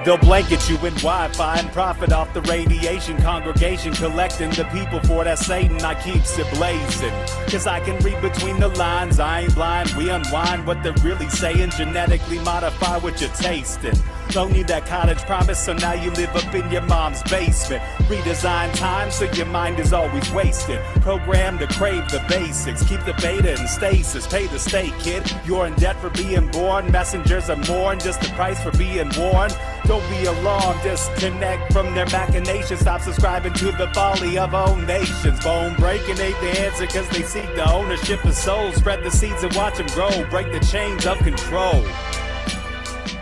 They'll blanket you in Wi-Fi and profit off the radiation. Congregation collecting the people for that Satan. I keeps it blazing, cause I can read between the lines. I ain't blind, we unwind what they're really saying. Genetically modify what you're tasting. Don't need that cottage promise, so now you live up in your mom's basement. Redesign time so your mind is always wasted. Programmed to crave the basics. Keep the beta in stasis. Pay the state, kid. You're in debt for being born. Messengers are mourn, just the price for being warned. Don't be alarmed, disconnect from their machinations. Stop subscribing to the folly of own nations. Bone breaking ain't the answer, cause they seek the ownership of souls. Spread the seeds and watch them grow. Break the chains of control.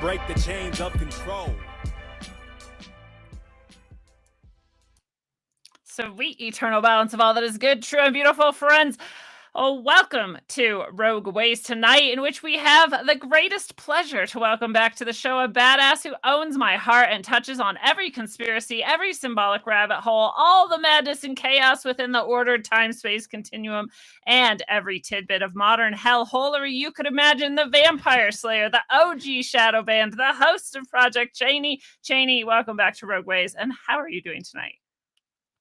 Break the chains of control. Sweet eternal balance of all that is good, true, and beautiful, friends. Oh, welcome to Rogue Ways tonight, in which we have the greatest pleasure to welcome back to the show a badass who owns my heart and touches on every conspiracy, every symbolic rabbit hole, all the madness and chaos within the ordered time-space continuum, and every tidbit of modern hellholery you could imagine. The Vampire Slayer, the OG Shadow Band, the host of Project Chaney. Chaney, welcome back to Rogue Ways, and how are you doing tonight?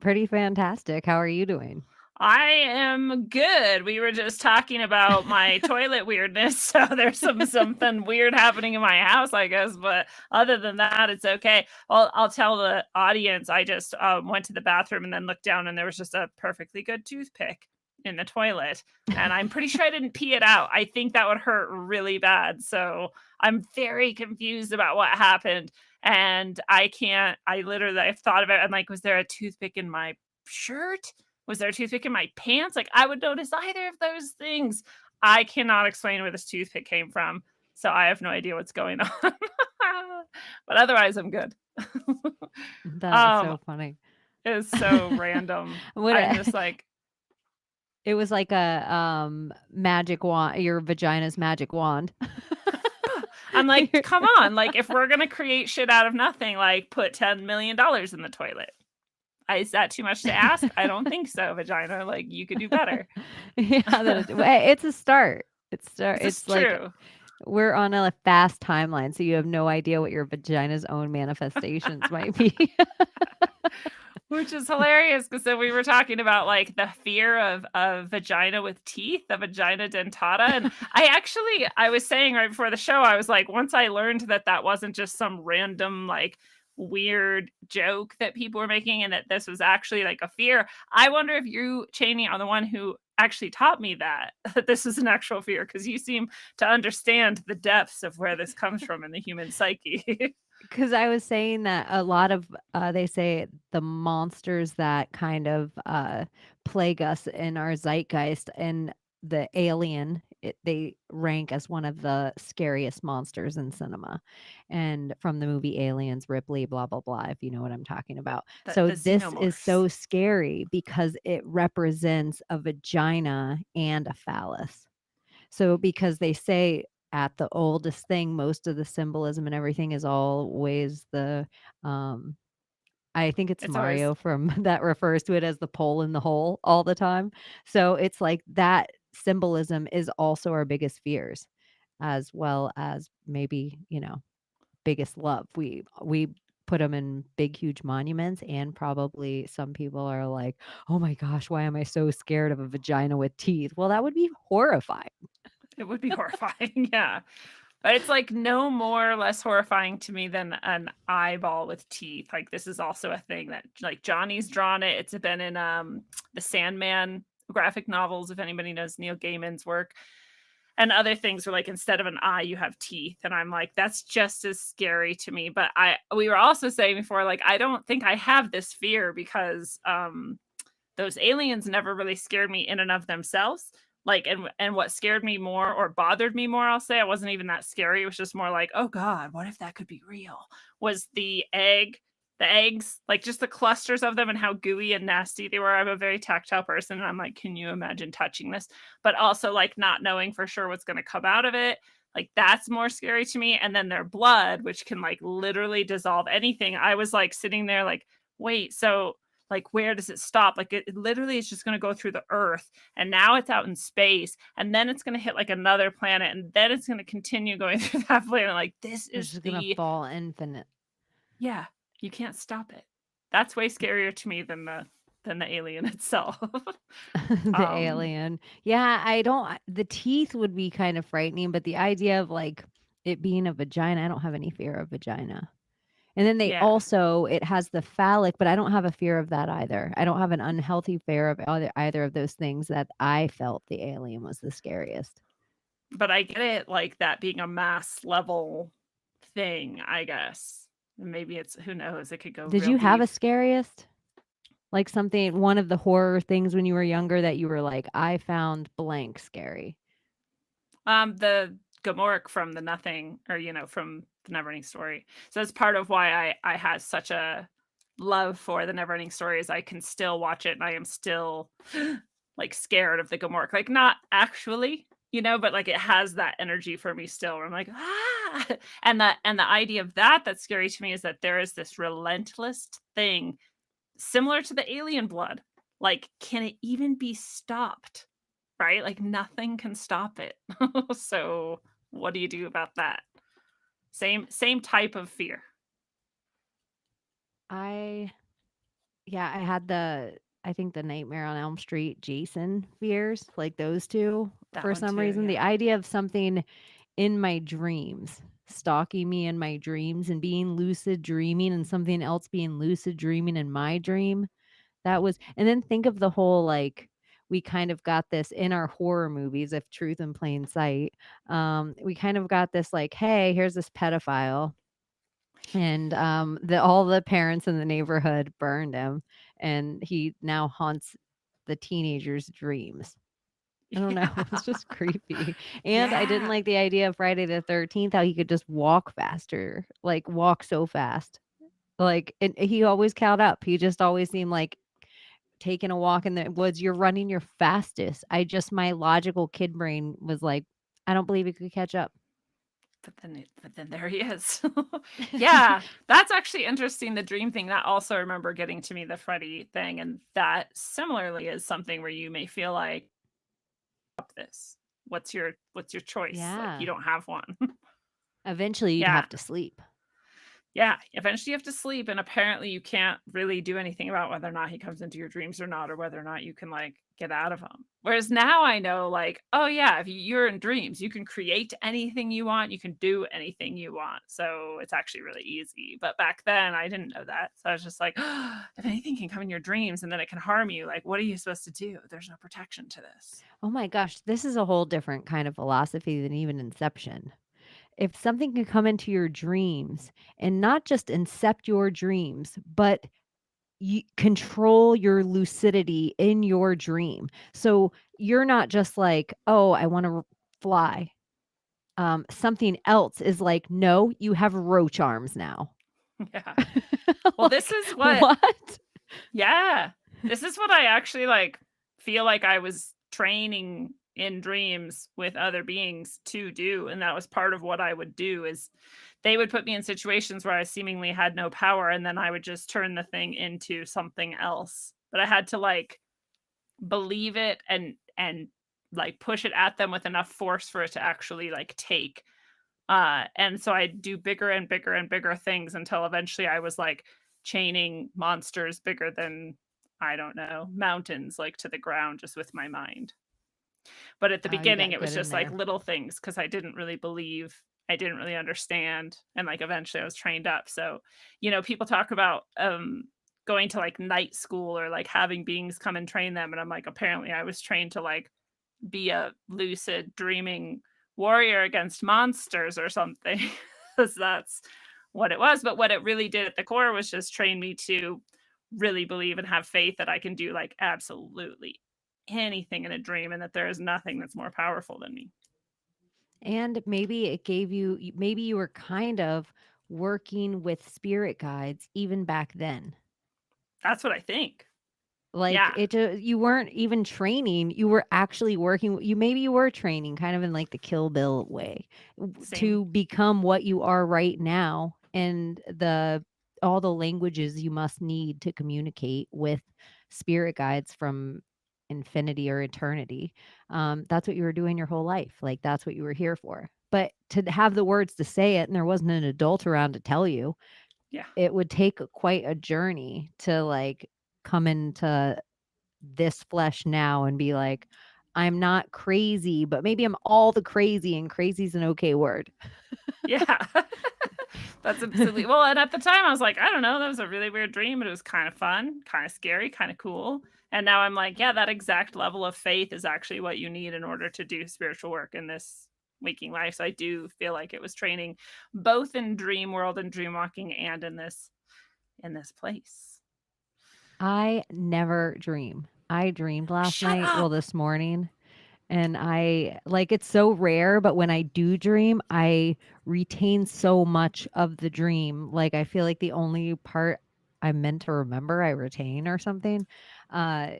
Pretty fantastic. How are you doing? I am good. We were just talking about my toilet weirdness, so there's something weird happening in my house, I guess. But other than that, it's okay. I'll tell the audience. I just went to the bathroom and then looked down, and there was just a perfectly good toothpick in the toilet, and I'm pretty sure I didn't pee it out. I think that would hurt really bad. So I'm very confused about what happened, and I've thought about it. I'm like, was there a toothpick in my shirt? Was there a toothpick in my pants? Like, I would notice either of those things. I cannot explain where this toothpick came from, so I have no idea what's going on. But otherwise, I'm good. That is so funny. It's so random. I'm just like... It was like a magic wand, your vagina's magic wand. I'm like, come on. Like, if we're going to create shit out of nothing, like, put $10 million in the toilet. Is that too much to ask? I don't think so, vagina. Like, you could do better. Yeah, it's a start. It's true. Like we're on a fast timeline, so you have no idea what your vagina's own manifestations might be. Which is hilarious, because then we were talking about like the fear of vagina with teeth, the vagina dentata. And I was saying right before the show, I was like, once I learned that wasn't just some random like weird joke that people were making and that this was actually like a fear, I wonder if you, Chaney, are the one who actually taught me that this is an actual fear, because you seem to understand the depths of where this comes from in the human psyche. Because I was saying that a lot of they say the monsters that kind of plague us in our zeitgeist and the alien, they rank as one of the scariest monsters in cinema. And from the movie Aliens, Ripley, blah, blah, blah, if you know what I'm talking about. So The this is so xenomorphs. scary because it represents a vagina and a phallus. So because they say at the oldest thing, most of the symbolism and everything is always the I think it's Mario always... from that refers to it as the pole in the hole all the time. So it's like that symbolism is also our biggest fears, as well as maybe, biggest love. We put them in big, huge monuments, and probably some people are like, oh my gosh, why am I so scared of a vagina with teeth? Well, that would be horrifying. It would be horrifying, yeah. But it's like no more or less horrifying to me than an eyeball with teeth. Like, this is also a thing that like Johnny's drawn it. It's been in the Sandman graphic novels, if anybody knows Neil Gaiman's work, and other things where like instead of an eye you have teeth, and I'm like, that's just as scary to me. But we were also saying before, like, I don't think I have this fear because those aliens never really scared me in and of themselves. Like, and what scared me more or bothered me more, I'll say, it wasn't even that scary. It was just more like, oh God, what if that could be real? Was the eggs, like just the clusters of them and how gooey and nasty they were. I'm a very tactile person, and I'm like, can you imagine touching this? But also like not knowing for sure what's going to come out of it. Like, that's more scary to me. And then their blood, which can like literally dissolve anything. I was like sitting there like, wait, so like, where does it stop? Like, it literally is just going to go through the earth, and now it's out in space, and then it's going to hit like another planet, and then it's going to continue going through that planet. Like, this is going to fall infinite. Yeah, you can't stop it. That's way scarier to me than the alien itself. The um, alien. Yeah, I don't the teeth would be kind of frightening, but the idea of, like, it being a vagina, I don't have any fear of vagina. And then they yeah, also it has the phallic, but I don't have a fear of that either. I don't have an unhealthy fear of either of those things that I felt the alien was the scariest. but I get it, like that being a mass level thing, I guess. Maybe it's who knows, it could go Did real you have a deep. scariest? Like something one of the horror things when you were younger that you were like, "I found blank scary." The Gamork from the Nothing, or from the Neverending Story. So that's part of why I had such a love for the Neverending Story is I can still watch it and I am still like scared of the Gamork. Like not actually, but like it has that energy for me still where I'm like, ah. And the idea of that's scary to me is that there is this relentless thing similar to the alien blood. Like, can it even be stopped? Right? Like nothing can stop it. So what do you do about that? Same type of fear. I Yeah, I had I think the Nightmare on Elm Street, Jason fears, like those 2 That for one some too, reason. The yeah. idea of something in my dreams, stalking me in my dreams and being lucid dreaming and something else being lucid dreaming in my dream. That was and then think of the whole, like, we kind of got this in our horror movies, if truth in plain sight. We kind of got this like, "Hey, here's this pedophile," and, all the parents in the neighborhood burned him, and he now haunts the teenagers' dreams. I don't know, Yeah. it's just creepy, and I didn't Yeah. like the idea of Friday the 13th, how he could just walk faster, like, walk so fast. Like, and he always caught up, he just always seemed like taking a walk in the woods, you're running your fastest. My logical kid brain was like, "I don't believe he could catch up." But then there he is. Yeah, that's actually interesting, the dream thing. That also remember getting to me the Freddy thing, and that similarly is something where you may feel like this. What's your choice? Like you Yeah. don't have one. Eventually, you'd Yeah. have to sleep. Yeah, eventually you have to sleep, and apparently you can't really do anything about whether or not he comes into your dreams or not, or whether or not you can like get out of him. Whereas now I know, like, oh yeah, if you're in dreams, you can create anything you want, you can do anything you want. So it's actually really easy. But back then I didn't know that. So I was just like, if anything can come in your dreams and then it can harm you, like, what are you supposed to do? There's no protection to this. Oh my gosh, this is a whole different kind of philosophy than even Inception. If something can come into your dreams and not just incept your dreams, but control your lucidity in your dream. So you're not just like, "Oh, I want to fly." Something else is like, "No, you have roach arms now." Yeah. Well, this Like, is what what? Yeah. This is what I actually, like, feel like I was training in dreams with other beings to do, and that was part of what I would do is they would put me in situations where I seemingly had no power, and then I would just turn the thing into something else. But I had to, like, believe it and, like, push it at them with enough force for it to actually, like, take. And so I'd do bigger and bigger and bigger things until eventually I was like chaining monsters bigger than, I don't know, mountains like to the ground just with my mind. But at the Oh, you beginning, got it was good in just like there. little things because I didn't really believe, I didn't really understand. And like eventually I was trained up. So, people talk about going to like night school or like having beings come and train them. And I'm like, apparently I was trained to like be a lucid dreaming warrior against monsters or something, because that's what it was. But what it really did at the core was just train me to really believe and have faith that I can do like absolutely anything in a dream and that there is nothing that's more powerful than me. And maybe it gave maybe you were kind of working with spirit guides even back then. That's what I think. Like, Yeah, you weren't even training, you were actually working maybe you were training kind of in, like, the Kill Bill way, same. to become what you are right now, and all the languages you must need to communicate with spirit guides from infinity or eternity. That's what you were doing your whole life, like, that's what you were here for. But to have the words to say it and there wasn't an adult around to tell you, Yeah. it would take quite a journey to like come into this flesh now and be like, I'm not crazy, but maybe I'm all the crazy, and crazy's an okay word. Yeah. That's absolutely well. And at the time, I was like, I don't know, that was a really weird dream, but it was kind of fun, kind of scary, kind of cool. And now I'm like, yeah, that exact level of faith is actually what you need in order to do spiritual work in this waking life. So I do feel like it was training both in dream world and dream walking and in this place. I never dream. I dreamed last Shut night, well, up. this morning, and I like it's so rare, but when I do dream, I retain so much of the dream. Like I feel like the only part I'm meant to remember, I retain or something. Uh,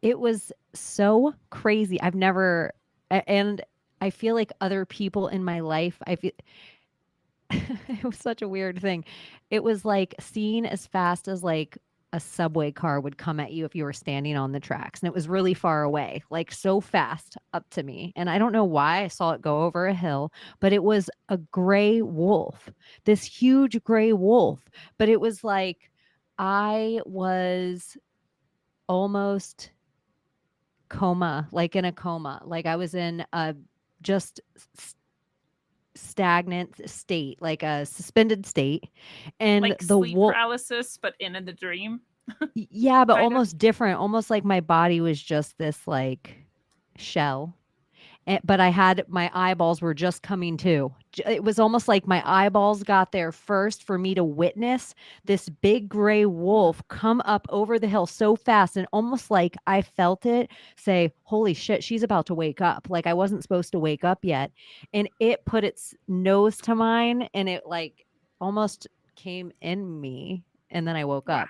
it was so crazy. I've never, and I feel like other people in my life, I feel it was such a weird thing. It was like seeing as fast as like a subway car would come at you if you were standing on the tracks. And it was really far away, like so fast up to me. And I don't know why I saw it go over a hill, but it was a gray wolf, this huge gray wolf. But it was like I was almost coma, like in a coma. Like I was in a just stagnant state, like a suspended state. And Like the sleep wolf, paralysis, but in the dream, yeah, but kind of. almost different, almost like my body was just this like shell. But I had my eyeballs were just coming to. It was almost like my eyeballs got there first for me to witness this big gray wolf come up over the hill so fast, and almost like I felt it say, "Holy shit, she's about to wake up." Like I wasn't supposed to wake up yet. And it put its nose to mine and it like almost came in me, and then I woke Wow. up.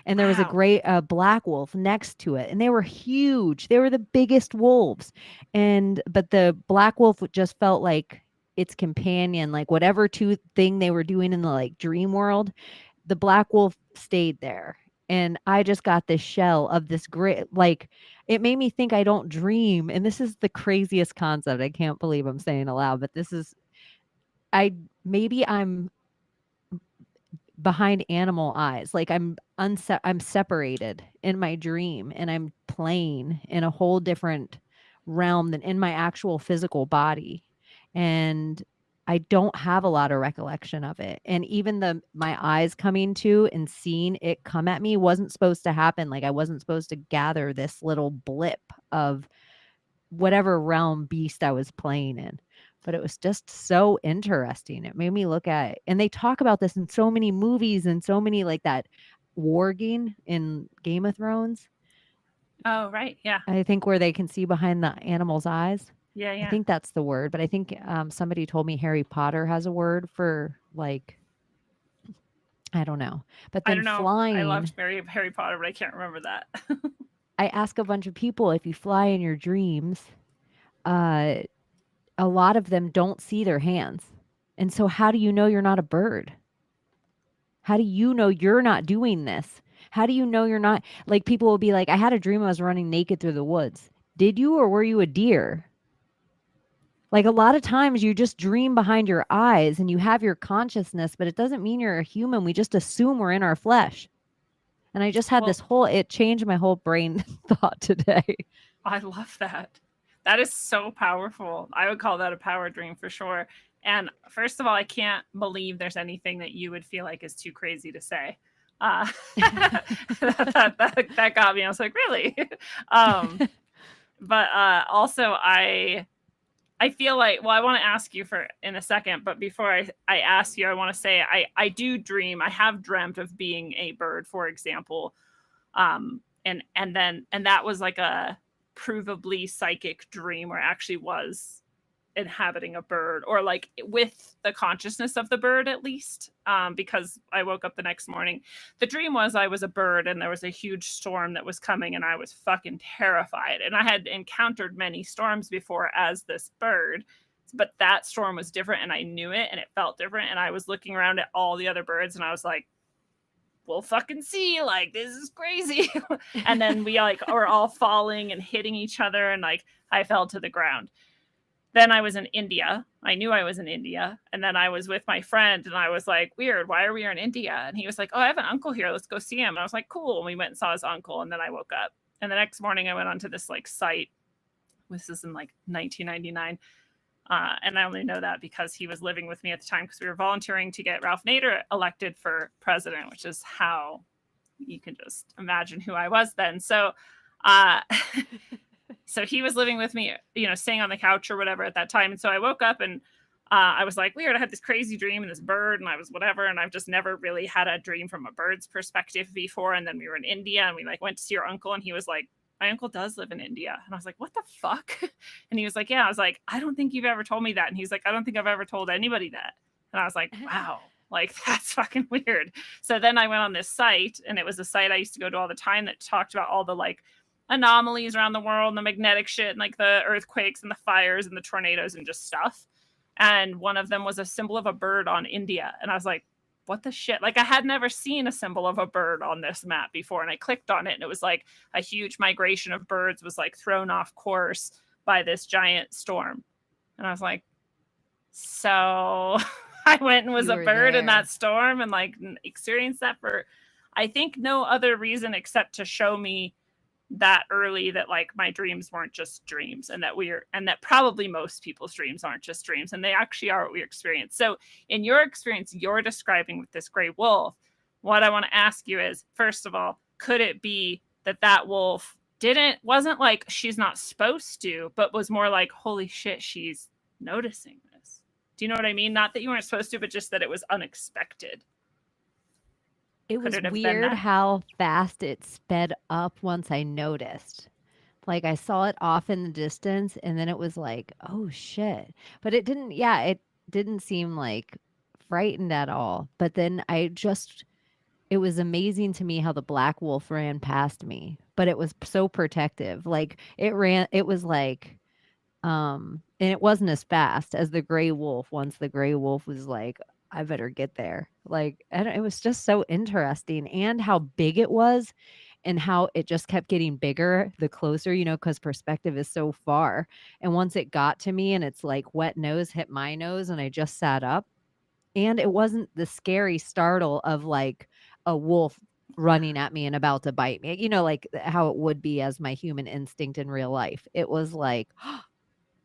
And there was a Wow. great black wolf next to it, and they were huge. They were the biggest wolves. And but the black wolf just felt like its companion, like whatever two thing they were doing in the like dream world, the black wolf stayed there. And I just got this shell of this great, like it made me think I don't dream. And this is the craziest concept. I can't believe I'm saying aloud, but this is I maybe I'm behind animal eyes. Like I'm separated in my dream, and I'm playing in a whole different realm than in my actual physical body. And I don't have a lot of recollection of it. And even the my eyes coming to and seeing it come at me wasn't supposed to happen. Like I wasn't supposed to gather this little blip of whatever realm beast I was playing in. But it was just so interesting. It made me look at, and they talk about this in so many movies and so many like that warging in Game of Thrones. Oh, right. Yeah. I think where they can see behind the animal's eyes. Yeah. I Yeah. think that's the word, but I think somebody told me Harry Potter has a word for like I don't know. But I then don't know. I loved flying, Harry Potter, but I can't remember that. I ask a bunch of people if you fly in your dreams, uh a lot of them don't see their hands. And so how do you know you're not a bird? How do you know you're not doing this? How do you know you're not like people will be like, I had a dream I was running naked through the woods. Did you, or were you a deer? Like a lot of times you just dream behind your eyes and you have your consciousness, but it doesn't mean you're a human. We just assume we're in our flesh. And I just had Well, this whole, it changed my whole brain thought today. I love that. That is so powerful. I would call that a power dream for sure. And first of all, I can't believe there's anything that you would feel like is too crazy to say. That got me. I was like, really? um, but also, I feel like, well, I want to ask you for in a second, but before I ask you, I want to say I do dream. I have dreamt of being a bird, for example. And that was like a provably psychic dream where I actually was inhabiting a bird, or like with the consciousness of the bird at least, because I woke up the next morning. The dream was I was a bird and there was a huge storm that was coming and I was fucking terrified, and I had encountered many storms before as this bird, but that storm was different and I knew it and it felt different, and I was looking around at all the other birds and I was like, we'll fucking see, like this is crazy. And then we like were all falling and hitting each other, and like I fell to the ground. then I was in India. I knew I was in India. And then I was with my friend and I was like, weird, why are we in India? And he was like, oh, I have an uncle here. Let's go see him. And I was like, cool. And we went and saw his uncle. And then I woke up. And the next morning I went onto this like site. This is in like 1999. And I only know that because he was living with me at the time because we were volunteering to get Ralph Nader elected for president, which is how you can just imagine who I was then. So, so he was living with me, staying on the couch or whatever at that time. And so I woke up and I was like, weird, I had this crazy dream and this bird and I was whatever. And I've just never really had a dream from a bird's perspective before. And then we were in India and we like went to see your uncle and he was like, my uncle does live in India. And I was like, what the fuck? And he was like, yeah. I was like, I don't think you've ever told me that. And he's like, I don't think I've ever told anybody that. And I was like, wow, like that's fucking weird. So then I went on this site and it was a site I used to go to all the time that talked about all the like anomalies around the world, and the magnetic shit and like the earthquakes and the fires and the tornadoes and just stuff. And one of them was a symbol of a bird on India. And I was like, what the shit? Like I had never seen a symbol of a bird on this map before. And I clicked on it and it was like a huge migration of birds was like thrown off course by this giant storm. And I was like, so I went and was a bird in that storm and like experienced that for, I think no other reason except to show me that early that like my dreams weren't just dreams and that probably most people's dreams aren't just dreams and they actually are what we experience. So in your experience you're describing with this gray wolf, what I want to ask you is, first of all, could it be that wolf wasn't like she's not supposed to, but was more like, holy shit, she's noticing this? Do you know what I mean? Not that you weren't supposed to, but just that it was unexpected. It was weird how fast it sped up once I noticed. Like I saw it off in the distance and then it was like, oh shit. But it didn't seem like frightened at all. But then it was amazing to me how the black wolf ran past me, but it was so protective. Like it was like, and it wasn't as fast as the gray wolf once the gray wolf was like, I better get there. Like, it was just so interesting and how big it was and how it just kept getting bigger the closer, because perspective is so far. And once it got to me and it's like wet nose hit my nose and I just sat up and it wasn't the scary startle of like a wolf running at me and about to bite me, like how it would be as my human instinct in real life. It was like,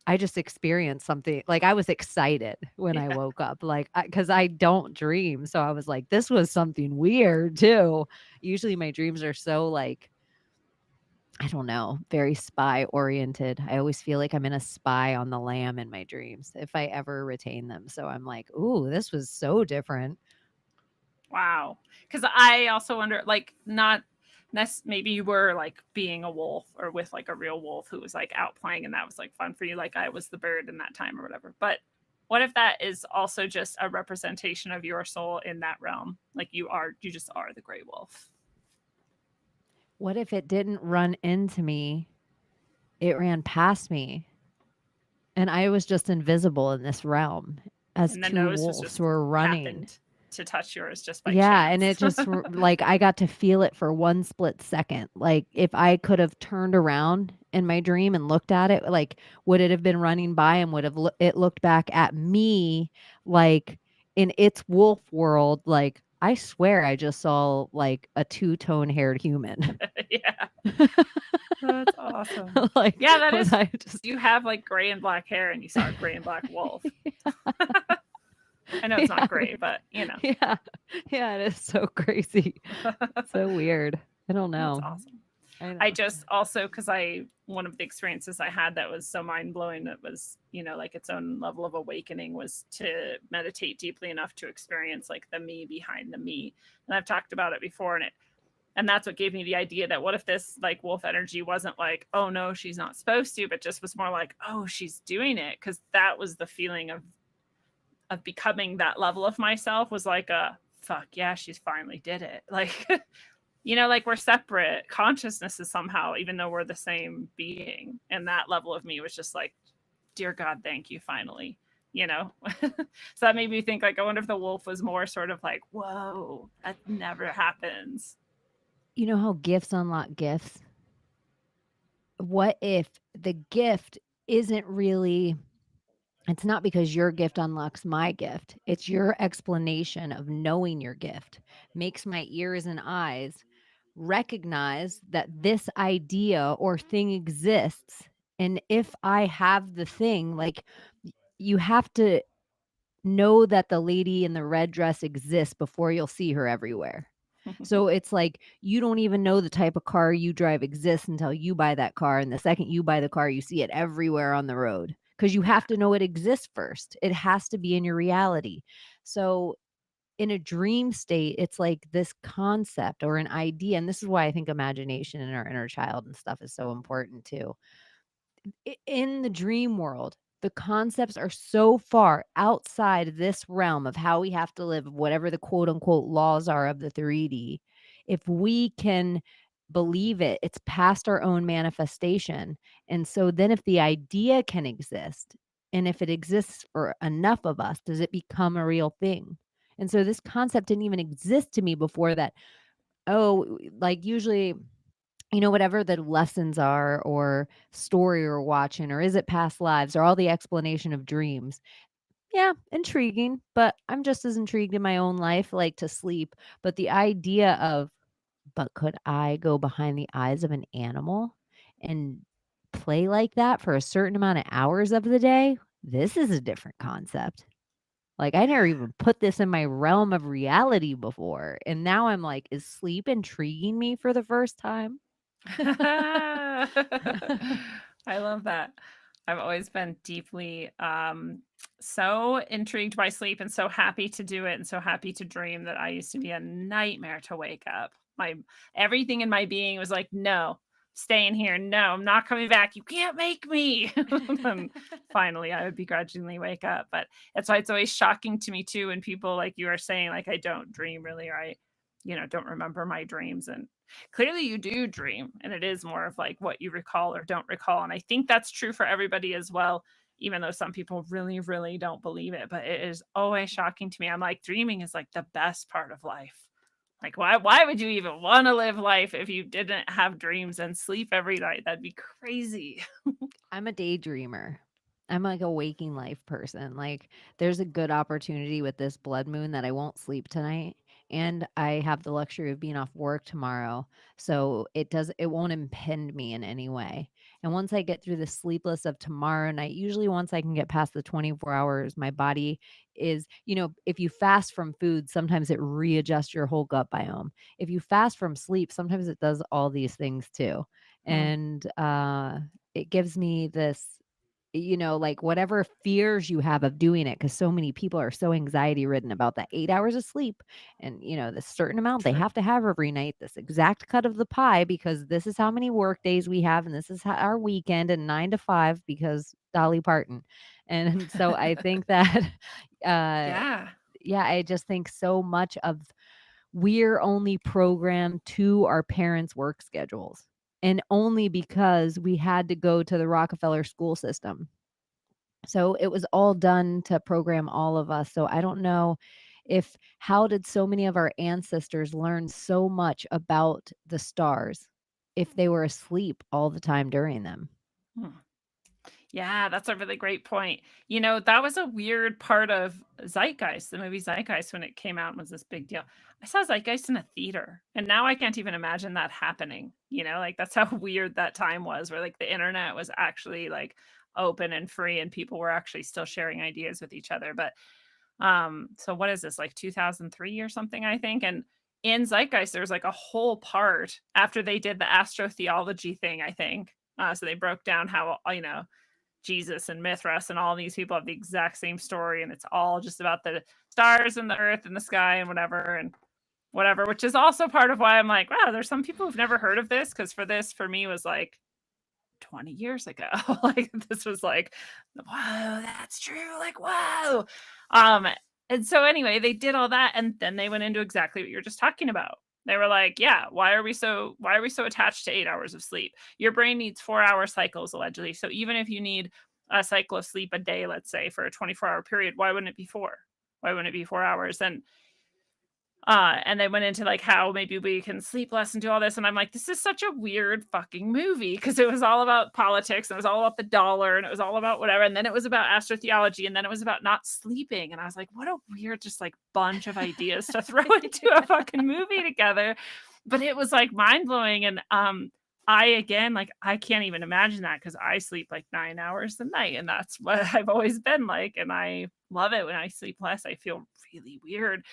I just experienced something. Like I was excited when I woke up, like, cause I don't dream. So I was like, this was something weird too. Usually my dreams are so like, I don't know, very spy oriented. I always feel like I'm in a spy on the lam in my dreams if I ever retain them. So I'm like, ooh, this was so different. Wow. Cause I also wonder, like, maybe you were like being a wolf or with like a real wolf who was like out playing and that was like fun for you, like I was the bird in that time or whatever. But what if that is also just a representation of your soul in that realm? Like you just are the gray wolf. What if it didn't run into me? It ran past me. And I was just invisible in this realm as and the two nose wolves were running to touch yours just by chance. And it just like I got to feel it for one split second. Like if I could have turned around in my dream and looked at it, like would it have been running by and would have it looked back at me like in its wolf world? Like I swear I just saw like a two-tone haired human. Yeah. That's awesome. Like yeah, that is. You have like gray and black hair and you saw a gray and black wolf. I know it's not gray, but Yeah, it is so crazy. So weird. I don't know. That's awesome. I just also, because one of the experiences I had that was so mind-blowing, that was, like its own level of awakening, was to meditate deeply enough to experience like the me behind the me. And I've talked about it before, and that's what gave me the idea that what if this like wolf energy wasn't like, oh no, she's not supposed to, but just was more like, oh, she's doing it. Because that was the feeling of becoming that level of myself, was like a fuck yeah, she's finally did it. Like, like we're separate consciousnesses somehow, even though we're the same being. And that level of me was just like, dear God, thank you, finally. So that made me think like, I wonder if the wolf was more sort of like, whoa, that never happens. You know how gifts unlock gifts? What if the gift isn't really It's not because your gift unlocks my gift. It's your explanation of knowing your gift makes my ears and eyes recognize that this idea or thing exists. And if I have the thing, like you have to know that the lady in the red dress exists before you'll see her everywhere. So it's like you don't even know the type of car you drive exists until you buy that car. And the second you buy the car, you see it everywhere on the road because you have to know it exists first. It has to be in your reality. So in a dream state, it's like this concept or an idea. And this is why I think imagination in our inner child and stuff is so important too. In the dream world, the concepts are so far outside this realm of how we have to live, whatever the quote unquote laws are of the 3D. If we can believe it, it's past our own manifestation. And so then if the idea can exist, and if it exists for enough of us, does it become a real thing? And so this concept didn't even exist to me before that. Oh, like usually whatever the lessons are or story you're watching, or is it past lives or all the explanation of dreams. Yeah, intriguing, but I'm just as intrigued in my own life, like to sleep. But the idea of, but could I go behind the eyes of an animal and play like that for a certain amount of hours of the day? This is a different concept. Like I never even put this in my realm of reality before. And now I'm like, is sleep intriguing me for the first time? I love that. I've always been deeply so intrigued by sleep and so happy to do it and so happy to dream that I used to be a nightmare to wake up. My everything in my being was like, no, staying here. No, I'm not coming back. You can't make me. And finally I would begrudgingly wake up. But that's why it's always shocking to me too when people like you are saying, like, I don't dream really, or I, don't remember my dreams. And clearly you do dream, and it is more of like what you recall or don't recall. And I think that's true for everybody as well, even though some people really, really don't believe it. But it is always shocking to me. I'm like, dreaming is like the best part of life. Like, why would you even want to live life if you didn't have dreams and sleep every night? That'd be crazy. I'm a daydreamer. I'm like a waking life person. Like there's a good opportunity with this blood moon that I won't sleep tonight. And I have the luxury of being off work tomorrow. So it won't impede me in any way. And once I get through the sleepless of tomorrow night, usually once I can get past the 24 hours, my body is, if you fast from food, sometimes it readjusts your whole gut biome. If you fast from sleep, sometimes it does all these things too. Mm. And it gives me this, like whatever fears you have of doing it, because so many people are so anxiety ridden about that 8 hours of sleep and, this certain amount they True. have to have every night, this exact cut of the pie, because this is how many work days we have. And this is how our weekend and 9 to 5 because Dolly Parton. And so I think that, uh, Yeah. yeah, I just think so much of we're only programmed to our parents' work schedules. And only because we had to go to the Rockefeller school system. So it was all done to program all of us. So I don't know how did so many of our ancestors learn so much about the stars if they were asleep all the time during them? Hmm. Yeah, that's a really great point. That was a weird part of Zeitgeist, the movie Zeitgeist, when it came out and was this big deal. I saw Zeitgeist in a theater, and now I can't even imagine that happening. Like that's how weird that time was, where like the internet was actually like open and free, and people were actually still sharing ideas with each other. But so what is this, like 2003 or something, I think? And in Zeitgeist, there's like a whole part after they did the astrotheology thing, I think. So they broke down how Jesus and Mithras and all these people have the exact same story, and it's all just about the stars and the earth and the sky and whatever, which is also part of why I'm like, wow, there's some people who've never heard of this, because for me was like 20 years ago. Like this was like, whoa, that's true. Like, whoa. Um, and so anyway, they did all that, and then they went into exactly what you're just talking about. They were like, yeah, why are we so attached to 8 hours of sleep? Your brain needs 4 hour cycles, allegedly. So even if you need a cycle of sleep a day, let's say for a 24-hour period, why wouldn't it be four? Why wouldn't it be 4 hours? And And they went into like how maybe we can sleep less and do all this. And I'm like, this is such a weird fucking movie because it was all about politics and it was all about the dollar and it was all about whatever. And then it was about astrotheology and then it was about not sleeping. And I was like, what a weird, just like bunch of ideas to throw into a fucking movie together. But it was like mind blowing. And I again, like, I can't even imagine that because I sleep like 9 hours a night and that's what I've always been like. And I love it when I sleep less. I feel really weird.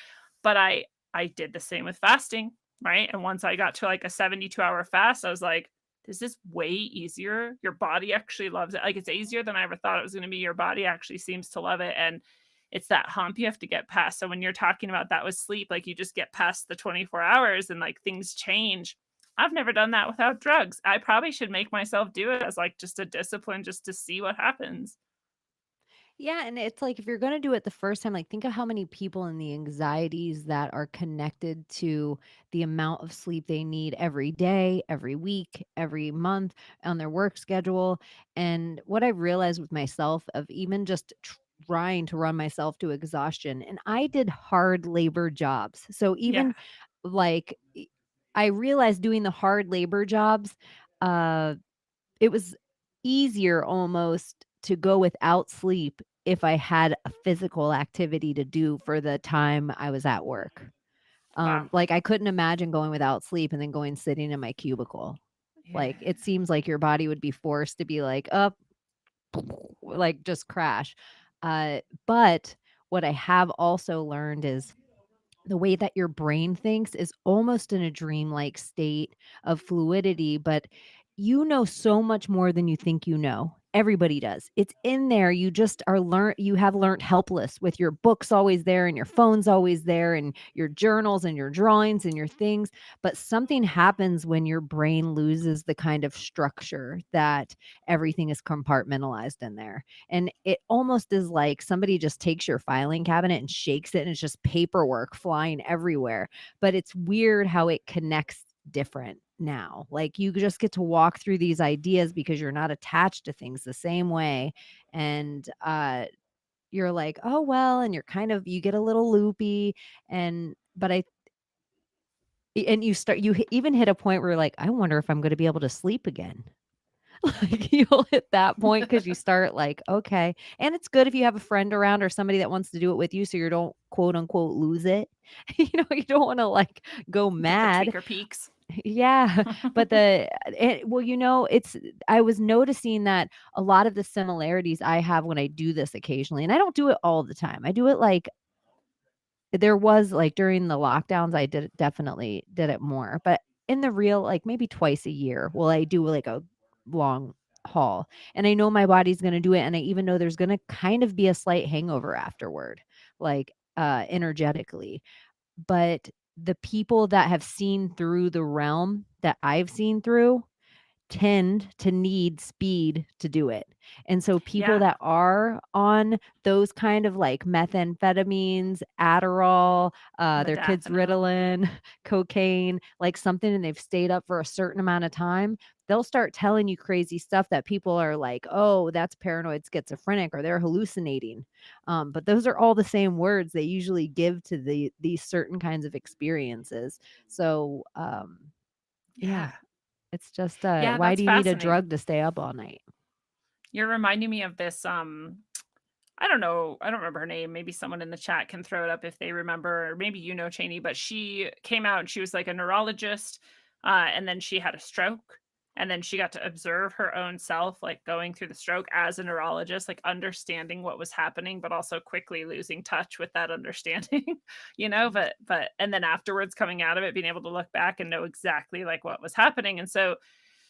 But I did the same with fasting, right? And once I got to like a 72-hour fast, I was like, this is way easier. Your body actually loves it. Like it's easier than I ever thought it was going to be. Your body actually seems to love it. And it's that hump you have to get past. So when you're talking about that with sleep, like you just get past the 24 hours and like things change. I've never done that without drugs. I probably should make myself do it as like just a discipline just to see what happens. Yeah, and it's like if you're gonna do it the first time, like think of how many people and the anxieties that are connected to the amount of sleep they need every day, every week, every month on their work schedule. And what I've realized with myself of even just trying to run myself to exhaustion, and I did hard labor jobs. So Yeah. even like I realized doing the hard labor jobs, uh it was easier almost to go without sleep if I had a physical activity to do for the time I was at work. Wow. Like, I couldn't imagine going without sleep and then going sitting in my cubicle. Yeah. Like, it seems like your body would be forced to be like, "Up," like, just crash. But what I have also learned is the way that your brain thinks is almost in a dreamlike state of fluidity, but you know so much more than you think you know. Everybody does. It's in there. You just are you have learned helpless with your books always there and your phone's always there and your journals and your drawings and your things. But something happens when your brain loses the kind of structure that everything is compartmentalized in there. And it almost is like somebody just takes your filing cabinet and shakes it and it's just paperwork flying everywhere. But it's weird how it connects different now. Like you just get to walk through these ideas because you're not attached to things the same way. And you're like, oh well, and you're kind of you get a little loopy. And but I and you start even hit a point where you're like, I wonder if I'm going to be able to sleep again. Like, you'll hit that point because you start like, "Okay." And it's good if you have a friend around or somebody that wants to do it with you so you don't, quote, unquote, "lose it." You don't wanna, like, go Get the mad. tweaker peaks. Yeah, but well, it's I was noticing that a lot of the similarities I have when I do this occasionally, and I don't do it all the time. I do it, like there was, like, during the lockdowns, I definitely did it more, but in the real, like, maybe twice a year will I do, like, a long haul, and I know my body's gonna do it, and I even know there's gonna kind of be a slight hangover afterward, like, energetically, but the people that have seen through the realm that I've seen through tend to need speed to do it. And so people Yeah. that are on those kind of like methamphetamines, Adderall, their kids Modafinil. Ritalin, cocaine, like something, and they've stayed up for a certain amount of time, they'll start telling you crazy stuff that people are like, oh, that's paranoid schizophrenic or they're hallucinating. But those are all the same words they usually give to these certain kinds of experiences. So yeah, Yeah. it's just, Yeah, why that's do you need a fascinating. drug to stay up all night? You're reminding me of this, I don't know, I don't remember her name. Maybe someone in the chat can throw it up if they remember, or maybe you know Chaney, but she came out and she was like a neurologist, and then she had a stroke, and then she got to observe her own self, like going through the stroke as a neurologist, like understanding what was happening, but also quickly losing touch with that understanding, Mhm. and then afterwards coming out of it, being able to look back and know exactly like what was happening. And so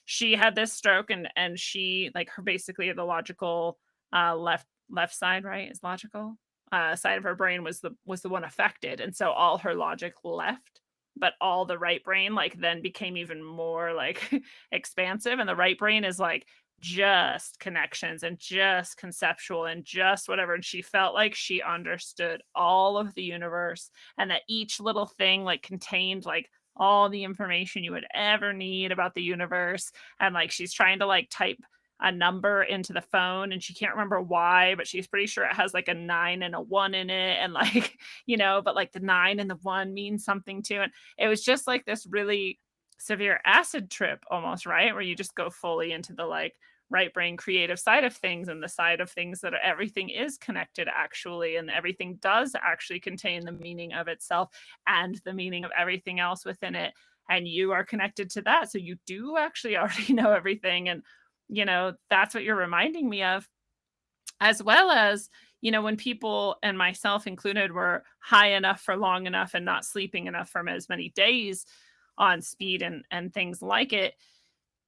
she had this stroke and she like her basically the logical left side, right, is logical side of her brain was the one affected, and so all her logic left, but all the right brain like then became even more like expansive, and the right brain is like just connections and just conceptual and just whatever, and she felt like she understood all of the universe and that each little thing like contained like all the information you would ever need about the universe. And like she's trying to like type a number into the phone, and she can't remember why, but she's pretty sure it has like a 9 and a 1 in it, and like, but like the 9 and the 1 means something too. And it was just like this really severe acid trip almost, right? Where you just go fully into the like right brain creative side of things, and the side of things that everything is connected actually, and everything does actually contain the meaning of itself and the meaning of everything else within it, and you are connected to that, so you do actually already know everything. And that's what you're reminding me of, as well as when people, and myself included, were high enough for long enough and not sleeping enough for as many days on speed and things like it,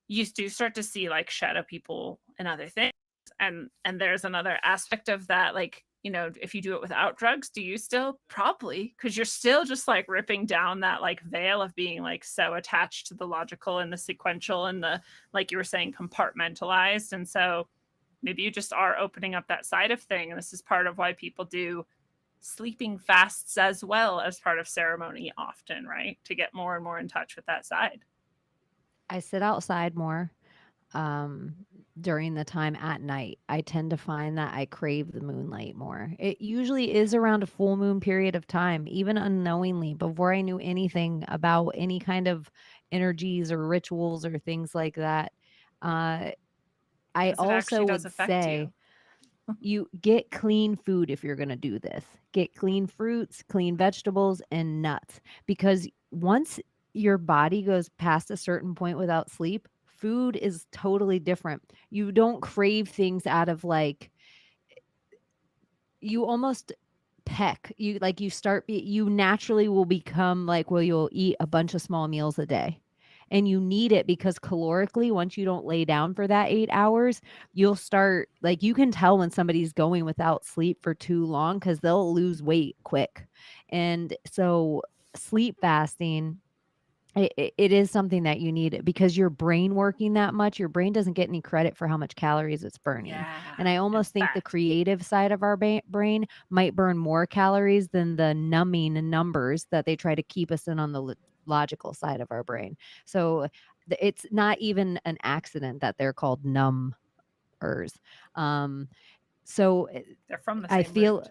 you do start to see like shadow people and other things. And there's another aspect of that, like, if you do it without drugs, do you still? Probably, because you're still just like ripping down that like veil of being like so attached to the logical and the sequential and the, like you were saying, compartmentalized. And so maybe you just are opening up that side of thing. And this is part of why people do sleeping fasts as well as part of ceremony often, right? To get more and more in touch with that side. I sit outside more um, during the time at night. I tend to find that I crave the moonlight more. It usually is around a full moon period of time, even unknowingly, before I knew anything about any kind of energies or rituals or things like that. I Because it also actually does would affect you. say you get clean food if you're going to do this. Get clean fruits, clean vegetables, and nuts. Because once your body goes past a certain point without sleep, food is totally different. You don't crave things out of like, you almost peck. You naturally will become like, well, you'll eat a bunch of small meals a day. And you need it because calorically, once you don't lay down for that 8 hours, you'll start like, you can tell when somebody's going without sleep for too long because they'll lose weight quick. And so sleep fasting, it is something that you need because your brain working that much, your brain doesn't get any credit for how much calories it's burning. Yeah. And I And almost think the fat. creative side of our brain might burn more calories than the numbing numbers that they try to keep us in on the logical side of our brain. So it's not even an accident that they're called numbers. So They're from the I same feel root.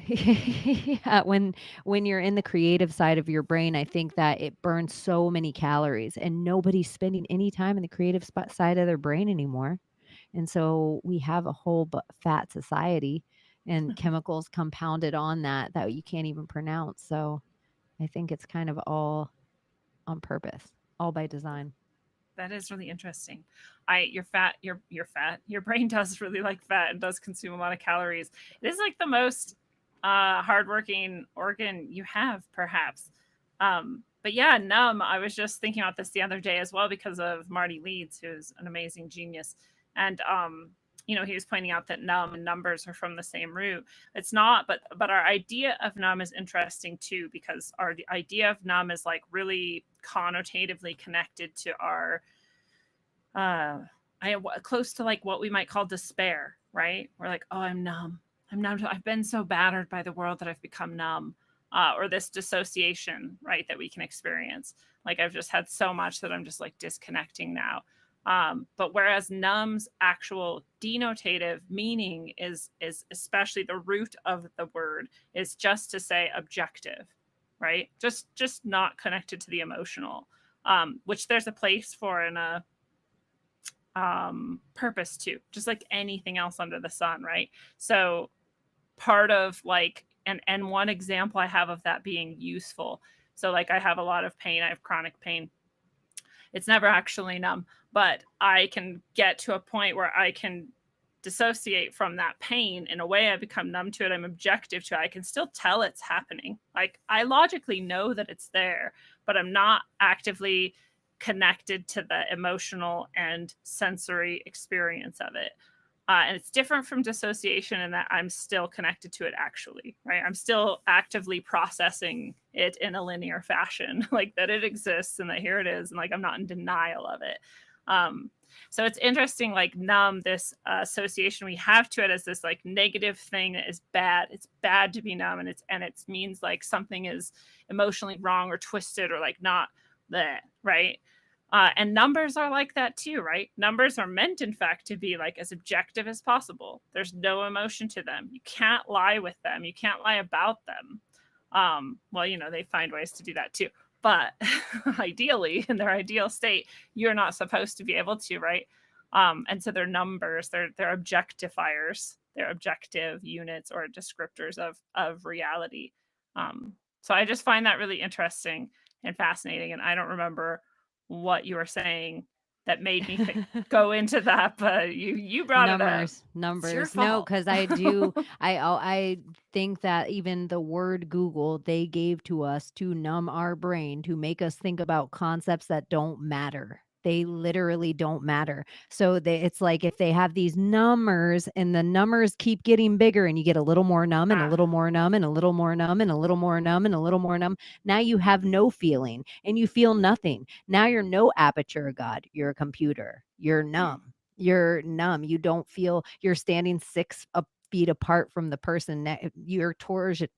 yeah, when you're in the creative side of your brain, I think that it burns so many calories, and nobody's spending any time in the creative side of their brain anymore. And so we have a whole fat society and chemicals compounded on that you can't even pronounce. So I think it's kind of all on purpose, all by design. That is really interesting. You're fat. You're fat. Your brain does really like fat and does consume a lot of calories. It is like the most hardworking organ you have, perhaps. But yeah, numb. I was just thinking about this the other day as well because of Marty Leeds, who's an amazing genius, and he was pointing out that numb and numbers are from the same root. It's not, but our idea of numb is interesting too, because our idea of numb is like really connotatively connected to our close to like what we might call despair, right? We're like, oh, I'm numb. I'm numb. I've been so battered by the world that I've become numb. Or this dissociation, right, that we can experience. Like I've just had so much that I'm just like disconnecting now. But whereas numb's actual denotative meaning is especially the root of the word is just to say objective, right? Just not connected to the emotional, which there's a place for in a purpose too, just like anything else under the sun, right? So part of like, and one example I have of that being useful. So like I have a lot of pain. I have chronic pain. It's never actually numb, but I can get to a point where I can dissociate from that pain in a way. I become numb to it. I'm objective to it. I can still tell it's happening. Like I logically know that it's there, but I'm not actively connected to the emotional and sensory experience of it. And it's different from dissociation in that I'm still connected to it actually, right? I'm still actively processing it in a linear fashion, like that it exists and that here it is. And like, I'm not in denial of it. So it's interesting, like numb, this association we have to it as this like negative thing that is bad. It's bad to be numb, and it means like something is emotionally wrong or twisted or like not that, right? And numbers are like that too, right? Numbers are meant, in fact, to be like as objective as possible. There's no emotion to them. You can't lie with them. You can't lie about them. Well, they find ways to do that too. But ideally, in their ideal state, you're not supposed to be able to, right? And so they're numbers. They're objectifiers. They're objective units or descriptors of reality. So I just find that really interesting and fascinating. And I don't remember what you were saying that made me go into that, but you brought it up. It's your Numbers. No, fault. because I think that even the word Google they gave to us to numb our brain to make us think about concepts that don't matter. They literally don't matter. So it's like if they have these numbers and the numbers keep getting bigger and you get a little more numb and a little more numb and a little more numb and a little more numb and a little more numb. Now you have no feeling and you feel nothing. Now you're no aperture of God. You're a computer. You're numb. You're numb. You don't feel you're standing 6 feet apart from the person. Your torus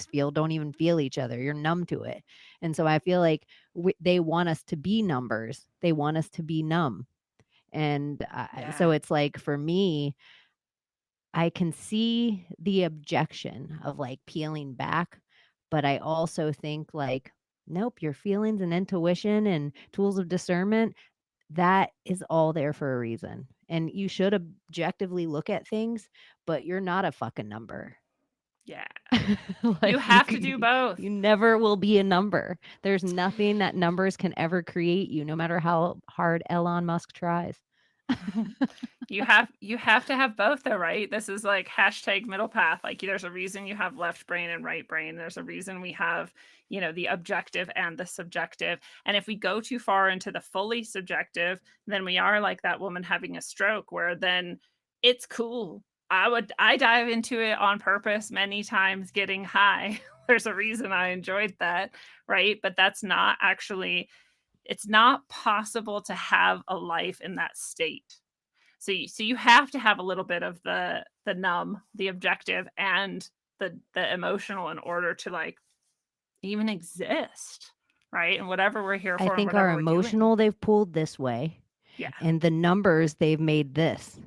field don't even feel each other. You're numb to it. And so I feel like they want us to be numbers. They want us to be numb. And so it's like for me, I can see the objection of like peeling back, but I also think like, nope, your feelings and intuition and tools of discernment, that is all there for a reason. And you should objectively look at things, but you're not a fucking number. Yeah. Like, You have to do both. You never will be a number. There's nothing that numbers can ever create you, no matter how hard Elon Musk tries. You have to have both though, right? This is like hashtag middle path. Like there's a reason you have left brain and right brain. There's a reason we have, the objective and the subjective. And if we go too far into the fully subjective, then we are like that woman having a stroke where then it's cool. I dive into it on purpose many times getting high. There's a reason I enjoyed that, right? But that's not actually, it's not possible to have a life in that state. So you have to have a little bit of the numb, the objective, and the emotional in order to like even exist, right? And whatever we're here for. I think our emotional they've pulled this way. Yeah. And the numbers they've made this.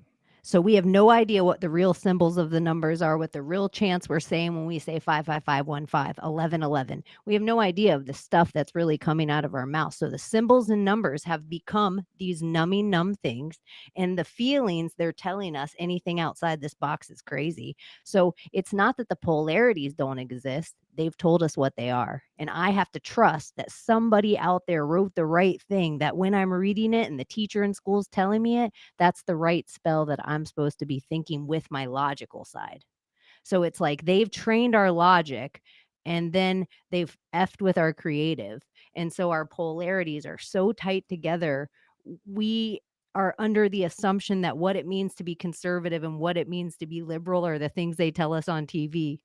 So we have no idea what the real symbols of the numbers are, what the real chants we're saying when we say 55515, 1111. We have no idea of the stuff that's really coming out of our mouth. So the symbols and numbers have become these numbing numb things, and the feelings they're telling us anything outside this box is crazy. So it's not that the polarities don't exist. They've told us what they are. And I have to trust that somebody out there wrote the right thing, that when I'm reading it and the teacher in school is telling me it, that's the right spell that I'm supposed to be thinking with my logical side. So it's like they've trained our logic and then they've effed with our creative. And so our polarities are so tight together. We are under the assumption that what it means to be conservative and what it means to be liberal are the things they tell us on TV.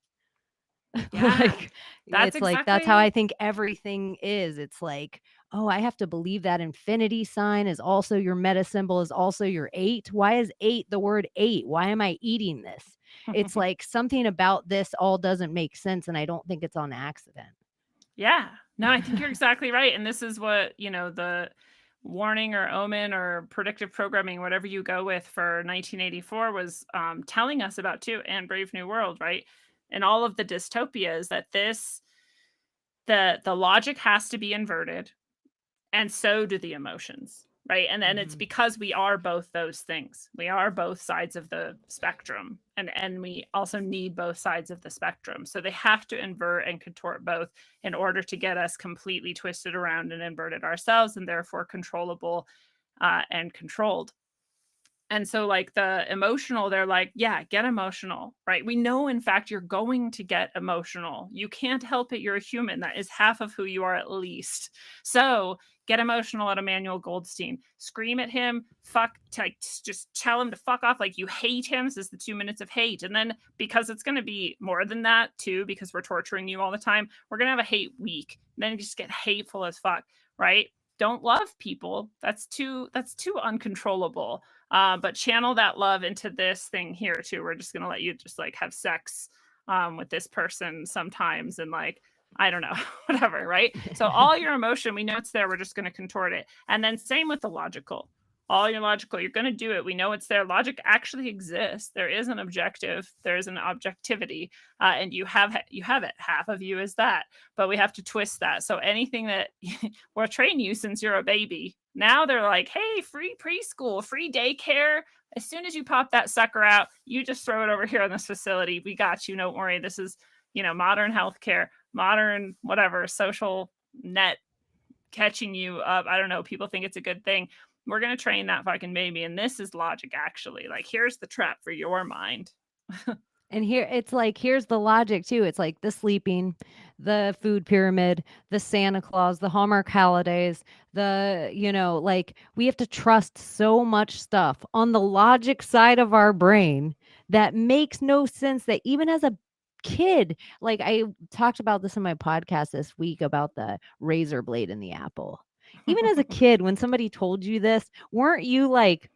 Yeah. Like That's it's like that's how I think everything is. It's like, oh, I have to believe that infinity sign is also your meta symbol, is also your 8. Why is 8 the word 8? Why am I eating this? It's like something about this all doesn't make sense, and I don't think it's on accident. Yeah. No, I think you're exactly right. And this is what, the warning or omen or predictive programming, whatever you go with for 1984 was telling us about too, and Brave New World, right? And all of the dystopias that the logic has to be inverted, and so do the emotions, right? And then it's because we are both those things. We are both sides of the spectrum, and we also need both sides of the spectrum. So they have to invert and contort both in order to get us completely twisted around and inverted ourselves, and therefore controllable and controlled. And so like the emotional, they're like, yeah, get emotional, right? We know, in fact, you're going to get emotional. You can't help it. You're a human. That is half of who you are at least. So get emotional at Emmanuel Goldstein. Scream at him. Just tell him to fuck off. Like you hate him. This is the 2 minutes of hate. And then because it's going to be more than that too, because we're torturing you all the time, we're going to have a hate week. And then you just get hateful as fuck, right? Don't love people. That's too uncontrollable. But channel that love into this thing here too. We're just gonna let you just like have sex with this person sometimes, and like I don't know, whatever, right? So all your emotion, we know it's there. We're just going to contort it. And then same with the logical. All your logical, you're going to do it. We know it's there. Logic actually exists. There is an objective. There is an objectivity, and you have it. Half of you is that, but we have to twist that. So anything that we'll train you since you're a baby. Now they're like, hey, free preschool, free daycare. As soon as you pop that sucker out, you just throw it over here in this facility. We got you. Don't worry. This is modern healthcare, modern whatever social net catching you up. I don't know. People think it's a good thing. We're going to train that fucking baby. And this is logic, actually. Like, here's the trap for your mind. And it's like, here's the logic too. It's like the sleeping, the food pyramid, the Santa Claus, the Hallmark holidays, like we have to trust so much stuff on the logic side of our brain that makes no sense, that even as a kid, like I talked about this in my podcast this week about the razor blade in the apple. Even as a kid, when somebody told you this, weren't you like,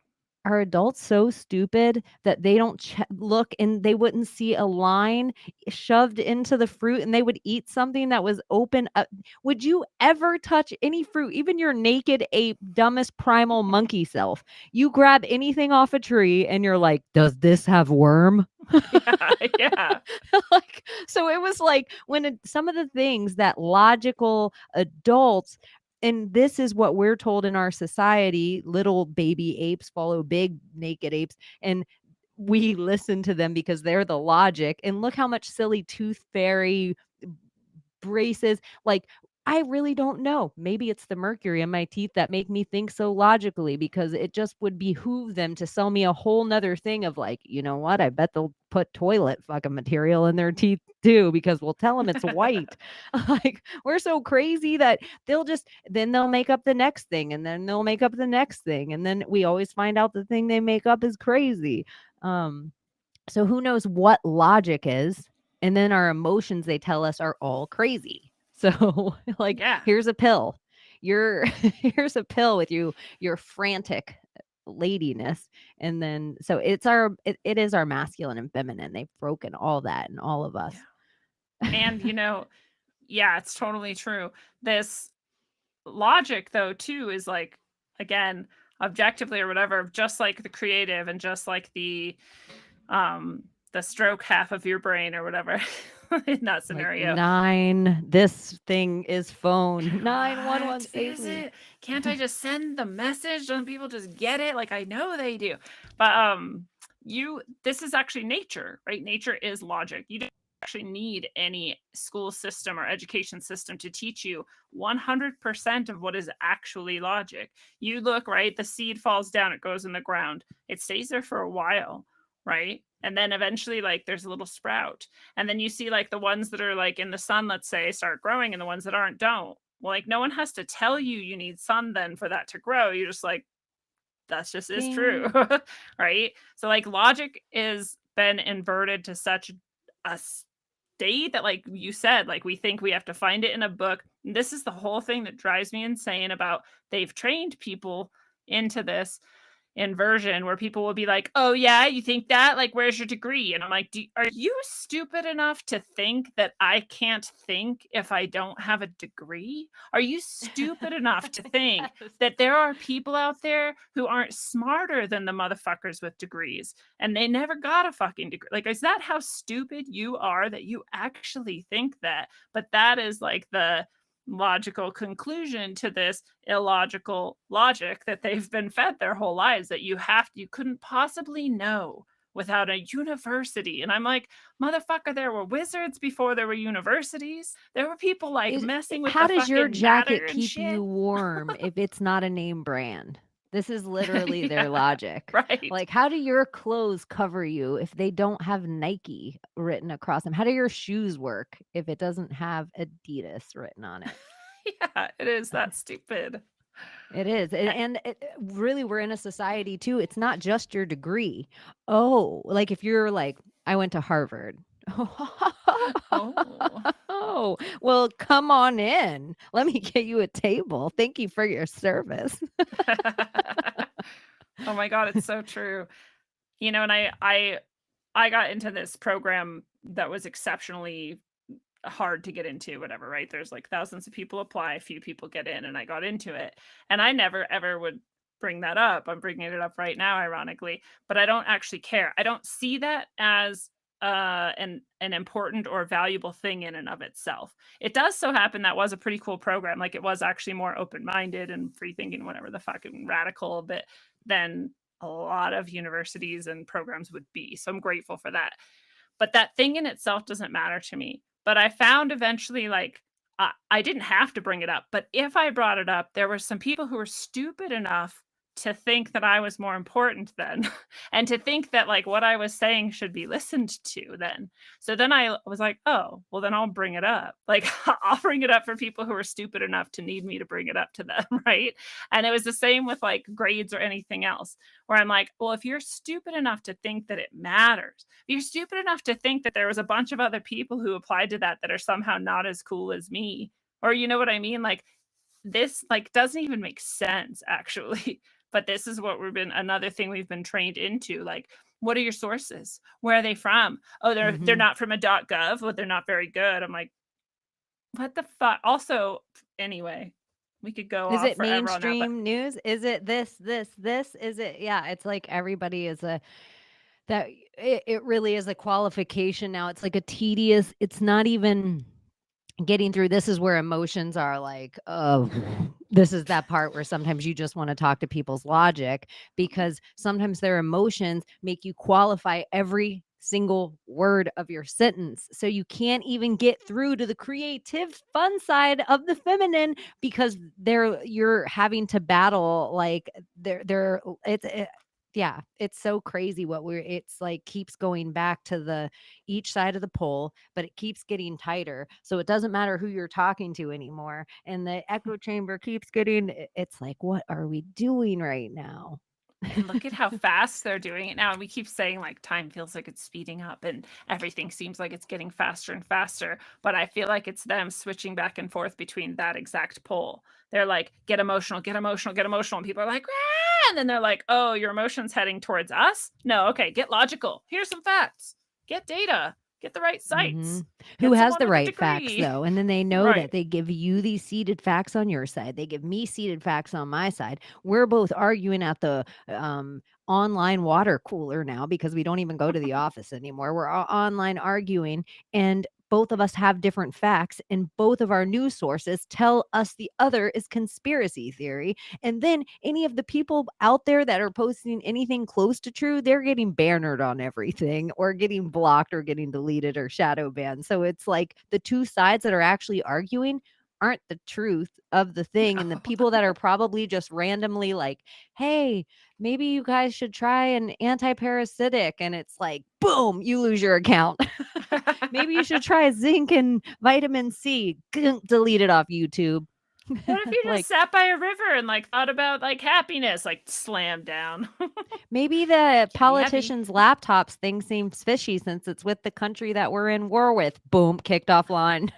are adults so stupid that they don't look and they wouldn't see a line shoved into the fruit and they would eat something that was open up? Would you ever touch any fruit, even your naked ape, dumbest primal monkey self? You grab anything off a tree and you're like, does this have worm? Yeah. Like, so it was like when some of the things that logical adults, and this is what we're told in our society, little baby apes follow big naked apes, and we listen to them because they're the logic. And look how much silly tooth fairy braces, like, I really don't know. Maybe it's the mercury in my teeth that make me think so logically, because it just would behoove them to sell me a whole nother thing of like, you know what? I bet they'll put toilet fucking material in their teeth too, because we'll tell them it's white. Like, we're so crazy that then they'll make up the next thing, and then they'll make up the next thing. And then we always find out the thing they make up is crazy. So who knows what logic is? And then our emotions, they tell us, are all crazy. So like, Yeah. here's a pill. Here's a pill with your frantic ladiness. And then so it is our masculine and feminine. They've broken all that in all of us. And yeah, it's totally true. This logic though too is like, again, objectively or whatever, just like the creative and just like the stroke half of your brain or whatever in that scenario. Like 9, this thing is phone. What 911 save is me. it? Can't I just send the message? Don't people just get it? Like, I know they do. But this is actually nature, right? Nature is logic. You don't actually need any school system or education system to teach you 100% of what is actually logic. You look, right? The seed falls down, it goes in the ground. It stays there for a while, right? And then eventually, like, there's a little sprout. And then you see, like, the ones that are, like, in the sun, let's say, start growing, and the ones that aren't don't. Well, like, no one has to tell you need sun then for that to grow. You're just like, that's just is true, right? So, like, logic is been inverted to such a state that, like you said, like, we think we have to find it in a book. And this is the whole thing that drives me insane about they've trained people into this inversion where people will be like, oh yeah, you think that, like, where's your degree? And I'm like, are you stupid enough to think that I can't think if I don't have a degree? Are you stupid enough to think that there are people out there who aren't smarter than the motherfuckers with degrees and they never got a fucking degree? Like, is that how stupid you are that you actually think that? But that is like the logical conclusion to this illogical logic that they've been fed their whole lives, that you couldn't possibly know without a university. And I'm like, motherfucker, there were wizards before there were universities. There were people like messing with how the does your fucking matter jacket and keep shit. you warm if it's not a name brand? This is literally their Yeah, logic. right. Like, how do your clothes cover you if they don't have Nike written across them? How do your shoes work if it doesn't have Adidas written on it? Yeah, it is that stupid. It is. And really, we're in a society too. It's not just your degree. Oh, like if you're like, I went to Harvard. Oh. Oh, well, come on in. Let me get you a table. Thank you for your service. Oh my God, it's so true. And I got into this program that was exceptionally hard to get into, whatever, right? There's like thousands of people apply, a few people get in, and I got into it. And I never ever would bring that up. I'm bringing it up right now, ironically, but I don't actually care. I don't see that as an important or valuable thing in and of itself. It does so happen that was a pretty cool program. Like it was actually more open-minded and free thinking, whatever the fucking radical a bit than a lot of universities and programs would be. So I'm grateful for that. But that thing in itself doesn't matter to me. But I found eventually, like, I didn't have to bring it up. But if I brought it up, there were some people who were stupid enough to think that I was more important then and to think that like what I was saying should be listened to then. So then I was like, oh, well, then I'll bring it up. Like, I'll bring it up for people who are stupid enough to need me to bring it up to them. Right. And it was the same with like grades or anything else, where I'm like, well, if you're stupid enough to think that it matters, if you're stupid enough to think that there was a bunch of other people who applied to that are somehow not as cool as me, or you know what I mean? Like, this like doesn't even make sense actually. But this is what we've been another thing we've been trained into. Like, what are your sources? Where are they from? Oh, they're Mhm. not from a .gov, but they're not very good. I'm like, what the fuck? Also, anyway, we could go Is off it forever on that, but mainstream news? Is it this? Is it yeah, it's like everybody is a that it really is a qualification now. It's like a tedious it's not even getting through this is where emotions are like, oh, this is that part where sometimes you just want to talk to people's logic because sometimes their emotions make you qualify every single word of your sentence. So you can't even get through to the creative fun side of the feminine because you're having to battle like they're yeah, it's so crazy what it's like keeps going back to the each side of the pole, but it keeps getting tighter. So it doesn't matter who you're talking to anymore. And the echo chamber keeps getting, it's like, what are we doing right now? and look at how fast they're doing it now. And we keep saying like time feels like it's speeding up and everything seems like it's getting faster and faster. But I feel like it's them switching back and forth between that exact pole. They're like, get emotional, get emotional, get emotional. And people are like, ah! And then they're like, oh, your emotion's heading towards us? No, okay, get logical. Here's some facts. Get data. Get the right sites. Mhm. Who Get has someone the with a right facts degree. though? And then they know Right. that they give you these seeded facts on your side. They give me seeded facts on my side. We're both arguing at the online water cooler now because we don't even go to the office anymore. We're online arguing and both of us have different facts and both of our news sources tell us the other is conspiracy theory. And then any of the people out there that are posting anything close to true, they're getting bannered on everything or getting blocked or getting deleted or shadow banned. So it's like the two sides that are actually arguing aren't the truth of the thing. And the people that are probably just randomly like, hey, maybe you guys should try an anti-parasitic. And it's like, boom, you lose your account. Maybe you should try zinc and vitamin C. Delete it off YouTube. What if you just Like sat by a river and like thought about like happiness, like slam down? maybe the Heavy, heavy. politicians' laptops thing seems fishy since it's with the country that we're in war with. Boom, kicked offline.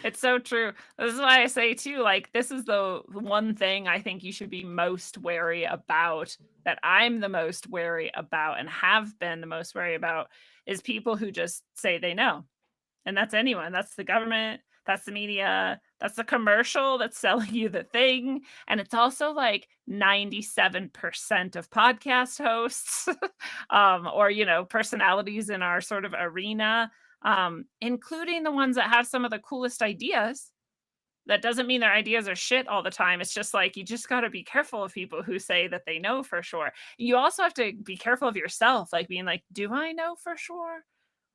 It's so true. This is why I say too, like this is the one thing I think you should be most wary about, that I'm the most wary about and have been the most wary about, is people who just say they know. And that's anyone. That's the government, that's the media, that's the commercial that's selling you the thing. And it's also like 97% of podcast hosts, or, you know, personalities in our sort of arena, including the ones that have some of the coolest ideas. That doesn't mean their ideas are shit all the time. It's just like you just got to be careful of people who say that they know for sure. You also have to be careful of yourself, like being like, do I know for sure?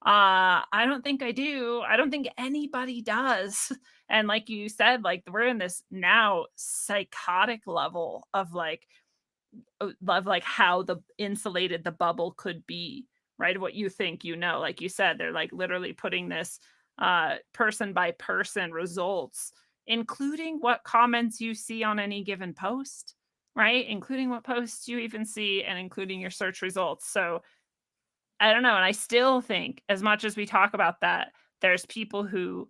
I don't think I do. I don't think anybody does. And like you said, like we're in this now psychotic level of like how the insulated the bubble could be, right? What you think you know. Like you said, they're like literally putting this person by person results, including what comments you see on any given post, right? Including what posts you even see and including your search results. So I don't know, and I still think as much as we talk about that, there's people who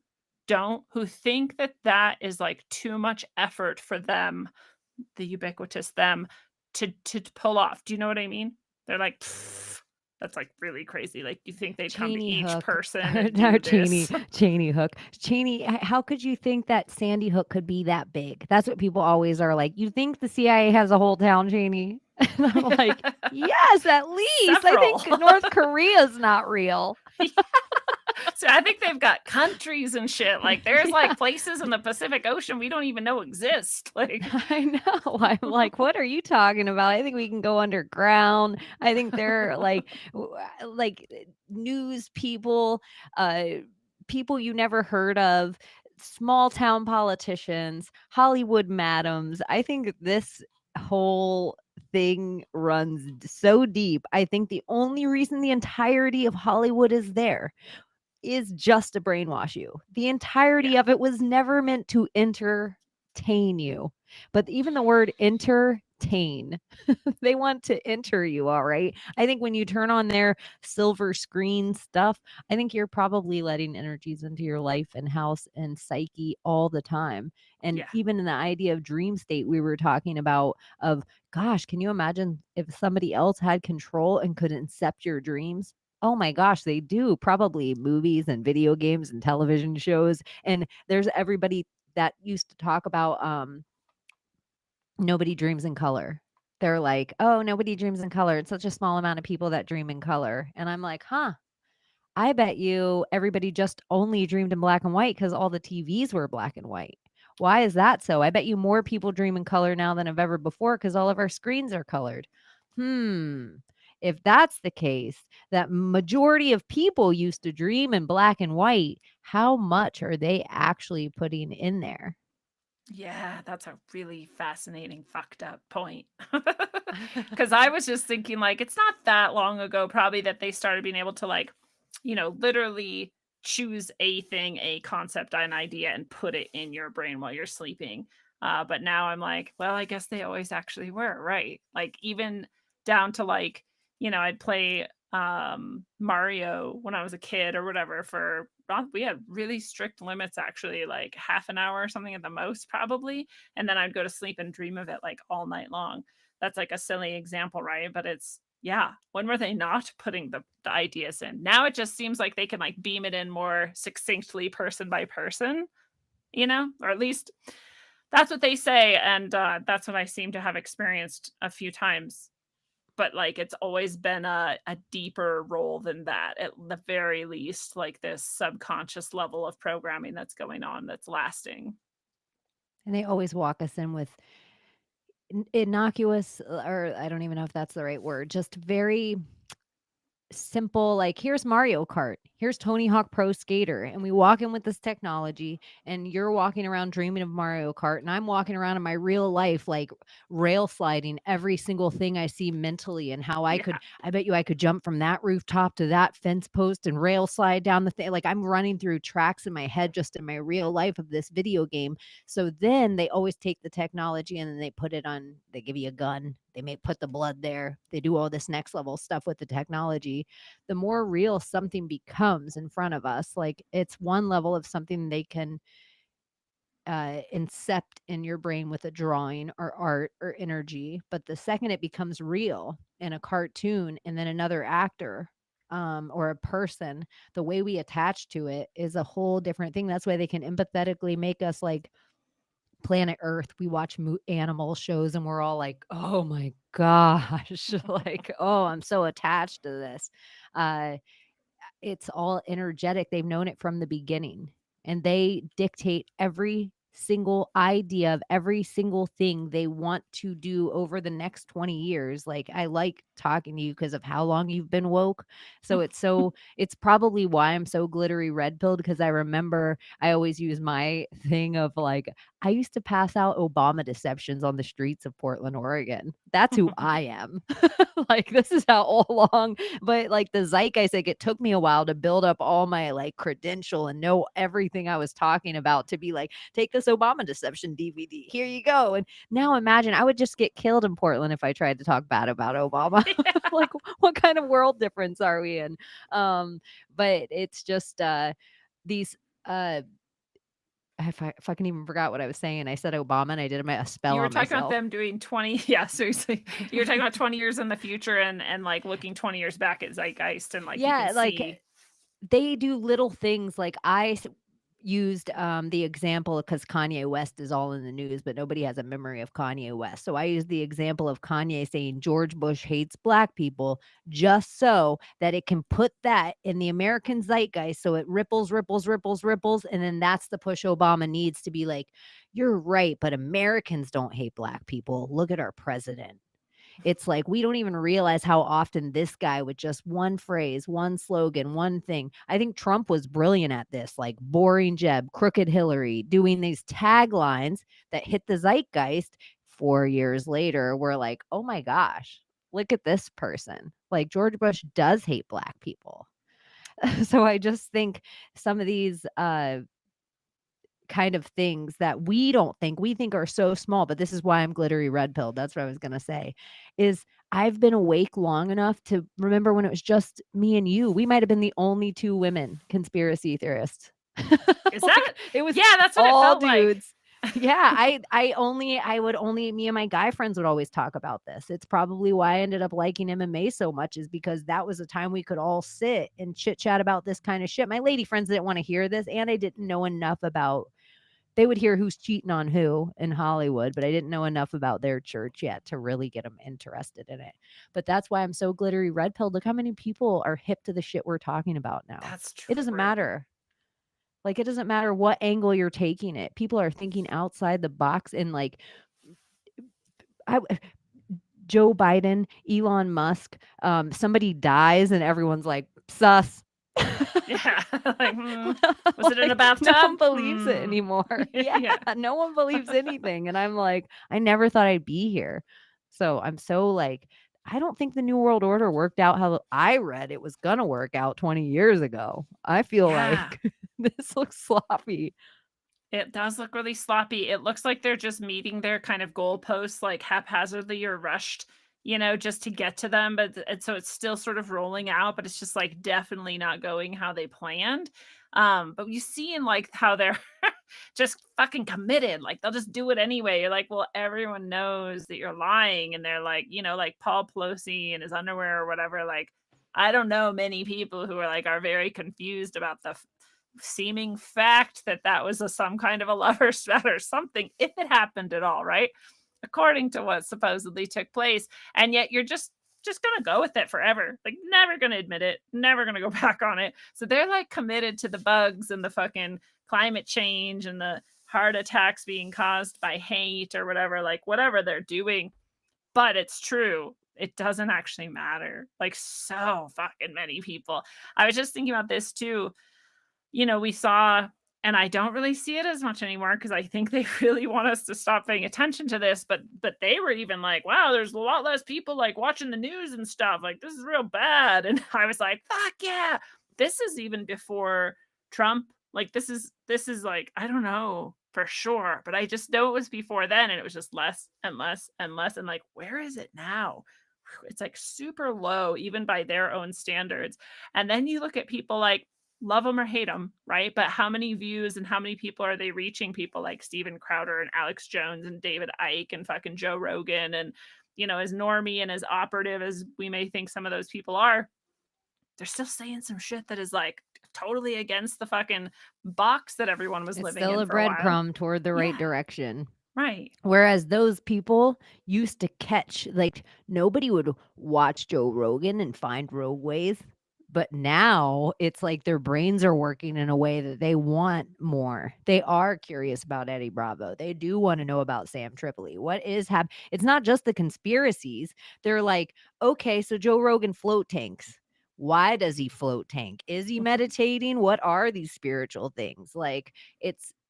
think that that is, like, too much effort for them, the ubiquitous them, to pull off. Do you know what I mean? They're like, "Pfft, That's like really crazy. Like you think they'd come to Chaney each Hook, person and no, do this. Chaney Hook, how could you think that Sandy Hook could be that big? That's what people always are like. You think the CIA has a whole town, Chaney? And I'm like, yes, at least. I Several. think North Korea's not real. So I think they've got countries and shit. Like there's Yeah. like places in the Pacific Ocean we don't even know exist. Like I know. I'm like, what are you talking about? I think we can go underground. I think they're like news people, uh, people you never heard of, small town politicians, Hollywood madams. I think this whole thing runs so deep. I think the only reason the entirety of Hollywood is there is just to brainwash you. The entirety yeah. of it was never meant to entertain you. But even the word entertain, they want to enter you, all right? I think when you turn on their silver screen stuff, I think you're probably letting energies into your life and house and psyche all the time. And Yeah. even in the idea of dream state we were talking about of gosh, can you imagine if somebody else had control and could incept your dreams? Oh my gosh, they do. Probably movies and video games and television shows. And there's everybody that used to talk about nobody dreams in color. They're like, "Oh, nobody dreams in color. It's such a small amount of people that dream in color." And I'm like, "Huh. I bet you everybody just only dreamed in black and white because all the TVs were black and white. Why is that so? I bet you more people dream in color now than have ever before because all of our screens are colored. Hmm. If that's the case, that majority of people used to dream in black and white, how much are they actually putting in there? Yeah, that's a really fascinating, fucked up point. Because I was just thinking, like, it's not that long ago, probably, that they started being able to, like, literally choose a thing, a concept, an idea, and put it in your brain while you're sleeping. But now I'm like, well, I guess they always actually were, right? Like, even down to like, I'd play Mario when I was a kid or whatever for we had really strict limits actually, like half an hour or something at the most probably, and then I'd go to sleep and dream of it like all night long. That's like a silly example, right? But it's yeah, when were they not putting the ideas in? Now it just seems like they can like beam it in more succinctly person by person, or at least that's what they say, and that's what I seem to have experienced a few times, but like it's always been a deeper role than that, at the very least, like this subconscious level of programming that's going on that's lasting. And they always walk us in with innocuous, or I don't even know if that's the right word, just very simple, like here's Mario Kart, here's Tony Hawk Pro Skater, and we walk in with this technology, and you're walking around dreaming of Mario Kart, and I'm walking around in my real life like rail sliding every single thing I see mentally, and how Yeah. I bet you I could jump from that rooftop to that fence post and rail slide down the thing. Like I'm running through tracks in my head just in my real life of this video game. So then they always take the technology and then they put it on, they give you a gun, they may put the blood there, they do all this next level stuff with the technology. The more real something becomes in front of us, like it's one level of something they can incept in your brain with a drawing or art or energy. But the second it becomes real in a cartoon and then another actor or a person, the way we attach to it is a whole different thing. That's why they can empathetically make us like Planet Earth. We watch animal shows and we're all like, oh my gosh, like, oh, I'm so attached to this. Uh, it's all energetic. They've known it from the beginning, and they dictate every single idea of every single thing they want to do over the next 20 years. Like I like talking to you because of how long you've been woke. It's probably why I'm so glittery red pilled, because I remember I always use my thing of like I used to pass out Obama deceptions on the streets of Portland, Oregon. That's who I am. Like this is how all long, but like the zeitgeist, like it took me a while to build up all my like credential and know everything I was talking about to be like, take this Obama deception DVD. Here you go. And now imagine I would just get killed in Portland if I tried to talk bad about Obama. Like what kind of world difference are we in? But it's just these uh fucking even forgot what I was saying. I said Obama and I did a spell You were on talking about myself. them doing 20, yeah, seriously. You were talking about 20 years in the future and like looking 20 years back at Zeitgeist and like you can Yeah, like see. they do little things like used the example because Kanye West is all in the news, but nobody has a memory of Kanye West. So I used the example of Kanye saying George Bush hates black people just so that it can put that in the American zeitgeist. So it ripples, ripples, ripples, ripples. And then that's the push Obama needs to be like, you're right, but Americans don't hate black people. Look at our president. It's like we don't even realize how often this guy with just one phrase, one slogan, one thing. I think Trump was brilliant at this, like boring Jeb, crooked Hillary, doing these taglines that hit the zeitgeist. 4 years later, we're like, oh my gosh, look at this person. Like George Bush does hate black people. So I just think some of these kind of things that we think are so small, but this is why I'm glittery red pilled. That's what I was going to say is I've been awake long enough to remember when it was just me and you. We might have been the only two women conspiracy theorists. Is Like that? it was Yeah, that's what it all felt like. dudes. Yeah, I would only me and my guy friends would always talk about this. It's probably why I ended up liking MMA so much is because that was a time we could all sit and chit chat about this kind of shit. My lady friends didn't want to hear this and I didn't know enough about they would hear who's cheating on who in Hollywood, but I didn't know enough about their church yet to really get them interested in it. But that's why I'm so glittery red pill. Look how many people are hip to the shit we're talking about now. That's It doesn't true. matter. Like it doesn't matter what angle you're taking it. People are thinking outside the box and like I Joe Biden, Elon Musk, somebody dies and everyone's like sus. Yeah. Like, was it in a Like, bathtub? no one believes it anymore. Yeah, Yeah. no one believes anything. And I'm like, I never thought I'd be here. So I'm so like, I don't think the New World Order worked out how I read it was gonna work out 20 years ago. I feel Yeah. like this looks sloppy. It does look really sloppy. It looks like they're just meeting their kind of goalposts like haphazardly or rushed, just to get to them. But and so it's still sort of rolling out, but it's just like definitely not going how they planned. But you see in like how they're just fucking committed. Like they'll just do it anyway. You're like, well, everyone knows that you're lying. And they're like, like Paul Pelosi in his underwear or whatever. Like, I don't know many people who are very confused about the seeming fact that that was some kind of a lover's spat or something, if it happened at all, right? According to what supposedly took place. And yet you're just gonna go with it forever, like never gonna admit it, never gonna go back on it. So they're like committed to the bugs and the fucking climate change and the heart attacks being caused by hate or whatever, like whatever they're doing. But it's true, it doesn't actually matter. Like so fucking many people. I was just thinking about this too. We saw, and I don't really see it as much anymore because I think they really want us to stop paying attention to this. But they were even like, wow, there's a lot less people like watching the news and stuff. Like this is real bad. And I was like, fuck yeah. This is even before Trump. Like this is like, I don't know for sure, but I just know it was before then and it was just less and less and less. And like, where is it now? It's like super low, even by their own standards. And then you look at people like, love them or hate them, right? But how many views and how many people are they reaching? People like Steven Crowder and Alex Jones and David Icke and fucking Joe Rogan and, as normie and as operative as we may think some of those people are, they're still saying some shit that is like totally against the fucking box that everyone was It's living still in a for a while. breadcrumb toward the right Yeah, direction. right. Whereas those people used to catch, like, nobody would watch Joe Rogan and find roadways. But now it's like their brains are working in a way that they want more. They are curious about Eddie Bravo. They do want to know about Sam Tripoli. What is happening? It's not just the conspiracies. They're like, okay, so Joe Rogan float tanks. Why does he float tank? Is he meditating? What are these spiritual things? Like,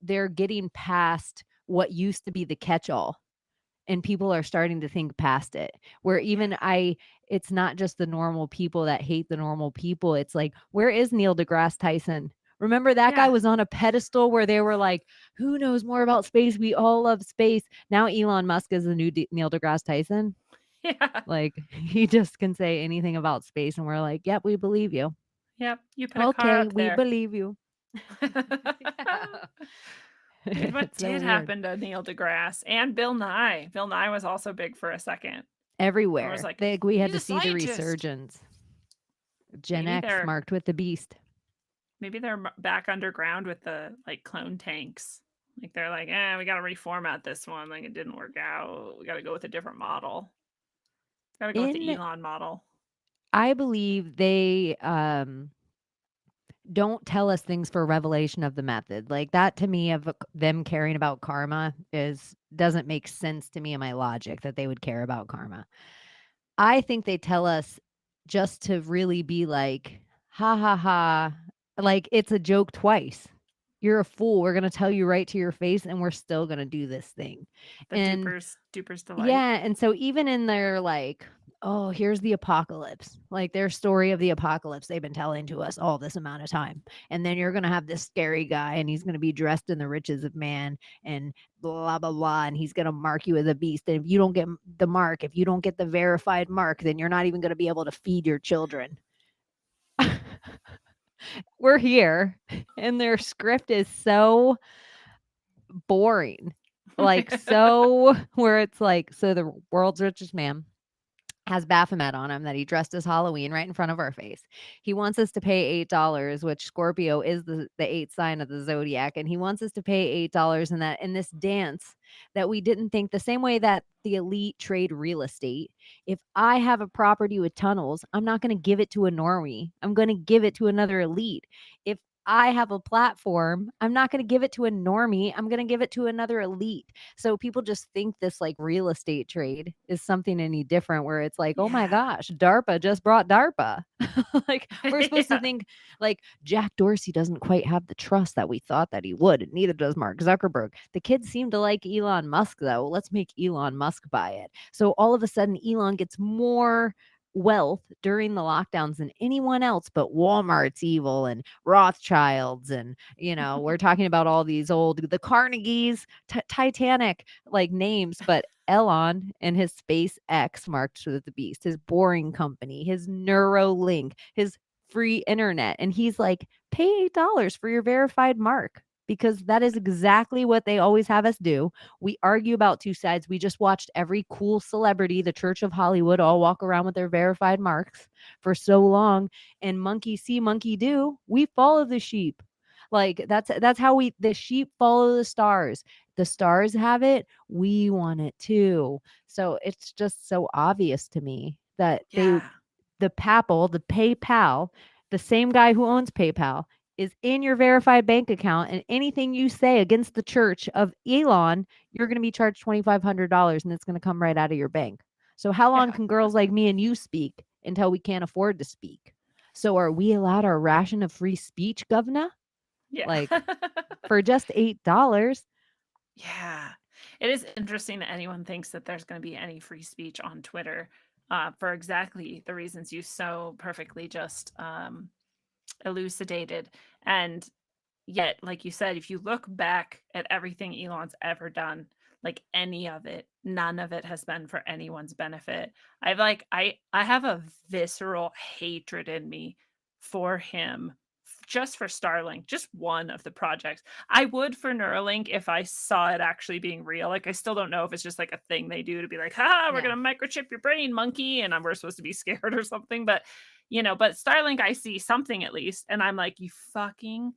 they're getting past what used to be the catch-all and people are starting to think past it where even it's not just the normal people that hate the normal people. It's like, where is Neil deGrasse Tyson? Remember that guy Yeah. was on a pedestal where they were like, who knows more about space? We all love space. Now Elon Musk is the new Neil deGrasse Tyson. Yeah. Like he just can say anything about space and we're like, yep, we believe you. Yep. You put a car Okay, up we there. believe you. Yeah. Dude, what It's so did weird. happen to Neil deGrasse and Bill Nye? Bill Nye was also big for a second. Everyone was Everywhere. like, We had he's to a see the scientist. resurgence. Gen Maybe X they're marked with the beast. back underground with the like clone tanks. Like they're like, we gotta reformat this one. Like it didn't work out. We gotta go with a different model. Gotta go with the In Elon model. I believe they don't tell us things for revelation of the method. Like that to me of them caring about karma doesn't make sense to me in my logic that they would care about karma. I think they tell us just to really be like, ha ha ha, like it's a joke twice. You're a fool. We're going to tell you right to your face and we're still going to do this thing. The And Duper's delight. yeah, and so even in their like, oh, here's the apocalypse, like their story of the apocalypse they've been telling to us all this amount of time. And then you're going to have this scary guy and he's going to be dressed in the riches of man and blah, blah, blah. And he's going to mark you as a beast. And if you don't get the mark, if you don't get the verified mark, then you're not even going to be able to feed your children. We're here. And their script is so boring. Like, so where it's like, so the world's richest man has Baphomet on him that he dressed as Halloween right in front of our face. He wants us to pay $8, which Scorpio is the eighth sign of the zodiac, and he wants us to pay $8 in this dance that we didn't think the same way that the elite trade real estate. If I have a property with tunnels, I'm not going to give it to a normie. I'm going to give it to another elite. If I have a platform, I'm not going to give it to a normie. I'm going to give it to another elite. So people just think this like real estate trade is something any different where it's like, oh my gosh, DARPA just brought DARPA. Like we're supposed to think like Jack Dorsey doesn't quite have the trust that we thought that he would. And neither does Mark Zuckerberg. The kids seem to like Elon Musk though. Let's make Elon Musk buy it. So all of a sudden Elon gets more wealth during the lockdowns than anyone else, but Walmart's evil and Rothschilds and we're talking about all these the Carnegies, Titanic like names, but Elon and his SpaceX marked with the beast, his boring company, his Neuralink, his free internet, and he's like, pay $8 for your verified mark. Because that is exactly what they always have us do. We argue about two sides. We just watched every cool celebrity, the Church of Hollywood, all walk around with their verified marks for so long. And monkey see, monkey do. We follow the sheep. Like that's how the sheep follow the stars. The stars have it. We want it too. So it's just so obvious to me that the PayPal, the same guy who owns PayPal, is in your verified bank account, and anything you say against the church of Elon, you're going to be charged $2,500 and it's going to come right out of your bank. So how long can girls like me and you speak until we can't afford to speak? So are we allowed our ration of free speech, governor? Yeah. Like for just $8? Yeah. It is interesting that anyone thinks that there's going to be any free speech on Twitter for exactly the reasons you so perfectly just elucidated. And yet, like you said, if you look back at everything Elon's ever done, like any of it, none of it has been for anyone's benefit. I have a visceral hatred in me for him just for Starlink, just one of the projects. I would for Neuralink if I saw it actually being real. Like I still don't know if it's just like a thing they do to be like, we're gonna microchip your brain, monkey, and we're supposed to be scared or something. But but Starlink, I see something at least, and I'm like, you fucking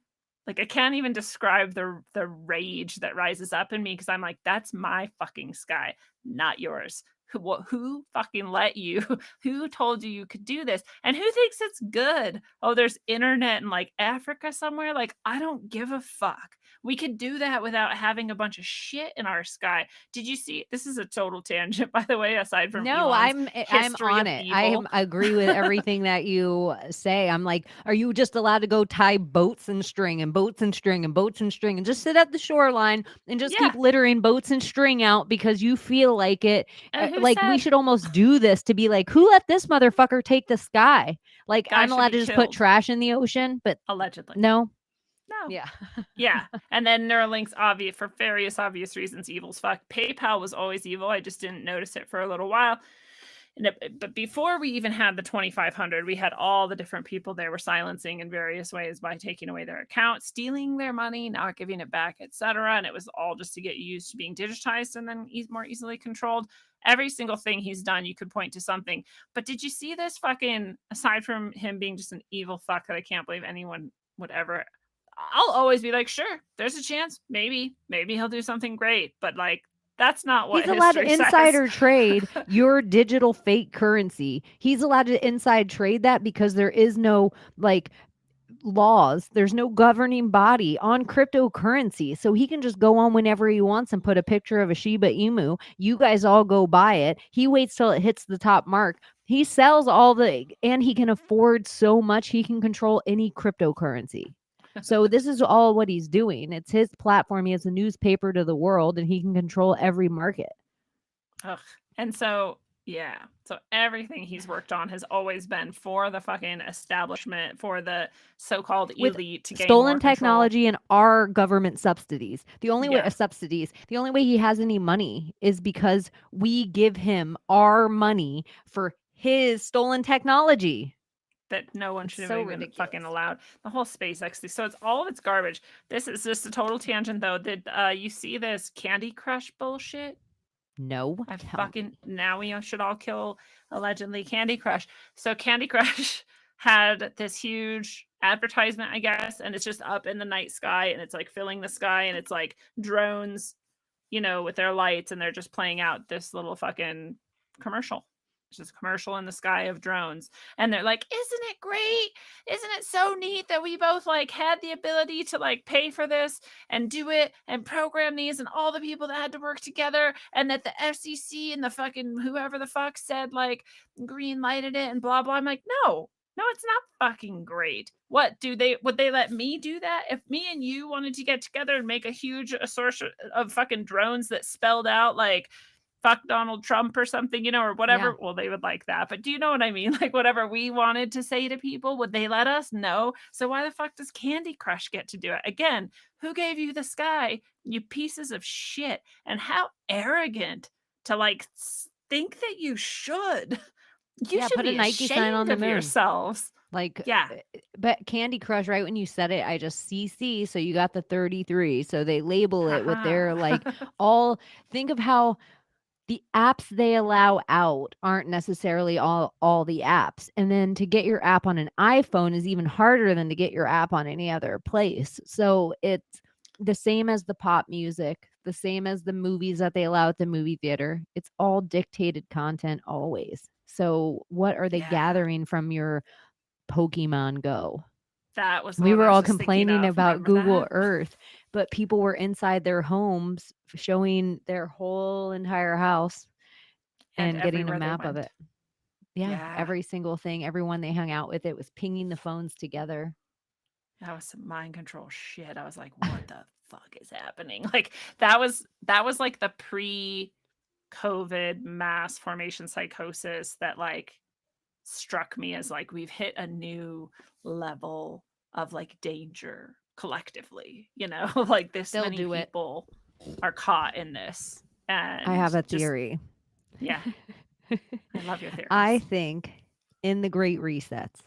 like I can't even describe the rage that rises up in me because I'm like, that's my fucking sky, not yours. Who fucking let you? Who told you could do this? And who thinks it's good? Oh, there's internet in like Africa somewhere. Like, I don't give a fuck. We could do that without having a bunch of shit in our sky. Did you see? This is a total tangent, by the way, aside from No, Elon's I'm history on of it. evil. I agree with everything that you say. I'm like, are you just allowed to go tie boats and string and boats and string and boats and string and just sit at the shoreline and just keep littering boats and string out because you feel like it? And who Like we said should almost do this to be like, who let this motherfucker take the sky? Like guy I'm should allowed be to just put killed? trash in the ocean, but Allegedly. no. No. Yeah. Yeah. And then Neuralink's obvious for various obvious reasons, evil's fuck. PayPal was always evil. I just didn't notice it for a little while. But before we even had the 2,500, we had all the different people they were silencing in various ways by taking away their account, stealing their money, not giving it back, etc. And it was all just to get used to being digitized and then more easily controlled. Every single thing he's done, you could point to something. But did you see this fucking, aside from him being just an evil fuck that I can't believe anyone would ever, I'll always be like, sure, there's a chance. Maybe he'll do something great. But like, that's not what He's allowed to history says. insider trade your digital fake currency. He's allowed to inside trade that because there is no like laws. There's no governing body on cryptocurrency. So he can just go on whenever he wants and put a picture of a Shiba Inu. You guys all go buy it. He waits till it hits the top mark. He sells and he can afford so much. He can control any cryptocurrency. So this is all what he's doing. It's his platform. He has a newspaper to the world and he can control every market. Ugh. And so, yeah. So everything he's worked on has always been for the fucking establishment, for the so-called elite to gain stolen more technology and our government subsidies. The only way Yes. the only way he has any money is because we give him our money for his stolen technology. That no one should have so even ridiculous. fucking allowed. The whole SpaceX thing. So it's all of it's garbage. This is just a total tangent though. Did you see this Candy Crush bullshit? No. I tell me. fucking now we should all kill allegedly Candy Crush. So Candy Crush had this huge advertisement, I guess, and it's just up in the night sky and it's like filling the sky and it's like drones, you know, with their lights and they're just playing out this little fucking commercial. It's just a commercial in the sky of drones. And they're like, isn't it great? Isn't it so neat that we both like had the ability to like pay for this and do it and program these and all the people that had to work together and that the FCC and the fucking whoever the fuck said like green lighted it and blah blah. I'm like, no, it's not fucking great. Would they let me do that? If me and you wanted to get together and make a huge source of fucking drones that spelled out like fuck Donald Trump or something, you know, or whatever. Yeah. Well, they would like that. But do you know what I mean? Like whatever we wanted to say to people, would they let us? No. So why the fuck does Candy Crush get to do it? Again, who gave you the sky? You pieces of shit. And how arrogant to like think that you should. You should put be a Nike sign on ashamed the of moon. yourselves. Like, yeah. But Candy Crush, right when you said it, I just CC, so you got the 33. So they label it with their like think of how the apps they allow out aren't necessarily all the apps. And then to get your app on an iPhone is even harder than to get your app on any other place. So it's the same as the pop music, the same as the movies that they allow at the movie theater. It's all dictated content always. So what are they gathering from your Pokemon Go? That was We were all complaining about Google Earth, but people were inside their homes showing their whole entire house and getting a map of it. Yeah, every single thing, everyone they hung out with, it was pinging the phones together. That was some mind control shit. I was like, what the fuck is happening? Like that was like the pre-COVID mass formation psychosis that like struck me as like we've hit a new level of like danger collectively, you know, like this They'll many do it. people are caught in this. And I have a theory. Yeah. I love your theories. I think in the Great Resets,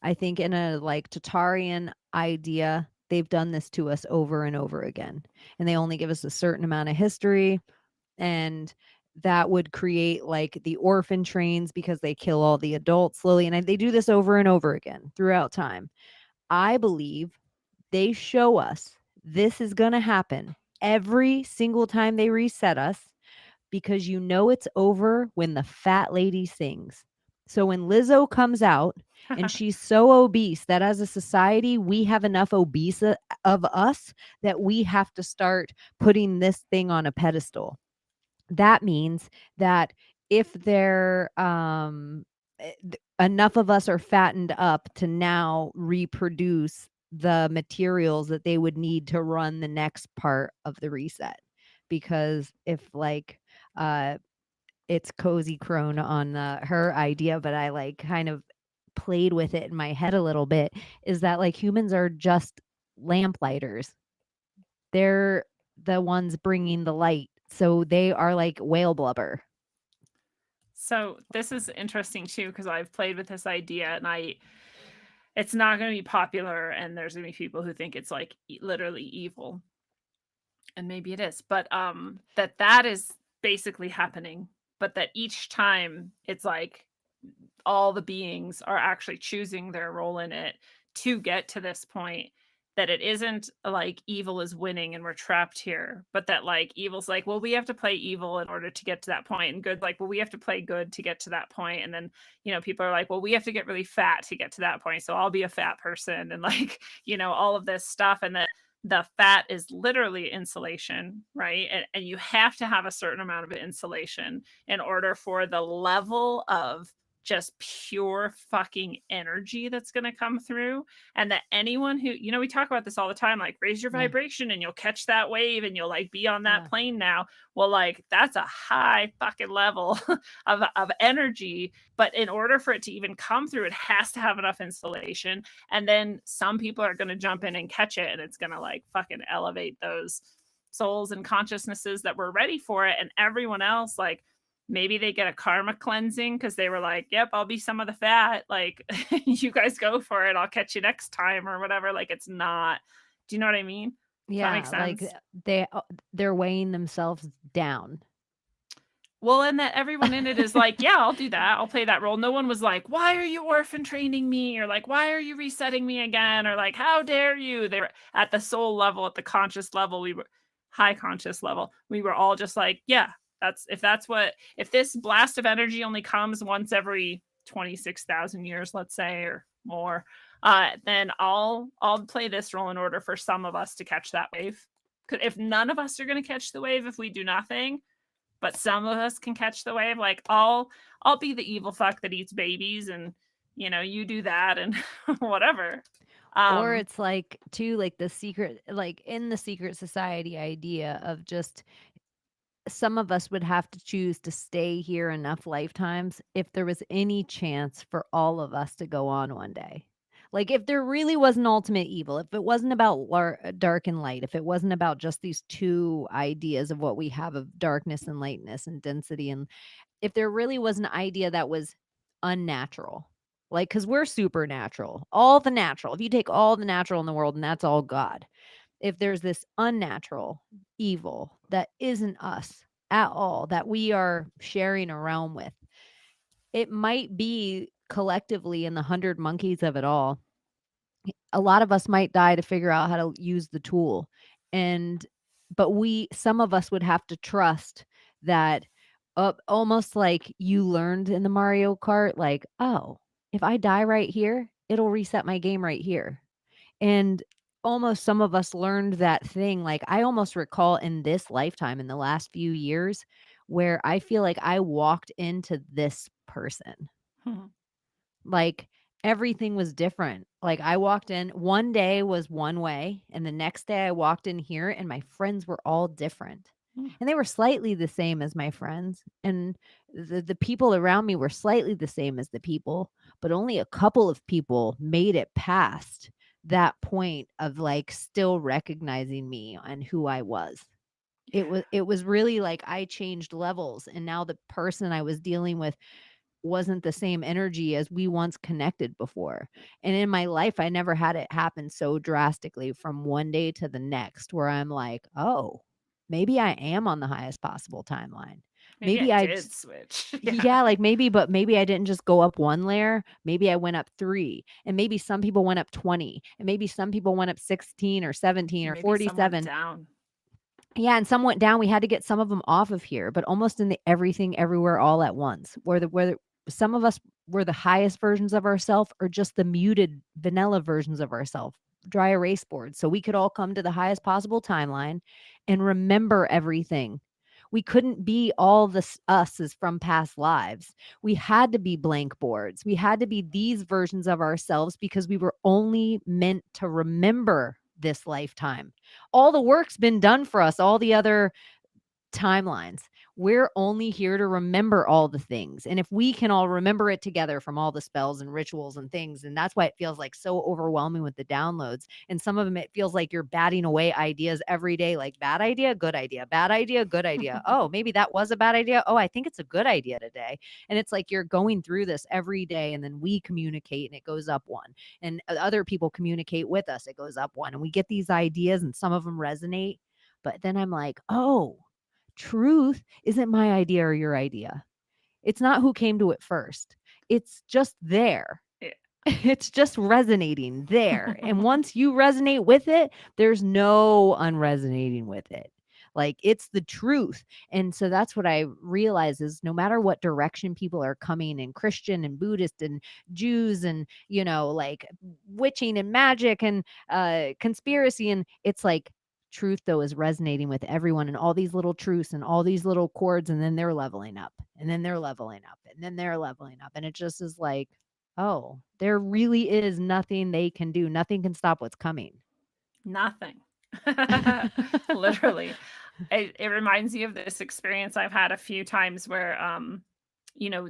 I think in a like Tatarian idea, they've done this to us over and over again. And they only give us a certain amount of history. And that would create like the orphan trains because they kill all the adults slowly. And they do this over and over again throughout time. I believe they show us this is going to happen every single time they reset us, because you know it's over when the fat lady sings. So when Lizzo comes out and she's so obese that as a society, we have enough obese of us that we have to start putting this thing on a pedestal. That means that if there enough of us are fattened up to now reproduce the materials that they would need to run the next part of the reset. Because if like it's Cozy Crone on her idea, but I like kind of played with it in my head a little bit, is that like humans are just lamplighters. They're the ones bringing the light. So they are like whale blubber. So this is interesting too, because I've played with this idea, and it's not going to be popular, and there's going to be people who think it's like literally evil, and maybe it is, but that is basically happening, but that each time it's like all the beings are actually choosing their role in it to get to this point, that it isn't like evil is winning and we're trapped here, but that like evil's like, well, we have to play evil in order to get to that point, and good like, well, we have to play good to get to that point, and then people are like, well, we have to get really fat to get to that point, so I'll be a fat person, and like all of this stuff, and that the fat is literally insulation, right? And you have to have a certain amount of insulation in order for the level of just pure fucking energy that's going to come through. And that anyone who, we talk about this all the time, like raise your Yeah. vibration and you'll catch that wave and you'll like be on that Yeah. plane now. Well, like that's a high fucking level of energy. But in order for it to even come through, it has to have enough insulation. And then some people are going to jump in and catch it, and it's going to like fucking elevate those souls and consciousnesses that were ready for it. And everyone else, like, maybe they get a karma cleansing because they were like, yep, I'll be some of the fat. Like, you guys go for it. I'll catch you next time or whatever. Like, it's not. Do you know what I mean? Does that make Yeah, like sense? they're weighing themselves down. Well, and that everyone in it is like, yeah, I'll do that. I'll play that role. No one was like, why are you orphan training me? Or like, why are you resetting me again? Or like, how dare you? They were at the soul level, at the conscious level. We were high conscious level. We were all just like, yeah, if this blast of energy only comes once every 26,000 years, let's say, or more, then I'll play this role in order for some of us to catch that wave. If none of us are going to catch the wave, if we do nothing, but some of us can catch the wave, like I'll be the evil fuck that eats babies, and you do that, and whatever. Or it's like too, like the secret, like in the secret society idea of just some of us would have to choose to stay here enough lifetimes if there was any chance for all of us to go on one day. Like if there really was an ultimate evil, if it wasn't about dark and light, if it wasn't about just these two ideas of what we have of darkness and lightness and density, and if there really was an idea that was unnatural, like because we're supernatural, all the natural, if you take all the natural in the world and that's all God, if there's this unnatural evil that isn't us at all, that we are sharing a realm with, it might be collectively in the 100 monkeys of it all. A lot of us might die to figure out how to use the tool. But some of us would have to trust that, almost like you learned in the Mario Kart, like, oh, if I die right here, it'll reset my game right here. And almost some of us learned that thing. Like I almost recall in this lifetime, in the last few years, where I feel like I walked into this person. Like everything was different. Like I walked in, one day was one way, and the next day I walked in here and my friends were all different. And they were slightly the same as my friends, and the people around me were slightly the same as the people, but only a couple of people made it past that point of like still recognizing me and who I was. It was really like I changed levels, and now the person I was dealing with wasn't the same energy as we once connected before. And in my life, I never had it happen so drastically from one day to the next, where I'm like, oh, maybe I am on the highest possible timeline. Maybe I did just switch. yeah, like but maybe I didn't just go up one layer. Maybe I went up 3, and maybe some people went up 20, and maybe some people went up 16 or 17 or Maybe some went 47. down. Yeah, and some went down. We had to get some of them off of here, but almost in the everything everywhere all at once, where some of us were the highest versions of ourselves, or just the muted vanilla versions of ourselves, dry erase boards, so we could all come to the highest possible timeline and remember everything. We couldn't be all this us as from past lives. We had to be blank boards. We had to be these versions of ourselves because we were only meant to remember this lifetime. All the work's been done for us, all the other timelines. we're only here to remember all the things. And if we can all remember it together from all the spells and rituals and things, and that's why it feels like so overwhelming with the downloads. And some of them, it feels like you're batting away ideas every day, like bad idea, good idea, bad idea, good idea. Oh, maybe that was a bad idea. Oh, I think it's a good idea today. And it's like you're going through this every day, and then we communicate and it goes up one. And other people communicate with us, it goes up one. And we get these ideas, and some of them resonate. But then I'm like, oh, truth isn't my idea or your idea. It's not who came to it first. It's just there. Yeah. It's just resonating there. And once you resonate with it, there's no unresonating with it. Like, it's the truth. And so that's what I realize is no matter what direction people are coming in, Christian and Buddhist and Jews and, like witching and magic and conspiracy, and it's like truth though is resonating with everyone, and all these little truths and all these little chords, and then they're leveling up, and then they're leveling up, and then they're leveling up. And it just is like, oh, there really is nothing they can do. Nothing can stop what's coming. Nothing. Literally. It reminds me of this experience I've had a few times where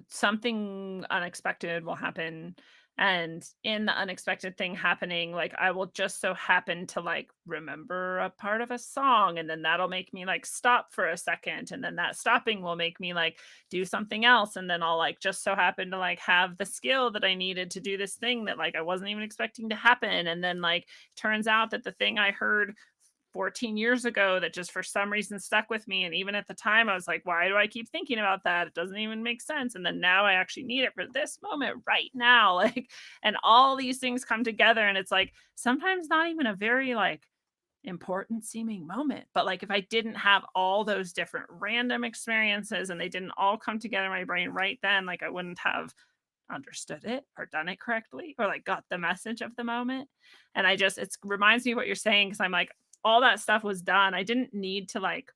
something unexpected will happen, and in the unexpected thing happening, like I will just so happen to like remember a part of a song, and then that'll make me like stop for a second, and then that stopping will make me like do something else, and then I'll like just so happen to like have the skill that I needed to do this thing that like I wasn't even expecting to happen, and then like turns out that the thing I heard 14 years ago that just for some reason stuck with me. And even at the time, I was like, why do I keep thinking about that? It doesn't even make sense. And then now I actually need it for this moment right now. Like, and all these things come together. And it's like sometimes not even a very like important seeming moment. But like if I didn't have all those different random experiences and they didn't all come together in my brain right then, like I wouldn't have understood it or done it correctly or like got the message of the moment. And it reminds me of what you're saying, because I'm like, all that stuff was done. I didn't need to like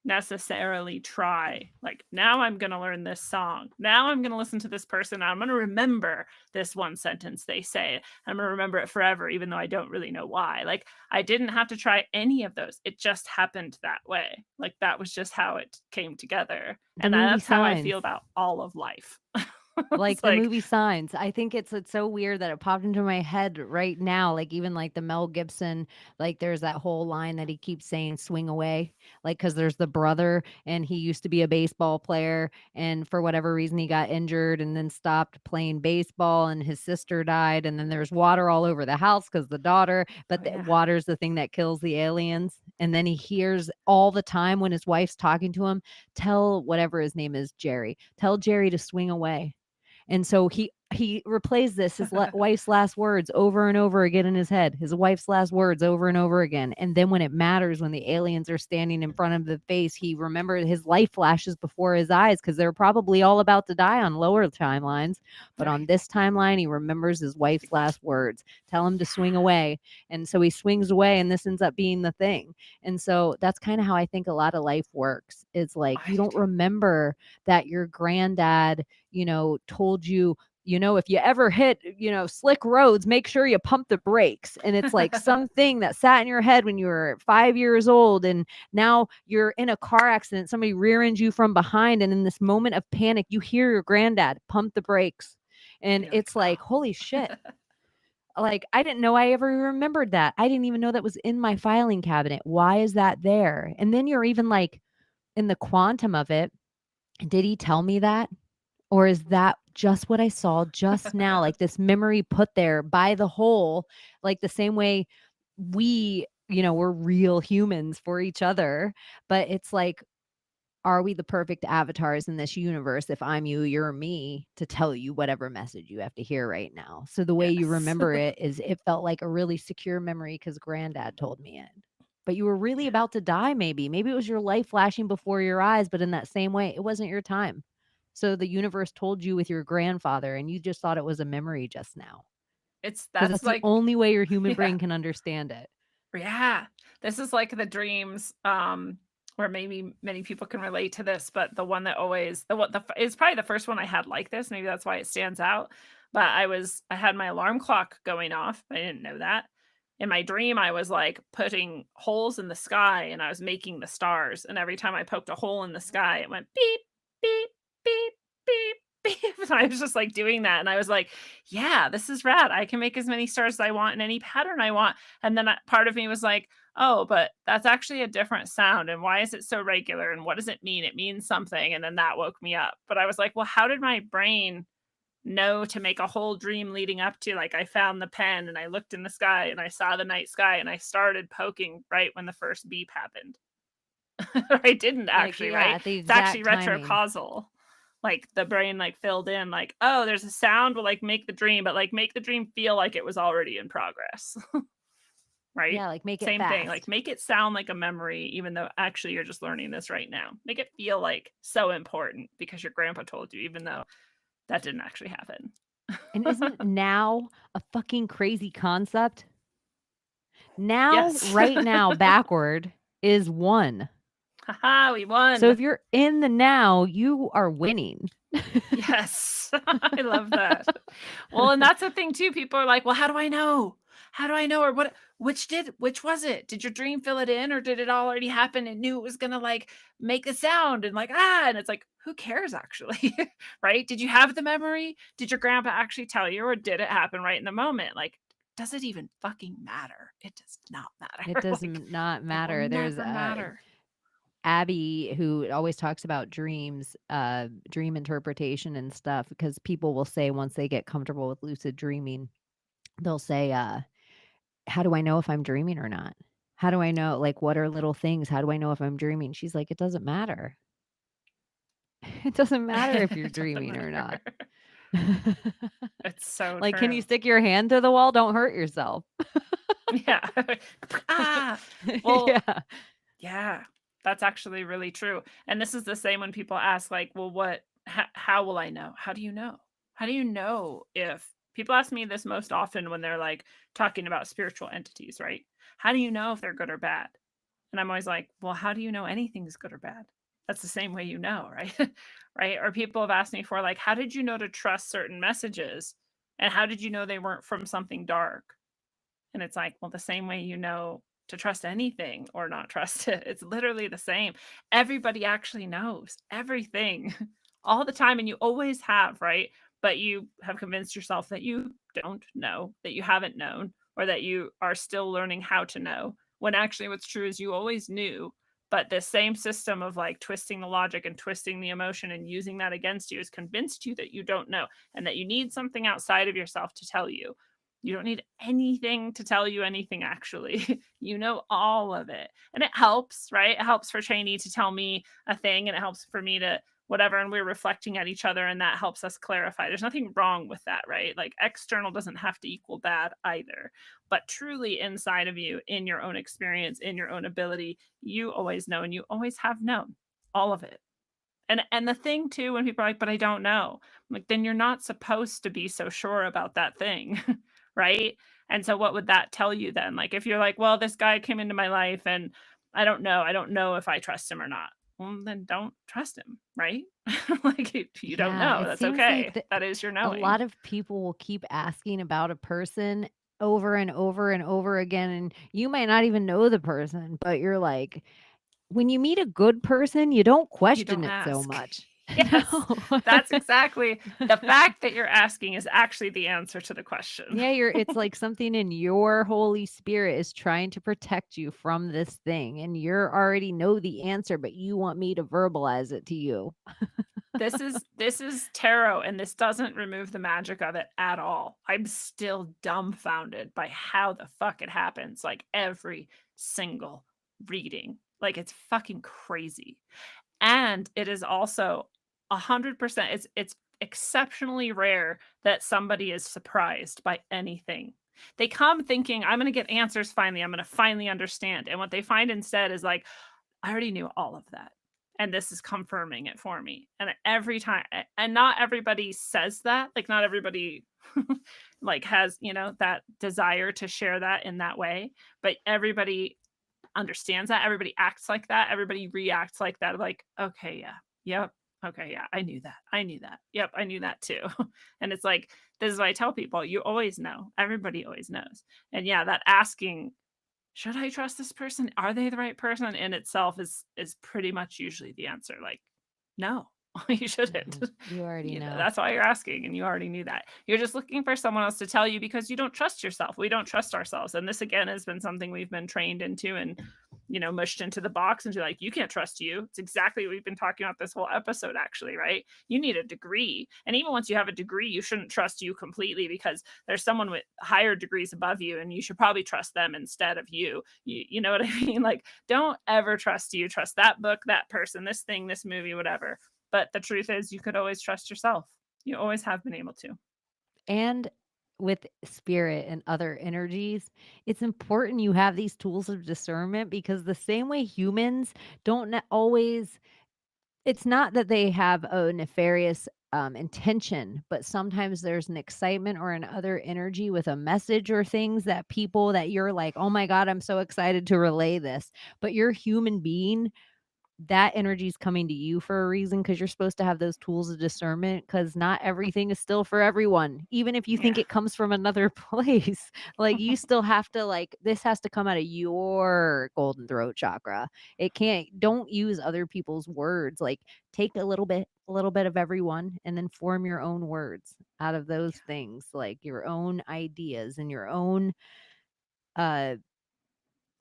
necessarily try. Like, now I'm going to learn this song. Now I'm going to listen to this person. I'm going to remember this one sentence they say. I'm going to remember it forever, even though I don't really know why. Like, I didn't have to try any of those. It just happened that way. Like, that was just how it came together. And that's how I feel about all of life. Like the movie Signs. I think it's so weird that it popped into my head right now. Like even like the Mel Gibson, like there's that whole line that he keeps saying, swing away. Like, cause there's the brother and he used to be a baseball player, and for whatever reason he got injured and then stopped playing baseball, and his sister died. And then there's water all over the house cause the daughter, but the water's the thing that kills the aliens. And then he hears all the time when his wife's talking to him, tell whatever his name is, Jerry, tell Jerry to swing away. And so he replays this, his wife's last words over and over again in his head, his wife's last words over and over again. And then when it matters, when the aliens are standing in front of the face, he remembers his life flashes before his eyes, because they're probably all about to die on lower timelines. But on this timeline, he remembers his wife's last words, tell him to swing away. And so he swings away, and this ends up being the thing. And so that's kind of how I think a lot of life works. It's like you don't remember that your granddad, told you, if you ever hit, slick roads, make sure you pump the brakes. And it's like something that sat in your head when you were 5 years old. And now you're in a car accident, somebody rear-ends you from behind. And in this moment of panic, you hear your granddad pump the brakes. And it's like, holy shit. Like, I didn't know I ever remembered that. I didn't even know that was in my filing cabinet. Why is that there? And then you're even like in the quantum of it. Did he tell me that? Or is that just what I saw just now? Like this memory put there by the whole, like the same way we, we're real humans for each other. But it's like, are we the perfect avatars in this universe? If I'm you, you're me, to tell you whatever message you have to hear right now. So the way you remember it is it felt like a really secure memory because granddad told me it. But you were really about to die, maybe. Maybe it was your life flashing before your eyes, but in that same way, it wasn't your time. So the universe told you with your grandfather, and you just thought it was a memory just now. That's like the only way your human brain can understand it. Yeah. This is like the dreams, where maybe many people can relate to this, but the one that always, is probably the first one I had like this. Maybe that's why it stands out. But I had my alarm clock going off. I didn't know that. in my dream, I was like putting holes in the sky and I was making the stars. And every time I poked a hole in the sky, it went beep, beep, beep, beep, beep. And I was just like doing that. And I was like, yeah, this is rad. I can make as many stars as I want in any pattern I want. And then part of me was like, oh, but that's actually a different sound. And why is it so regular? And what does it mean? It means something. And then that woke me up. But I was like, well, how did my brain know to make a whole dream leading up to, like, I found the pen and I looked in the sky and I saw the night sky and I started poking right when the first beep happened. I didn't Like, actually, yeah, right? at the It's actually exact timing. retrocausal. Like the brain like filled in like, oh, there's a sound will like make the dream, but like make the dream feel like it was already in progress. Right? Yeah, like make it Same thing. Like fast. make it sound like a memory, even though actually you're just learning this right now. Make it feel like so important because your grandpa told you, even though that didn't actually happen. And isn't now a fucking crazy concept? Now, Yes. right now, backward is 1. Haha, we So won. if you're in the now, you are winning. Yes. I love that. Well, and that's the thing too. People are like, well, how do I know? How do I know? Or what, which was it? Did your dream fill it in or did it already happen and knew it was going to like make a sound and like, and it's like, who cares actually? Right? Did you have the memory? Did your grandpa actually tell you or did it happen right in the moment? Like, does it even fucking matter? It does not matter. It does Like, not it will matter. There's never matter. Abby, who always talks about dreams, dream interpretation and stuff, because people will say once they get comfortable with lucid dreaming, they'll say, how do I know if I'm dreaming or not? How do I know? Like, what are little things? How do I know if I'm dreaming? She's like, it doesn't matter. It doesn't matter if you're It doesn't dreaming or not. matter. It's so Like, can you true. stick your hand to the wall? Don't hurt yourself. Yeah. Well, Yeah. yeah, that's actually really true. And this is the same when people ask, like, well, how will I know? How do you know? How do you know if people ask me this most often when they're like talking about spiritual entities, right? How do you know if they're good or bad? And I'm always like, well, how do you know anything's good or bad? That's the same way you know, right? Right? Or people have asked me for, like, how did you know to trust certain messages? And how did you know they weren't from something dark? And it's like, well, the same way you know to trust anything or not trust it. It's literally the same. Everybody actually knows everything all the time, and you always have, right? But you have convinced yourself that you don't know, that you haven't known, or that you are still learning how to know. When actually, what's true is you always knew. But the same system of like twisting the logic and twisting the emotion and using that against you has convinced you that you don't know and that you need something outside of yourself to tell you. You don't need anything to tell you anything, actually. You know all of it. And it helps, right? It helps for Chaney to tell me a thing and it helps for me to whatever. And we're reflecting at each other and that helps us clarify. There's nothing wrong with that, right? Like external doesn't have to equal bad either. But truly inside of you, in your own experience, in your own ability, you always know and you always have known all of it. And the thing too, when people are like, but I don't know, I'm like, then you're not supposed to be so sure about that thing. Right? And so what would that tell you then? Like if you're like, well, this guy came into my life and I don't know if I trust him or not. Well, then don't trust him, right? Like you don't Yeah. know. It That's seems like okay. That is your a knowing. lot of people will keep asking about a person over and over and over again. And you might not even know the person, but you're like, when you meet a good person, you don't You question don't it so ask. much. Yes. No. That's exactly the fact that you're asking is actually the answer to the question. Yeah, it's like something in your Holy Spirit is trying to protect you from this thing, and you're already know the answer, but you want me to verbalize it to you. This is tarot and this doesn't remove the magic of it at all. I'm still dumbfounded by how the fuck it happens like every single reading. Like it's fucking crazy. And it is also 100% it's exceptionally rare that somebody is surprised by anything. They come thinking I'm going to get answers finally. I'm going to finally understand. And what they find instead is like I already knew all of that. And this is confirming it for me. And every time, and not everybody says that, like, not everybody like has, that desire to share that in that way, but everybody understands that. Everybody acts like that. Everybody reacts like that. Like, okay, yeah, yep. Okay, yeah, I knew that. I knew that. Yep, I knew that too. And it's like, this is what I tell people. You always know. Everybody always knows. And yeah, that asking, should I trust this person? Are they the right person in itself is pretty much usually the answer. Like, no, you shouldn't. You already know. That's why you're asking, and you already knew that. You're just looking for someone else to tell you because you don't trust yourself. We don't trust ourselves. And this again has been something we've been trained into and mushed into the box and be like, you can't trust you. It's exactly what we've been talking about this whole episode, actually, right? You need a degree. And even once you have a degree, you shouldn't trust you completely because there's someone with higher degrees above you, and you should probably trust them instead of you. You know what I mean? Like, don't ever trust you. Trust that book, that person, this thing, this movie, whatever. But the truth is, you could always trust yourself. You always have been able to. And with spirit and other energies, it's important you have these tools of discernment because the same way humans don't always, it's not that they have a nefarious intention, but sometimes there's an excitement or an other energy with a message or things that people that you're like, oh my God, I'm so excited to relay this. But you're a human being, that energy is coming to you for a reason because you're supposed to have those tools of discernment because not everything is still for everyone. Even if you think Yeah. it comes from another place, like you still have to this has to come out of your golden throat chakra. It can't, don't use other people's words. Like take a little bit of everyone and then form your own words out of those things, like your own ideas and your own uh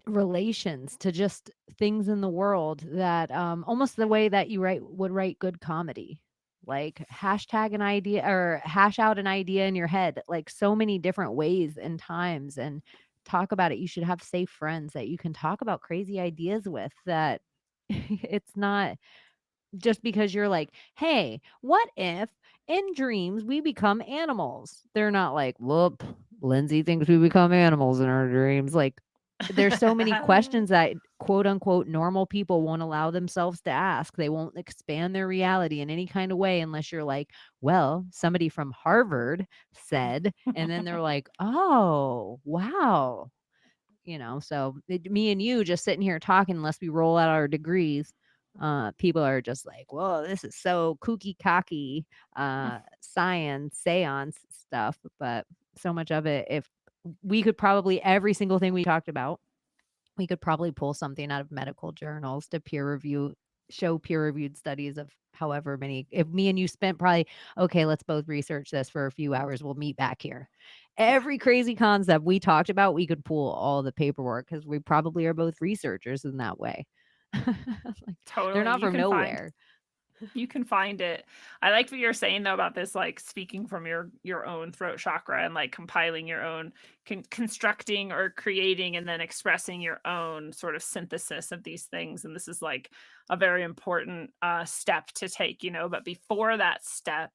relations to just things in the world that almost the way that you would write good comedy, like hashtag an idea or hash out an idea in your head, like so many different ways and times, and talk about it. You should have safe friends that you can talk about crazy ideas with, that it's not just because you're like, hey, what if in dreams we become animals? They're not like, whoop, Lindsay thinks we become animals in our dreams. Like, there's so many questions that quote unquote normal people won't allow themselves to ask. They won't expand their reality in any kind of way unless you're like, well, somebody from Harvard said, and then they're like, oh, wow. So me and you just sitting here talking, unless we roll out our degrees, people are just like, whoa, this is so kooky cocky science seance stuff. But so much of it, if we could probably, every single thing we talked about, we could probably pull something out of medical journals to show peer reviewed studies of however many. If me and you spent probably, okay, let's both research this for a few hours, we'll meet back here. Every crazy concept we talked about, we could pull all the paperwork because we probably are both researchers in that way. Like, they're Totally. not from nowhere. You can find it. I like what you're saying though about this, like speaking from your own throat chakra and like compiling your own, constructing or creating and then expressing your own sort of synthesis of these things. And this is like a very important step to take, but before that step,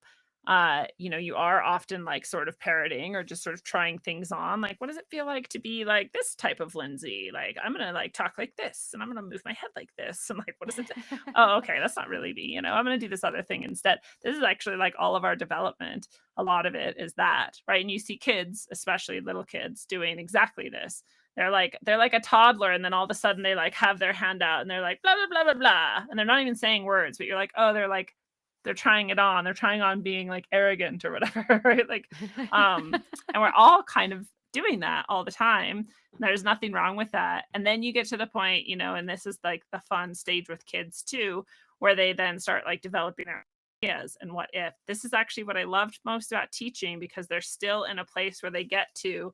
you are often like sort of parroting or just sort of trying things on. Like, what does it feel like to be like this type of Lindsay? Like, I'm gonna like talk like this and I'm gonna move my head like this. And like, what does it oh, okay, that's not really me, I'm going to do this other thing instead. This is actually like all of our development. A lot of it is that, right? And you see kids, especially little kids, doing exactly this. They're like a toddler, and then all of a sudden they like have their hand out and they're like blah blah blah blah blah, and they're not even saying words, but you're like, oh, they're trying it on. They're trying on being like arrogant or whatever, right? Like, and we're all kind of doing that all the time. There's nothing wrong with that. And then you get to the point, and this is like the fun stage with kids too, where they then start like developing their ideas and what if. This is actually what I loved most about teaching, because they're still in a place where they get to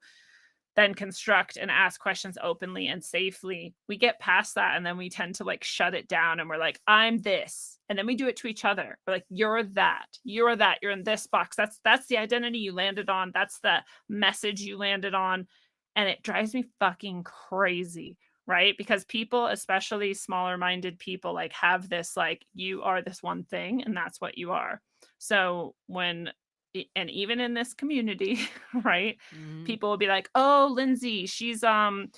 then construct and ask questions openly and safely. We get past that and then we tend to like shut it down and we're like, I'm this. And then we do it to each other. We're like, you're that, you're in this box. That's the identity you landed on. That's the message you landed on. And it drives me fucking crazy, right? Because people, especially smaller minded people, like have this, like, you are this one thing and that's what you are. So and even in this community, right? People will be like, oh, Lindsay, she's the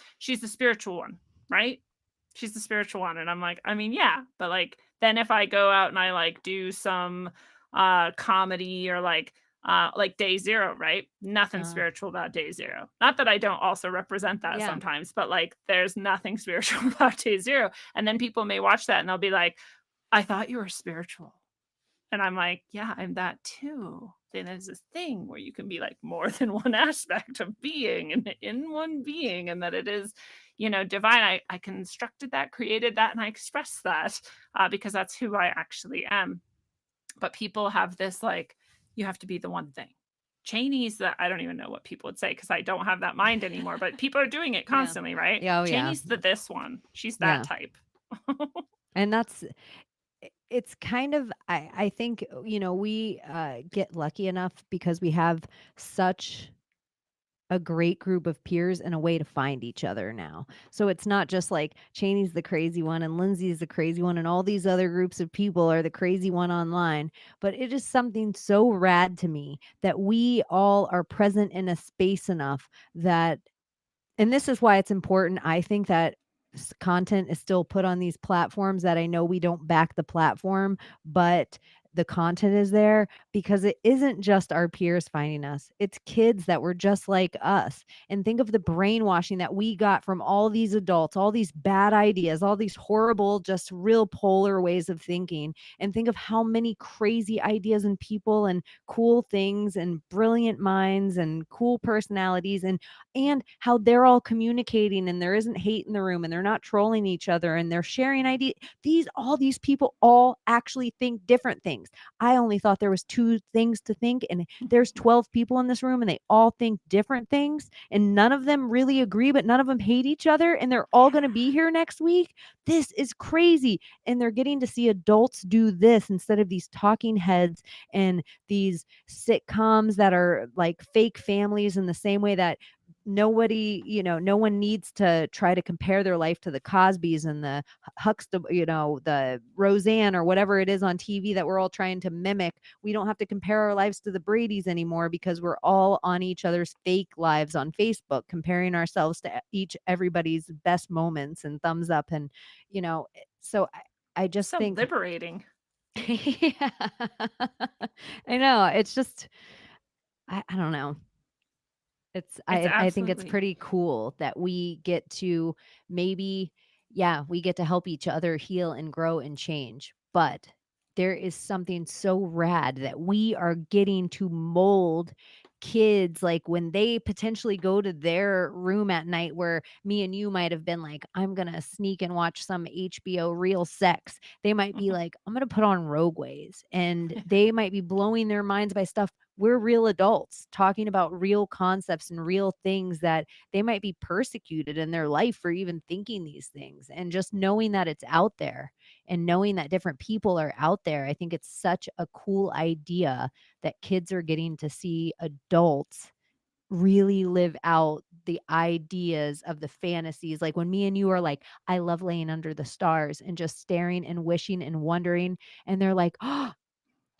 spiritual one, right? She's the spiritual one. And I'm like, I mean, yeah, but like, then if I go out and I like do some comedy or like day zero, right? Nothing spiritual about day zero. Not that I don't also represent that sometimes, but like there's nothing spiritual about day zero. And then people may watch that and they'll be like, I thought you were spiritual. And I'm like, yeah, I'm that too. Then there's this thing where you can be like more than one aspect of being and in one being, and that it is, divine. I constructed that, created that, and I express that because that's who I actually am. But people have this like, you have to be the one thing. Chaney's that I don't even know what people would say because I don't have that mind anymore, but people are doing it Yeah. constantly, right? Yeah, oh yeah. Chaney's the this one. She's that Yeah. type. And it's kind of I think, we get lucky enough because we have such a great group of peers and a way to find each other now. So it's not just like Chaney's the crazy one and Lindsay's the crazy one and all these other groups of people are the crazy one online, but it is something so rad to me that we all are present in a space enough that, and this is why it's important, I think, that content is still put on these platforms, that I know we don't back the platform, but the content is there because it isn't just our peers finding us. It's kids that were just like us. And think of the brainwashing that we got from all these adults, all these bad ideas, all these horrible, just real polar ways of thinking. And think of how many crazy ideas and people and cool things and brilliant minds and cool personalities and how they're all communicating and there isn't hate in the room and they're not trolling each other and they're sharing ideas. All these people all actually think different things. I only thought there was two things to think, and there's 12 people in this room and they all think different things, and none of them really agree, but none of them hate each other, and they're all going to be here next week. This is crazy. And they're getting to see adults do this instead of these talking heads and these sitcoms that are like fake families, in the same way that no one needs to try to compare their life to the Cosbys and the Huxtable, the Roseanne or whatever it is on TV that we're all trying to mimic. We don't have to compare our lives to the Bradys anymore because we're all on each other's fake lives on Facebook, comparing ourselves to everybody's best moments and thumbs up. And, so I just So think, liberating. yeah, I know. It's just, I don't know. It's I think it's absolutely. pretty cool that we get to, maybe, yeah, we get to help each other heal and grow and change. But there is something so rad that we are getting to mold kids, like when they potentially go to their room at night, where me and you might have been like, I'm gonna sneak and watch some HBO real sex. They might be like, I'm gonna put on Rogue Ways, and they might be blowing their minds by stuff. We're real adults talking about real concepts and real things that they might be persecuted in their life for even thinking these things. And just knowing that it's out there and knowing that different people are out there, I think it's such a cool idea that kids are getting to see adults really live out the ideas of the fantasies. Like when me and you are like, I love laying under the stars and just staring and wishing and wondering. And they're like, oh,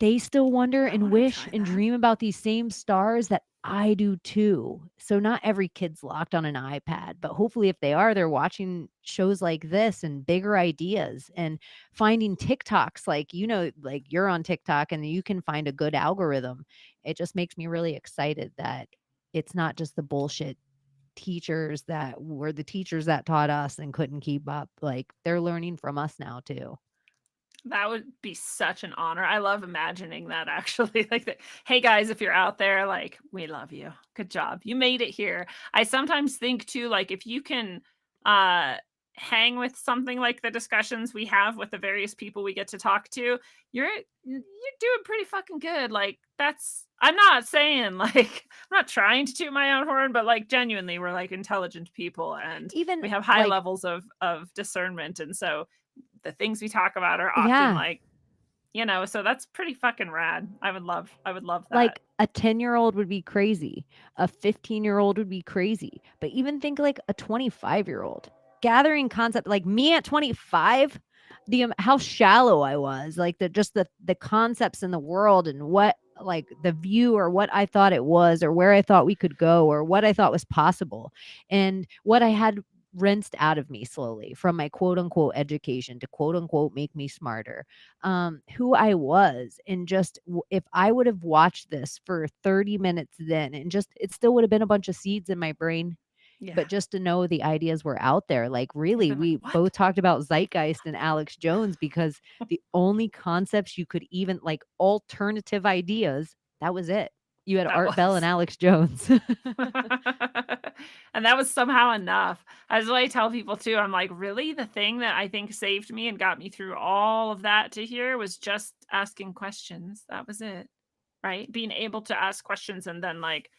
they still wonder I and want to wish try and that. dream about these same stars that I do too. So not every kid's locked on an iPad, but hopefully if they are, they're watching shows like this and bigger ideas and finding TikToks, like, like you're on TikTok and you can find a good algorithm. It just makes me really excited that it's not just the bullshit teachers that were the teachers that taught us and couldn't keep up. Like they're learning from us now too. That would be such an honor. I love imagining that actually. Like that, hey guys, if you're out there, like, we love you. Good job. You made it here. I sometimes think too, like if you can uh hang with something like the discussions we have with the various people we get to talk to, you're doing pretty fucking good. Like that's I'm not saying like I'm not trying to toot my own horn, but like genuinely we're like intelligent people and Even we have high like, levels of discernment. And so the things we talk about are often yeah, like, so that's pretty fucking rad. I would love that. like a 10-year-old would be crazy. A 15-year-old would be crazy. But even think like a 25-year-old gathering concept, like me at 25, how shallow I was, like the concepts in the world and what, like the view or what I thought it was or where I thought we could go or what I thought was possible and what I had rinsed out of me slowly from my quote unquote education to quote unquote make me smarter, who I was. And just if I would have watched this for 30 minutes then, and just it still would have been a bunch of seeds in my brain. Yeah. but just to know the ideas were out there. Like, really, Even like, we what? both talked about Zeitgeist and Alex Jones because the only concepts you could even like alternative ideas, that was it. You had That Art Bell and was. Alex Jones. And that was somehow enough. As I tell people too, I'm like, really? The thing that I think saved me and got me through all of that to here was just asking questions. That was it. Right? Being able to ask questions and then like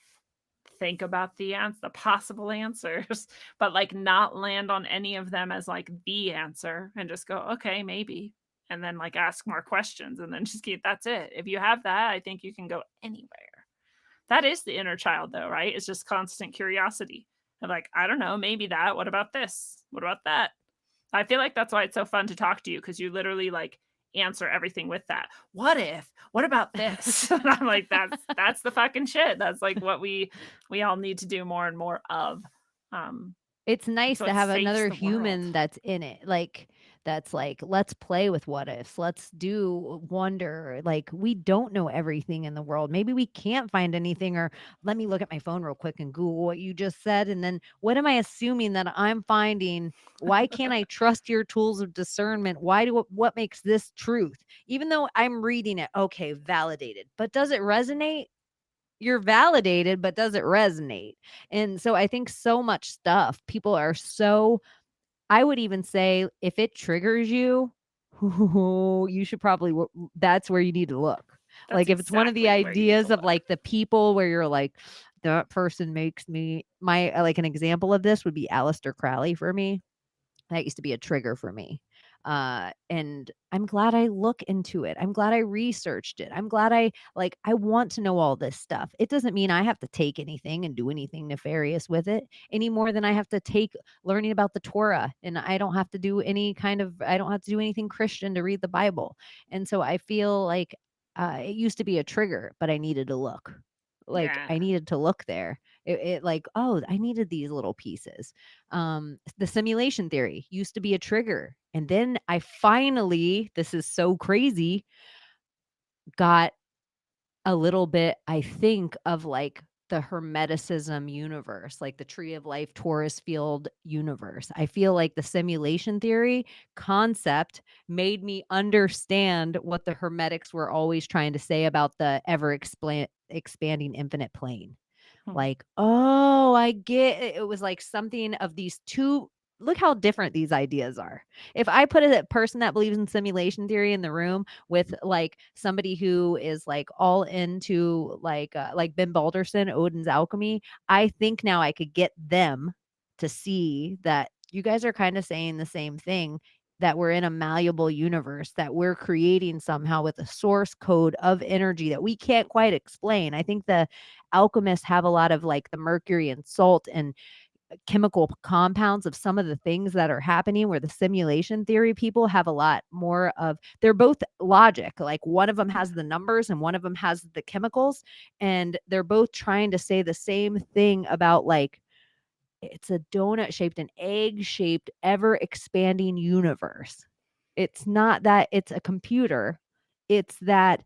think about the possible answers, but like not land on any of them as like the answer and just go, okay, maybe. And then like ask more questions and then just keep that's it. If you have that, I think you can go anywhere. That is the inner child though, right? It's just constant curiosity. Of like, I don't know, maybe that. What about this? What about that? I feel like that's why it's so fun to talk to you because you literally like answer everything with that. What if? What about this? And I'm like, that's the fucking shit. That's like what we all need to do more and more of. Um, It's it's nice to what have saves another the world. human that's in it, like, that's like, "Let's play with what ifs, let's do wonder." Like, we don't know everything in the world. Maybe we can't find anything, or let me look at my phone real quick and Google what you just said, and then what am I assuming that I'm finding? Why can't I trust your tools of discernment? Why do what makes this truth? Even though I'm reading it, okay, validated, but does it resonate? You're validated, but does it resonate? And so I think so much stuff, people are so, I would even say if it triggers you, you should probably that's where you need to look. That's Like if it's one of the exactly where you need to ideas of look. like the people where you're like, that person makes me my like an example of this would be Aleister Crowley for me. That used to be a trigger for me. And I'm glad I look into it. I'm glad I researched it. I'm glad I want to know all this stuff. It doesn't mean I have to take anything and do anything nefarious with it any more than I have to take learning about the Torah. And I don't have to do I don't have to do anything Christian to read the Bible. And so I feel like it used to be a trigger, but I needed to look. Like Yeah. I needed to look there. It like, oh, I needed these little pieces. The simulation theory used to be a trigger. And then I finally, this is so crazy, got a little bit, I think, of like the Hermeticism universe, like the Tree of Life, Taurus field universe. I feel like the simulation theory concept made me understand what the Hermetics were always trying to say about the expanding infinite plane. Hmm. Like, oh, I get it. It was like something of these two. Look how different these ideas are. If I put a person that believes in simulation theory in the room with like somebody who is like all into like Ben Balderson, Odin's alchemy, I think now I could get them to see that you guys are kind of saying the same thing, that we're in a malleable universe, that we're creating somehow with a source code of energy that we can't quite explain. I think the alchemists have a lot of like the mercury and salt and chemical compounds of some of the things that are happening, where the simulation theory people have a lot more of, they're both logic, like one of them has the numbers and one of them has the chemicals, and they're both trying to say the same thing about like it's a donut shaped, an egg shaped, ever expanding universe. It's not that it's a computer, it's that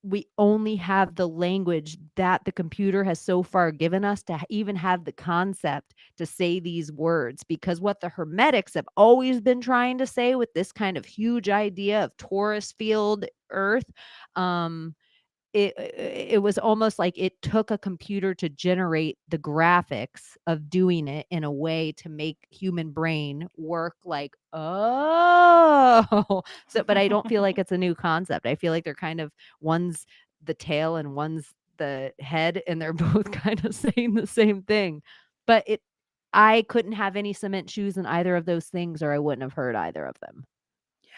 we only have the language that the computer has so far given us to even have the concept to say these words. Because what the Hermetics have always been trying to say with this kind of huge idea of torus field Earth, um, it was almost like it took a computer to generate the graphics of doing it in a way to make human brain work like, oh. So but I don't feel like it's a new concept. I feel like they're kind of, one's the tail and one's the head, and they're both kind of saying the same thing. But it I couldn't have any cement shoes in either of those things, or I wouldn't have heard either of them.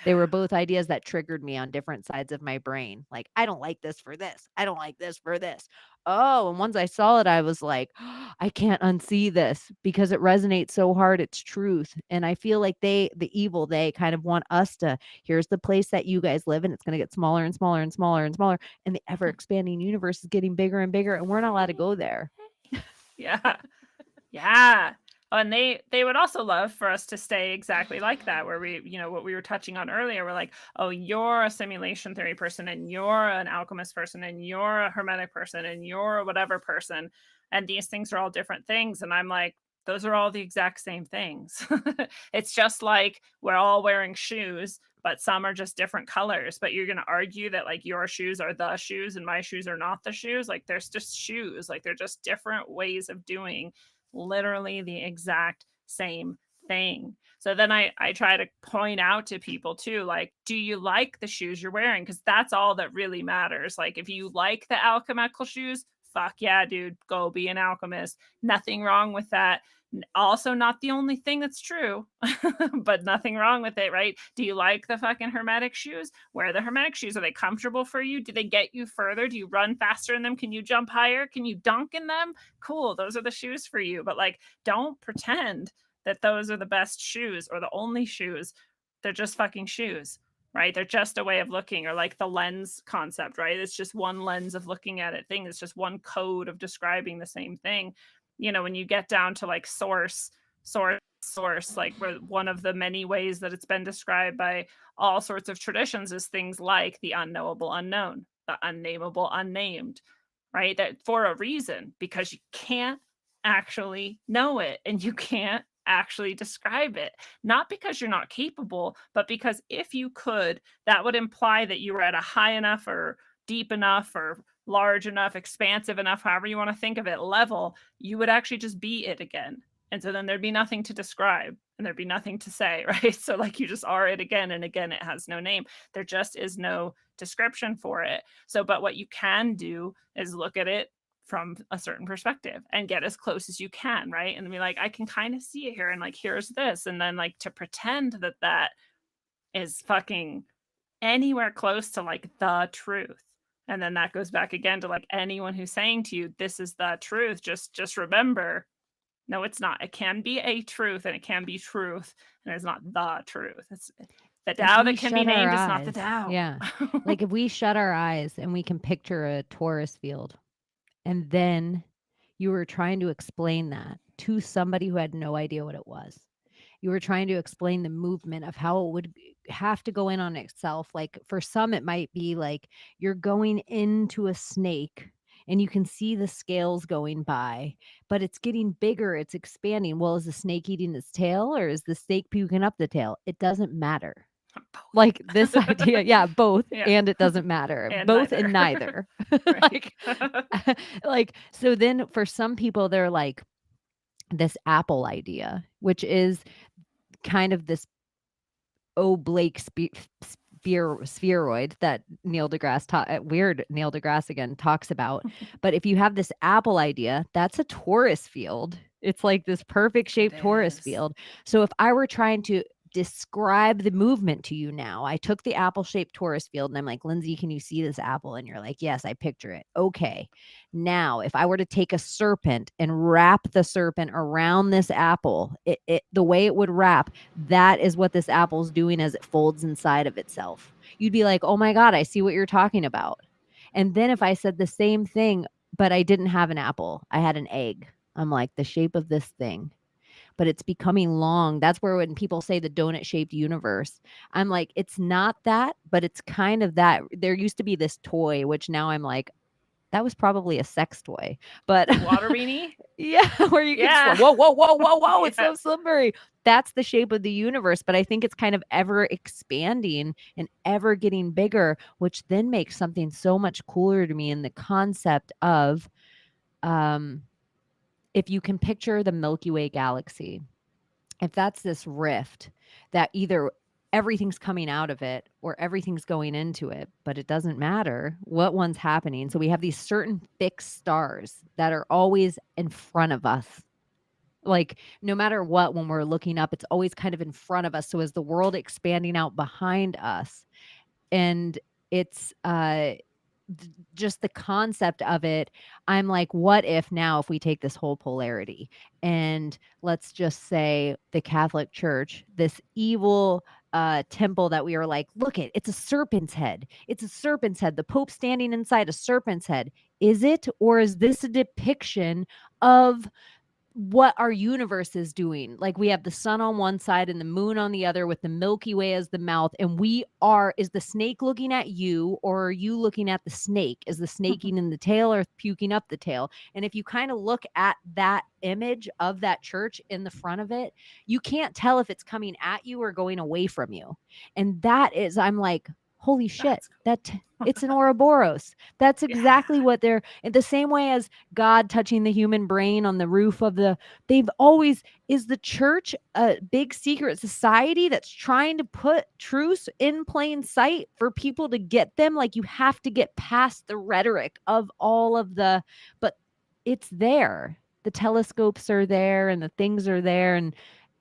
They were both ideas that triggered me on different sides of my brain. Like, I don't like this for this. I don't like this for this. Oh, and once I saw it, I was like, I can't unsee this because it resonates so hard. It's truth. And I feel like the evil, they kind of want us to, here's the place that you guys live in. It's going to get smaller and smaller and smaller and smaller. And the ever expanding universe is getting bigger and bigger. And we're not allowed to go there. Yeah. Yeah. Oh, and they would also love for us to stay exactly like that, where we, what we were touching on earlier, we're like, oh, you're a simulation theory person, and you're an alchemist person, and you're a hermetic person, and you're a whatever person. And these things are all different things. And I'm like, those are all the exact same things. It's just like we're all wearing shoes, but some are just different colors. But you're going to argue that like your shoes are the shoes and my shoes are not the shoes. Like there's just shoes. Like they're just different ways of doing literally the exact same thing. So then I try to point out to people too, like, do you like the shoes you're wearing? Because that's all that really matters. Like if you like the alchemical shoes, fuck yeah, dude, go be an alchemist. Nothing wrong with that. Also, not the only thing that's true, but nothing wrong with it, right? Do you like the fucking hermetic shoes? Wear the hermetic shoes. Are they comfortable for you? Do they get you further? Do you run faster in them? Can you jump higher? Can you dunk in them? Cool, those are the shoes for you. But like, don't pretend that those are the best shoes or the only shoes. They're just fucking shoes, right? They're just a way of looking, or like the lens concept, right? It's just one lens of looking at it thing. It's just one code of describing the same thing. You know, when you get down to like source, like one of the many ways that it's been described by all sorts of traditions is things like the unknowable unknown, the unnameable unnamed, right? That for a reason, because you can't actually know it and you can't actually describe it. Not because you're not capable, but because if you could, that would imply that you were at a high enough or deep enough or large enough, expansive enough, however you want to think of it, level, you would actually just be it again. And so then there'd be nothing to describe and there'd be nothing to say, right? So like you just are it again, and again, it has no name. There just is no description for it. So, but what you can do is look at it from a certain perspective and get as close as you can, right? And be like, I can kind of see it here, and like, here's this. And then like to pretend that that is fucking anywhere close to like the truth. And then that goes back again to like anyone who's saying to you, this is the truth. Just remember, no, it's not. It can be a truth and it can be truth, and it's not the truth. It's the Tao that can be named is not the Tao. Yeah. Like if we shut our eyes and we can picture a Taurus field, and then you were trying to explain that to somebody who had no idea what it was. You were trying to explain the movement of how it would have to go in on itself. Like for some, it might be like you're going into a snake and you can see the scales going by, but it's getting bigger, it's expanding. Well, is the snake eating its tail or is the snake puking up the tail? It doesn't matter. Like this idea, yeah, both, Yeah. and it doesn't matter. And both neither. and neither. Right. like so then for some people they're like this apple idea, which is kind of this oblate spheroid that Neil deGrasse weird Neil deGrasse again talks about. But if you have this apple idea, that's a torus field. It's like this perfect shaped torus is. field. So if I were trying to describe the movement to you now, I took the apple shaped torus field and I'm like, Lindsay, can you see this apple? And you're like, yes, I picture it. Okay. Now, if I were to take a serpent and wrap the serpent around this apple, the way it would wrap, that is what this apple's doing as it folds inside of itself. You'd be like, oh my God, I see what you're talking about. And then if I said the same thing, but I didn't have an apple, I had an egg. I'm like, the shape of this thing, but it's becoming long. That's where when people say the donut shaped universe, I'm like, it's not that, but it's kind of that. There used to be this toy, which now I'm like, that was probably a sex toy, but Water weenie? yeah, where you Yeah. can whoa, it's Yeah. so slippery. That's the shape of the universe, but I think it's kind of ever expanding and ever getting bigger, which then makes something so much cooler to me in the concept of if you can picture the Milky Way galaxy, if that's this rift that either everything's coming out of it or everything's going into it, but it doesn't matter what one's happening. So we have these certain fixed stars that are always in front of us. Like no matter what, when we're looking up, it's always kind of in front of us. So is the world expanding out behind us? And it's just the concept of it. I'm like, what if now, if we take this whole polarity and let's just say the Catholic Church, this evil temple that we are like, look it's a serpent's head. It's a serpent's head. The Pope standing inside a serpent's head. Is it, or is this a depiction of what our universe is doing. Like we have the sun on one side and the moon on the other with the Milky Way as the mouth. And is the snake looking at you, or are you looking at the snake? Is the snake eating the tail or puking up the tail? And if you kind of look at that image of that church in the front of it, you can't tell if it's coming at you or going away from you. And that is, I'm like, holy shit, it's an Ouroboros. That's exactly what they're, in the same way as God touching the human brain on the roof of is the church a big secret society that's trying to put truths in plain sight for people to get them? Like, you have to get past the rhetoric of but it's there. The telescopes are there and the things are there. And,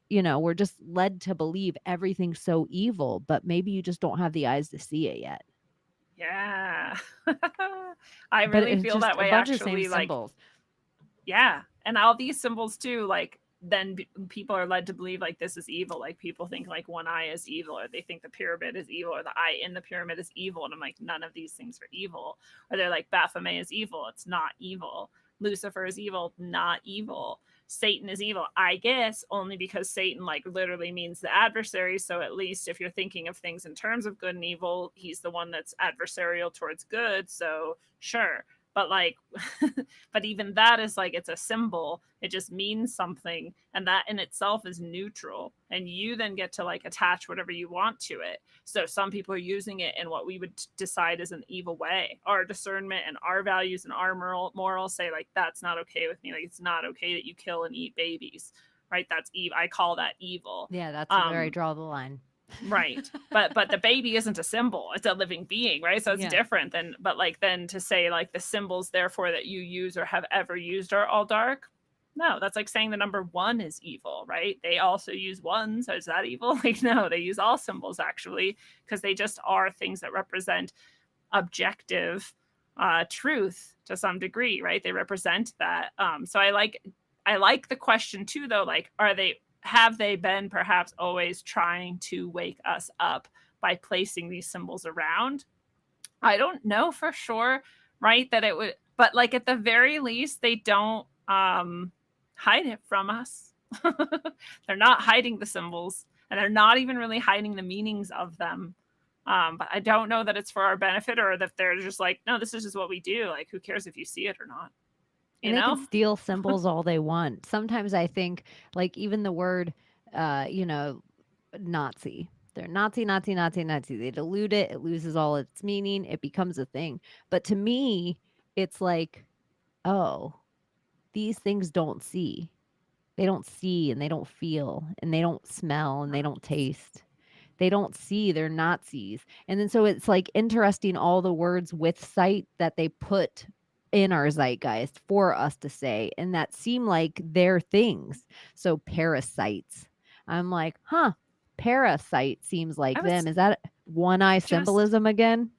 we're just led to believe everything's so evil, but maybe you just don't have the eyes to see it yet. Yeah. I But really it's feel just that a way, bunch of same actually. Like, symbols. yeah. And all these symbols too, like, then people are led to believe like this is evil. Like, people think like one eye is evil, or they think the pyramid is evil, or the eye in the pyramid is evil. And I'm like, none of these things are evil. Or they're like, Baphomet is evil. It's not evil. Lucifer is evil. Not evil. Satan is evil, I guess, only because Satan like literally means the adversary. So at least if you're thinking of things in terms of good and evil, he's the one that's adversarial towards good. So sure. But like, but even that is like, it's a symbol. It just means something. And that in itself is neutral. And you then get to like attach whatever you want to it. So some people are using it in what we would decide is an evil way. Our discernment and our values and our morals say like, that's not okay with me. Like, it's not okay that you kill and eat babies, right? That's evil. I call that evil. Yeah, that's where I draw the line. Right. But the baby isn't a symbol, it's a living being, right? So it's different than, but like, then to say like the symbols therefore that you use or have ever used are all dark. No, that's like saying the number 1 is evil, right? They also use ones. So is that evil? Like, no, they use all symbols actually, because they just are things that represent objective truth to some degree, right? They represent that. So I like the question too, though, like, have they been perhaps always trying to wake us up by placing these symbols around? I don't know for sure, right? That it would, but like at the very least, they don't hide it from us. They're not hiding the symbols, and they're not even really hiding the meanings of them. But I don't know that it's for our benefit, or that they're just like, no, this is just what we do. Like, who cares if you see it or not? And they can steal symbols all they want. Sometimes I think, like, even the word, Nazi. They're Nazi, Nazi, Nazi, Nazi. They dilute it. It loses all its meaning. It becomes a thing. But to me, it's like, oh, these things don't see. They don't see, and they don't feel, and they don't smell, and they don't taste. They don't see. They're Nazis. And then so it's like interesting, all the words with sight that they put in our zeitgeist for us to say, and that seem like their things. So parasites. I'm like, parasite seems like them. Is that one eye symbolism again?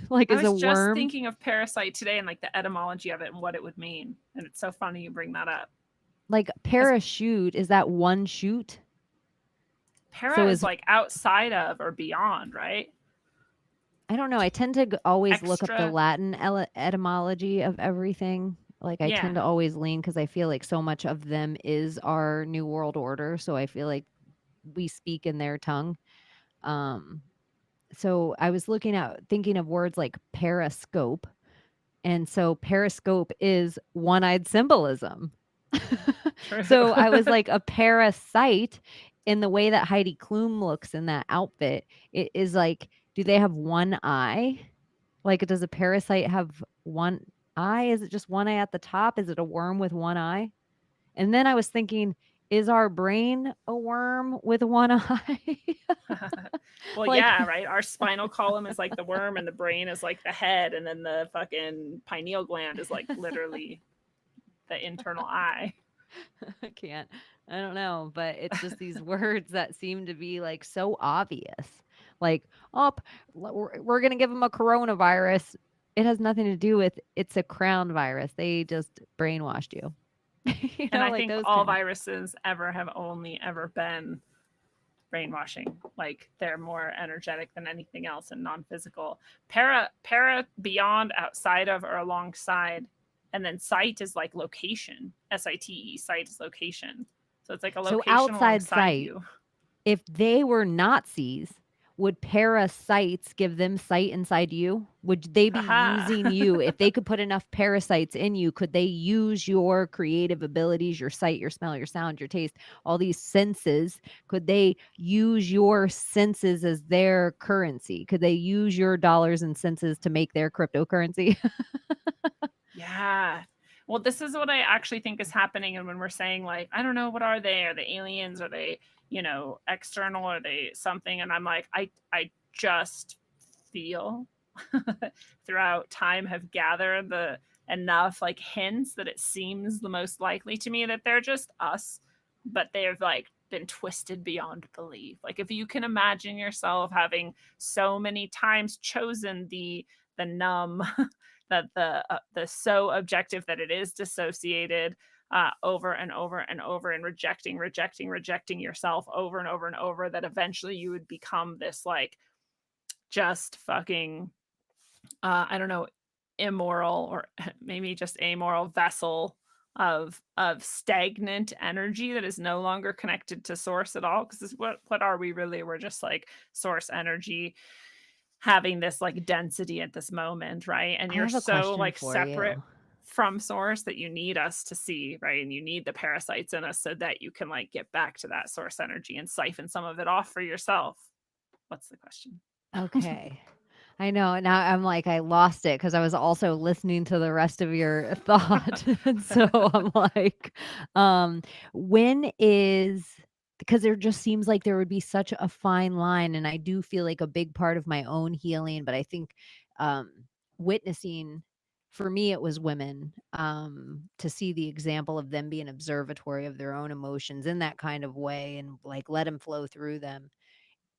Like, is a worm? I was just thinking of parasite today and like the etymology of it and what it would mean. And it's so funny you bring that up. Like parachute, is that one shoot? Para is like outside of or beyond, right? I don't know. I tend to always look up the Latin etymology of everything. Like, I tend to always lean, because I feel like so much of them is our New World Order. So I feel like we speak in their tongue. So I was thinking of words like periscope. And so periscope is one-eyed symbolism. So I was like, a parasite, in the way that Heidi Klum looks in that outfit, it is like, do they have one eye? Like, does a parasite have one eye? Is it just one eye at the top? Is it a worm with one eye? And then I was thinking, is our brain a worm with one eye? Well, like, yeah, right. Our spinal column is like the worm, and the brain is like the head, and then the fucking pineal gland is like literally the internal eye. I can't. I don't know, but it's just these words that seem to be like so obvious. Like, oh, we're going to give them a coronavirus. It has nothing to do with, it's a crown virus. They just brainwashed you. And I think all viruses have only ever been brainwashing. Like, they're more energetic than anything else and non-physical. Para beyond, outside of, or alongside And then sight is like location, SITE, sight is location. So it's like a So location outside alongside sight, you. if they were Nazis, would parasites give them sight inside you? Would they be Haha. using you? If they could put enough parasites in you, could they use your creative abilities, your sight, your smell, your sound, your taste, all these senses? Could they use your senses as their currency? Could they use your dollars and senses to make their cryptocurrency? Yeah. Well, this is what I actually think is happening. And when we're saying, like, I don't know, what are they? Are they aliens? Are they, external? Are they something? And I'm like, I just feel throughout time have gathered the enough like hints that it seems the most likely to me that they're just us, but they've like been twisted beyond belief. Like if you can imagine yourself having so many times chosen the numb that the so objective that it is dissociated over and over and over, and rejecting yourself over and over and over, that eventually you would become this like just fucking I don't know, immoral or maybe just amoral vessel of stagnant energy that is no longer connected to source at all. Because what are we really? We're just like source energy having this like density at this moment, right? And I you're have a so question like for separate you. from source that you need us to see, right? And you need the parasites in us so that you can like get back to that source energy and siphon some of it off for yourself. What's the question? Okay. I know. Now I'm like, I lost it because I was also listening to the rest of your thought. And so I'm like, um, when is, because there just seems like there would be such a fine line. And I do feel like a big part of my own healing, but I think um, witnessing, for me, it was women, to see the example of them being observatory of their own emotions in that kind of way and like let them flow through them.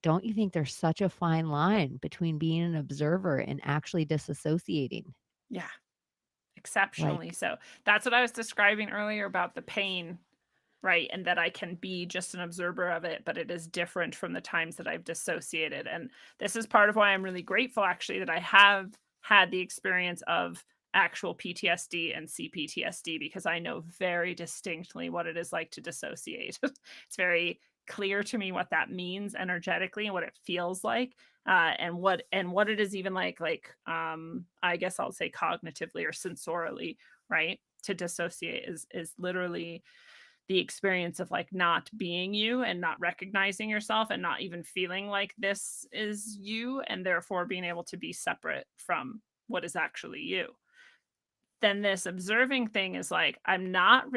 Don't you think there's such a fine line between being an observer and actually disassociating? Yeah, exceptionally Like, so. That's what I was describing earlier about the pain, right? And that I can be just an observer of it, but it is different from the times that I've dissociated. And this is part of why I'm really grateful, actually, that I have had the experience of actual PTSD and CPTSD, because I know very distinctly what it is like to dissociate. It's very clear to me what that means energetically and what it feels like, and what it is even like I guess I'll say cognitively or sensorially, right? To dissociate is literally the experience of like not being you and not recognizing yourself and not even feeling like this is you, and therefore being able to be separate from what is actually you. Then this observing thing is like I'm not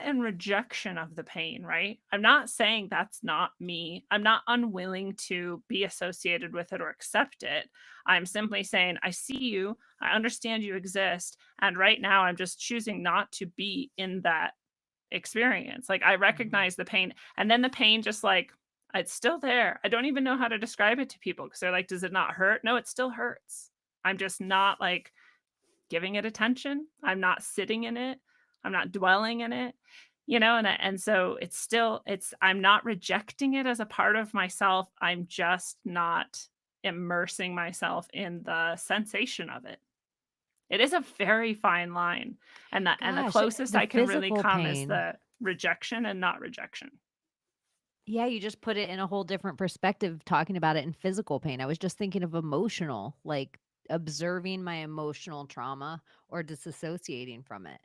in rejection of the pain, right? I'm not saying that's not me. I'm not unwilling to be associated with it or accept it. I'm simply saying I see you, I understand you exist, and right now I'm just choosing not to be in that experience. Like I mhm. recognize the pain, and then the pain just like it's still there. I don't even know how to describe it to people because they're like, does it not hurt? No, it still hurts. I'm just not like giving it attention. I'm not sitting in it. I'm not dwelling in it. And so it's still I'm not rejecting it as a part of myself. I'm just not immersing myself in the sensation of it. It is a very fine line, and the Gosh, closest the I can really physical come is pain. the rejection and not rejection. Yeah, you just put it in a whole different perspective talking about it in physical pain. I was just thinking of emotional, like observing my emotional trauma or disassociating from it,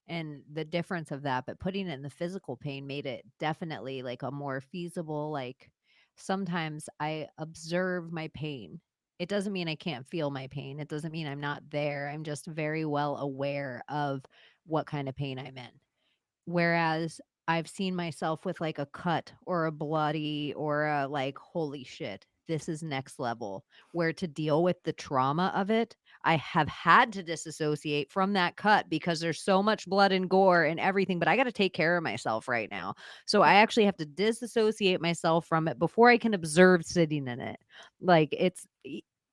and the difference of that, but putting it in the physical pain made it definitely like a more feasible, like sometimes I observe my pain. It doesn't mean I can't feel my pain. It doesn't mean I'm not there. I'm just very well aware of what kind of pain I'm in. Whereas I've seen myself with like a cut or a bloody or a like, holy shit, this is next level. Where to deal with the trauma of it, I have had to disassociate from that cut because there's so much blood and gore and everything, but I got to take care of myself right now. So I Yeah. actually have to disassociate myself from it before I can observe sitting in it. Like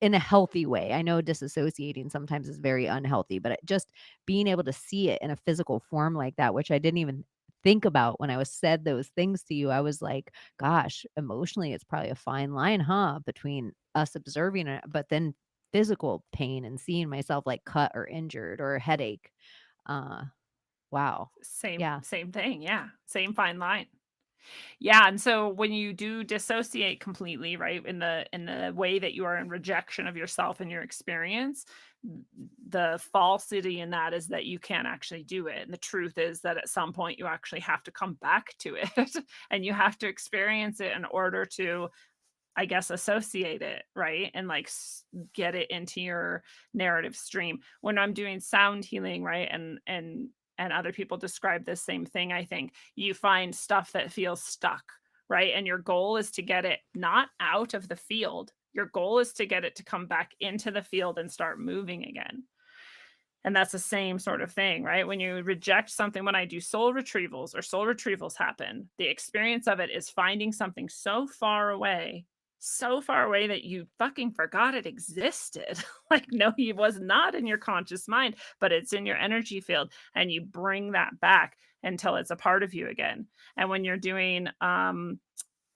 in a healthy way. I know disassociating sometimes is very unhealthy, but just being able to see it in a physical form like that, which I didn't even think about when I was said those things to you. I was like, gosh, emotionally, it's probably a fine line, huh? Between us observing it, but then physical pain and seeing myself like cut or injured or a headache. Uh, wow. Same Yeah. same thing, yeah, same fine line. Yeah, and so when you do dissociate completely, right, in the way that you are in rejection of yourself and your experience, the falsity in that is that you can't actually do it. And the truth is that at some point you actually have to come back to it and you have to experience it in order to, I guess, associate it, right? And like get it into your narrative stream. When I'm doing sound healing, right? And other people describe this same thing, I think. You find stuff that feels stuck, right? And your goal is to get it not out of the field. Your goal is to get it to come back into the field and start moving again. And that's the same sort of thing, right? When you reject something, when I do soul retrievals or soul retrievals happen, the experience of it is finding something so far away that you fucking forgot it existed. Like, no, it was not in your conscious mind, but it's in your energy field. And you bring that back until it's a part of you again. And when you're doing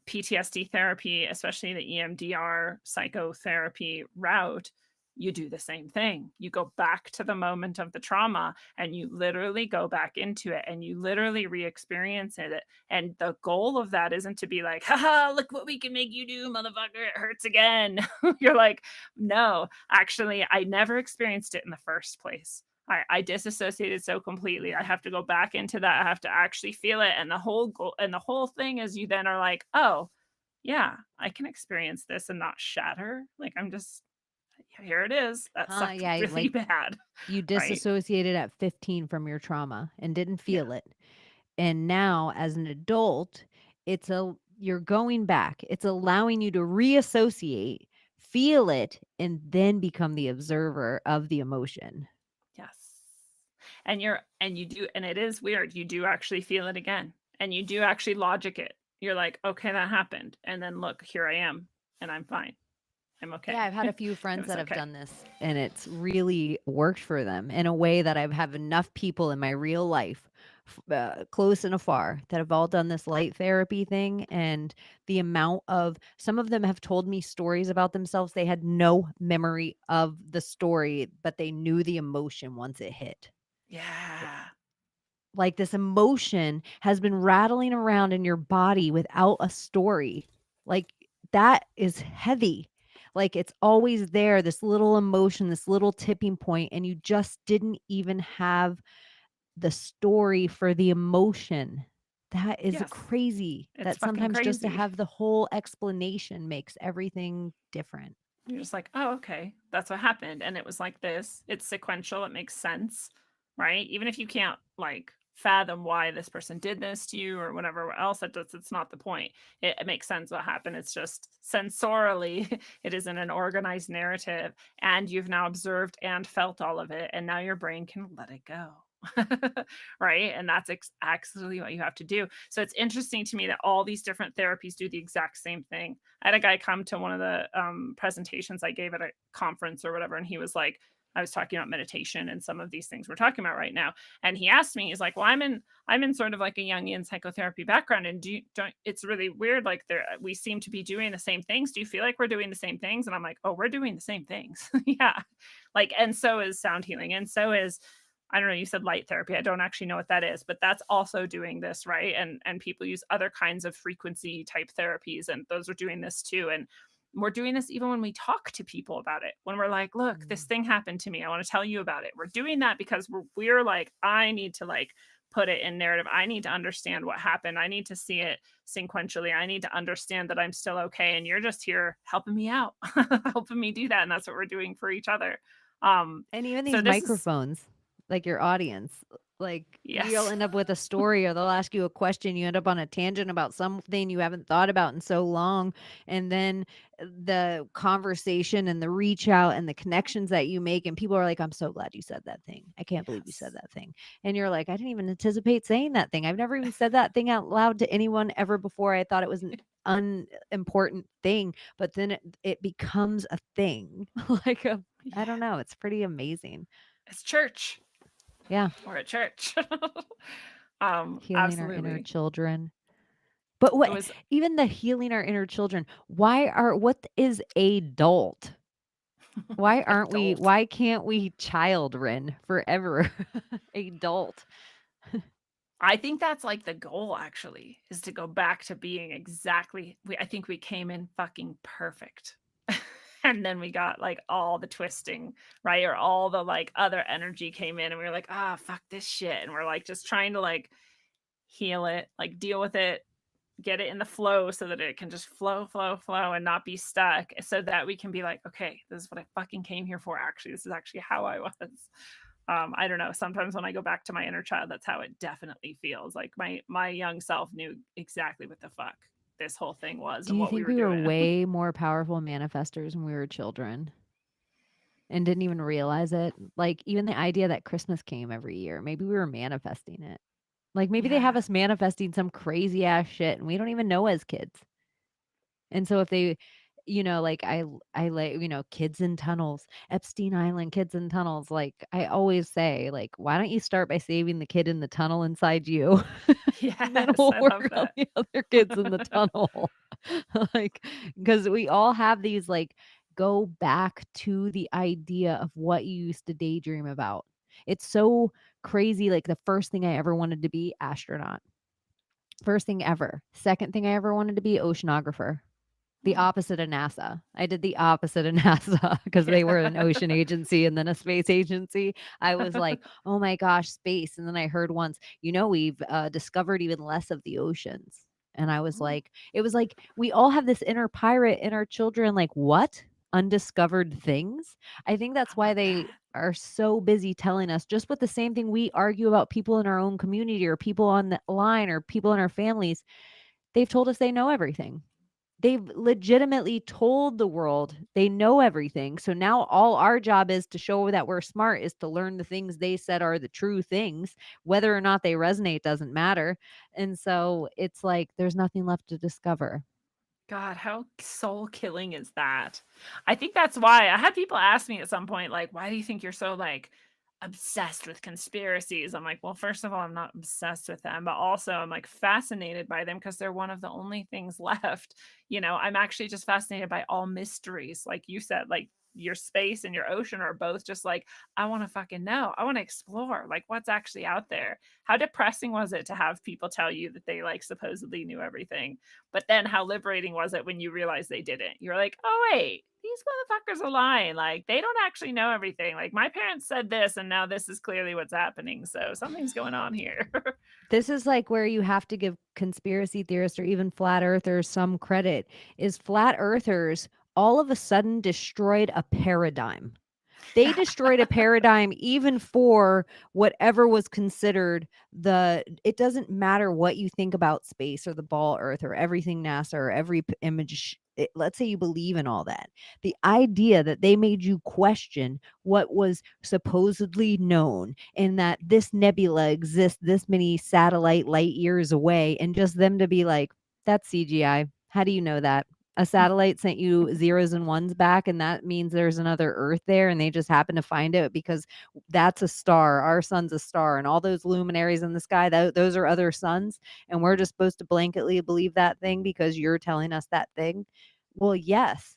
PTSD therapy, especially the EMDR psychotherapy route, you do the same thing. You go back to the moment of the trauma and you literally go back into it and you literally re experience it. And the goal of that isn't to be like, haha, look what we can make you do, motherfucker. It hurts again. You're like, no, actually, I never experienced it in the first place. I disassociated so completely. I have to go back into that. I have to actually feel it. And the whole goal and the whole thing is you then are like, oh, yeah, I can experience this and not shatter. Like I'm just here it is. That Huh, sucked yeah, really like bad. you Right. disassociated at 15 from your trauma and didn't Yeah. feel it. And now as an adult, you're going back. It's allowing you to reassociate, feel it, and then become the observer of the emotion. Yes. And you do, and it is weird. You do actually feel it again. And you do actually logic it. You're like, okay, that happened. And then look, here I am. And I'm fine. I'm Yeah, okay. I've had a few It friends was that have okay. done this, and it's really worked for them in a way that I've have enough people in my real life, close and afar, that have all done this light therapy thing. And the amount of some of them have told me stories about themselves. They had no memory of the story, but they knew the emotion once it hit. Yeah. Like this emotion has been rattling around in your body without a story. Like that is heavy. Like it's always there, this little emotion, this little tipping point, and you just didn't even have the story for the emotion. That is Yes. crazy. It's That fucking sometimes just to crazy. have the whole explanation makes everything different. You're just like, "Oh, okay. That's what happened, and it was like this. It's sequential, it makes sense," right? Even if you can't, like, fathom why this person did this to you or whatever else, it's not the point. It makes sense what happened. It's just sensorily, it isn't an organized narrative, and you've now observed and felt all of it, and now your brain can let it go. Right? And that's actually what you have to do. So it's interesting to me that all these different therapies do the exact same thing. I had a guy come to one of the presentations I gave at a conference or whatever, and he was like, I was talking about meditation and some of these things we're talking about right now. And he asked me, he's like, well, I'm in sort of like a Jungian psychotherapy background. And don't, it's really weird. Like we seem to be doing the same things. Do you feel like we're doing the same things? And I'm like, oh, we're doing the same things. Yeah. Like, and so is sound healing. And so is, I don't know, you said light therapy. I don't actually know what that is, but that's also doing this, right? And people use other kinds of frequency type therapies and those are doing this too. And we're doing this even when we talk to people about it. When we're like, look, this Mm. thing happened to me. I want to tell you about it. We're doing that because we're like, I need to like put it in narrative. I need to understand what happened. I need to see it sequentially. I need to understand that I'm still okay. And you're just here helping me out, helping me do that. And that's what we're doing for each other. Um, And even so these this is microphones, like your audience, like you'll yes. end up with a story or they'll ask you a question. You end up on a tangent about something you haven't thought about in so long. And then the conversation and the reach out and the connections that you make, and people are like, I'm so glad you said that thing. I can't believe you said Yes. that thing. And you're like, I didn't even anticipate saying that thing. I've never even said that thing out loud to anyone ever before. I thought it was an unimportant thing, but then it becomes a thing. like a I Yeah. don't know. It's pretty amazing. It's church. Yeah. We're at church. Healing our inner Absolutely. children. But It what was even the healing our inner children, what is adult? Adult. why can't we children forever? Adult. I think that's like the goal actually, is to go back to being exactly I think we came in fucking perfect. And then we got like all the twisting, right? Or all the like other energy came in and we were like, ah, fuck this shit. And we're like just trying to like heal it, like deal with it, get it in the flow so that it can just flow, flow, flow and not be stuck so that we can be like, okay, this is what I fucking came here for. Actually, this is actually how I was. I don't know. Sometimes when I go back to my inner child, that's how it definitely feels. Like my young self knew exactly what the fuck this whole thing was Do and you what we think were we were doing. way more powerful manifestors when we were children and didn't even realize it? Like, even the idea that Christmas came every year, maybe we were manifesting it. Like, maybe they have Yeah. us manifesting some crazy ass shit and we don't even know as kids. And so if they, like I like, kids in tunnels, Epstein Island, kids in tunnels, like I always say, like, why don't you start by saving the kid in the tunnel inside you? And then Yes, we'll I love work on that. the other kids in the tunnel. Like, because we all have these, like, go back to the idea of what you used to daydream about. It's so crazy. Like, the first thing I ever wanted to be, astronaut. First thing ever. Second thing I ever wanted to be, oceanographer. The Hmm. opposite of NASA. I did the opposite of NASA because they were an Yeah. ocean agency and then a space agency. I was like, oh my gosh, space. And then I heard once, we've discovered even less of the oceans. And I was Ooh, like, it was like we all have this inner pirate in our children. Like, what? Undiscovered things. I think that's I why love they that. are so busy telling us just with the same thing we argue about people in our own community or people on the line or people in our families. They've told us they know everything. They've legitimately told the world they know everything. So now all our job is to show that we're smart is to learn the things they said are the true things. Whether or not they resonate doesn't matter. And so it's like there's nothing left to discover. God, how soul killing is that? I think that's why I had people ask me at some point, like, why do you think you're so like obsessed with conspiracies? I'm like, well, first of all, I'm not obsessed with them, but also I'm like fascinated by them because they're one of the only things left. I'm actually just fascinated by all mysteries. Like you said, like your space and your ocean are both just like, I want to fucking know. I want to explore like what's actually out there. How depressing was it to have people tell you that they like supposedly knew everything? But then how liberating was it when you realized they didn't? You're like, "Oh, wait, these motherfuckers are lying. Like, they don't actually know everything. Like, my parents said this, and now this is clearly what's happening. So something's going on here." This is like where you have to give conspiracy theorists or even flat earthers some credit. Is flat earthers all of a sudden destroyed a paradigm. They Yeah. destroyed a paradigm even for whatever was considered it doesn't matter what you think about space or the ball earth or everything NASA or every image. Let's say you believe in all that. The idea that they made you question what was supposedly known and that this nebula exists this many satellite light years away, and just them to be like, that's CGI. How do you know that? A satellite sent you zeros and ones back, and that means there's another Earth there, and they just happen to find it because that's a star. Our sun's a star, and all those luminaries in the sky, those are other suns, and we're just supposed to blanketly believe that thing because you're telling us that thing. Well, yes,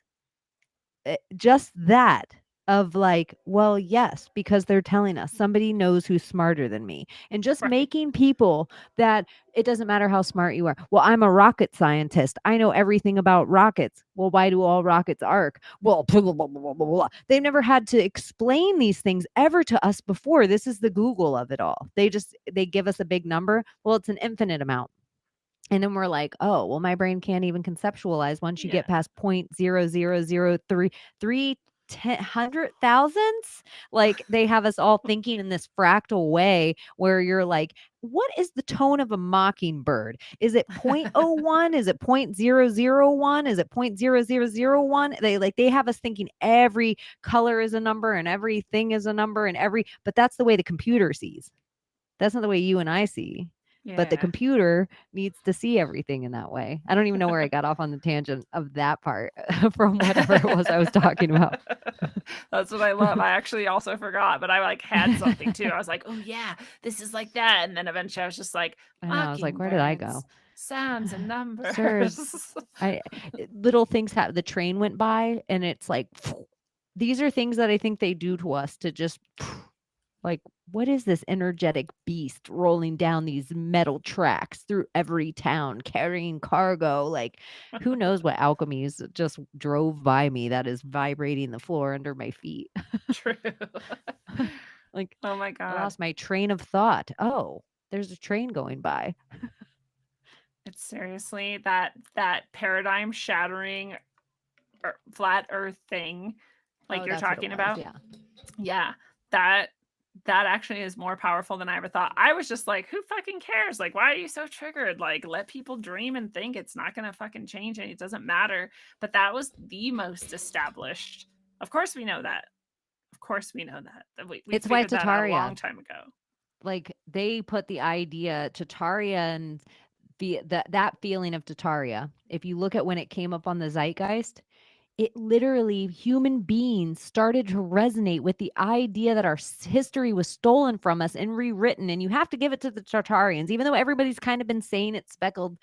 just that of like, well, yes, because they're telling us somebody knows who's smarter than me, and just Right. making people that it doesn't matter how smart you are. Well, I'm a rocket scientist. I know everything about rockets. Well, why do all rockets arc? Well, blah, blah, blah, blah, blah, blah. They've never had to explain these things ever to us before. This is the Google of it all. They give us a big number. Well, it's an infinite amount. And then we're like, oh, well, my brain can't even conceptualize once you Yeah. get past 0.0003 hundred thousandths. Like they have us all thinking in this fractal way where you're like, what is the tone of a mockingbird? Is it 0.01? Is it 0.001? Is it 0.0001? They have us thinking every color is a number and everything is a number but that's the way the computer sees. That's not the way you and I see. But the Yeah. computer needs to see everything in that way. I don't even know where I got off on the tangent of that part from whatever it was I was talking about. That's what I love. I actually also forgot, but I like had something too. I was like, "Oh yeah, this is like that." And then eventually I was just like, I know. I was like, where did I go? "Mockingbirds, sounds and Sir, numbers." little things have the train went by and it's like these are things that I think they do to us to just like, what is this energetic beast rolling down these metal tracks through every town carrying cargo? Like, who knows what alchemies just drove by me that is vibrating the floor under my feet? True. Like, Oh my I God. lost my train of thought. Oh, there's a train going by. It's seriously that paradigm shattering flat earth thing like Oh, you're that's what it talking was. about. Yeah. Yeah, that that actually is more powerful than I ever thought. I was just like, who fucking cares? Like, why are you so triggered? Like, let people dream and think. It's not gonna fucking change and it doesn't matter. But that was the most established. Of course we know that. Of course we know that. We It's why figured that out a Tataria, long time ago. like, they put the idea, Tataria and that feeling of Tataria, if you look at when it came up on the zeitgeist, it literally human beings started to resonate with the idea that our history was stolen from us and rewritten. And you have to give it to the Tartarians, even though everybody's kind of been saying it's speckled.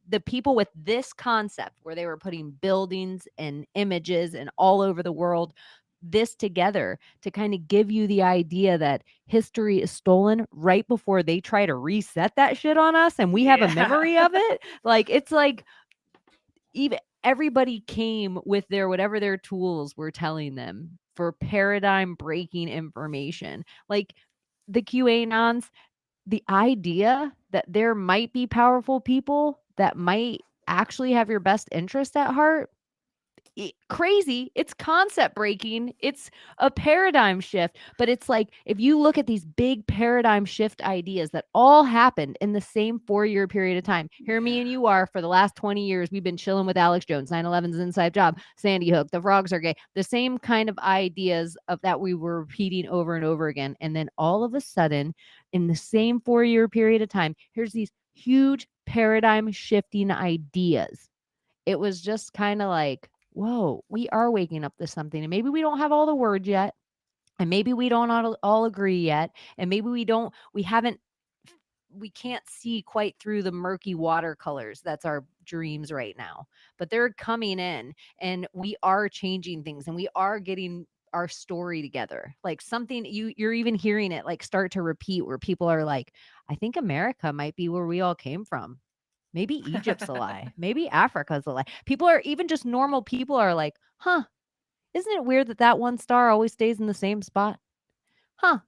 The people with this concept where they were putting buildings and images and all over the world this together to kind of give you the idea that history is stolen right before they try to reset that shit on us and we have a Yeah. memory of it. Like, it's like even everybody came with their whatever their tools were telling them for paradigm breaking information. Like, the QAnons, the idea that there might be powerful people that might actually have your best interest at heart, crazy. It's concept breaking. It's a paradigm shift. But it's like, if you look at these big paradigm shift ideas that all happened in the same 4-year period of time, here me and you are for the last 20 years, we've been chilling with Alex Jones, 9/11's inside job, Sandy Hook, the frogs are gay, the same kind of ideas of that we were repeating over and over again. And then all of a sudden, in the same 4-year period of time, here's these huge paradigm shifting ideas. It was just kind of like, whoa, we are waking up to something. And maybe we don't have all the words yet. And maybe we don't all agree yet. And maybe we haven't, we can't see quite through the murky watercolors. That's our dreams right now. But they're coming in and we are changing things and we are getting our story together. Like, something you're even hearing it like start to repeat where people are like, I think America might be where we all came from. Maybe Egypt's a lie. Maybe Africa's a lie. People are, even just normal people are like, huh, isn't it weird that that one star always stays in the same spot? Huh.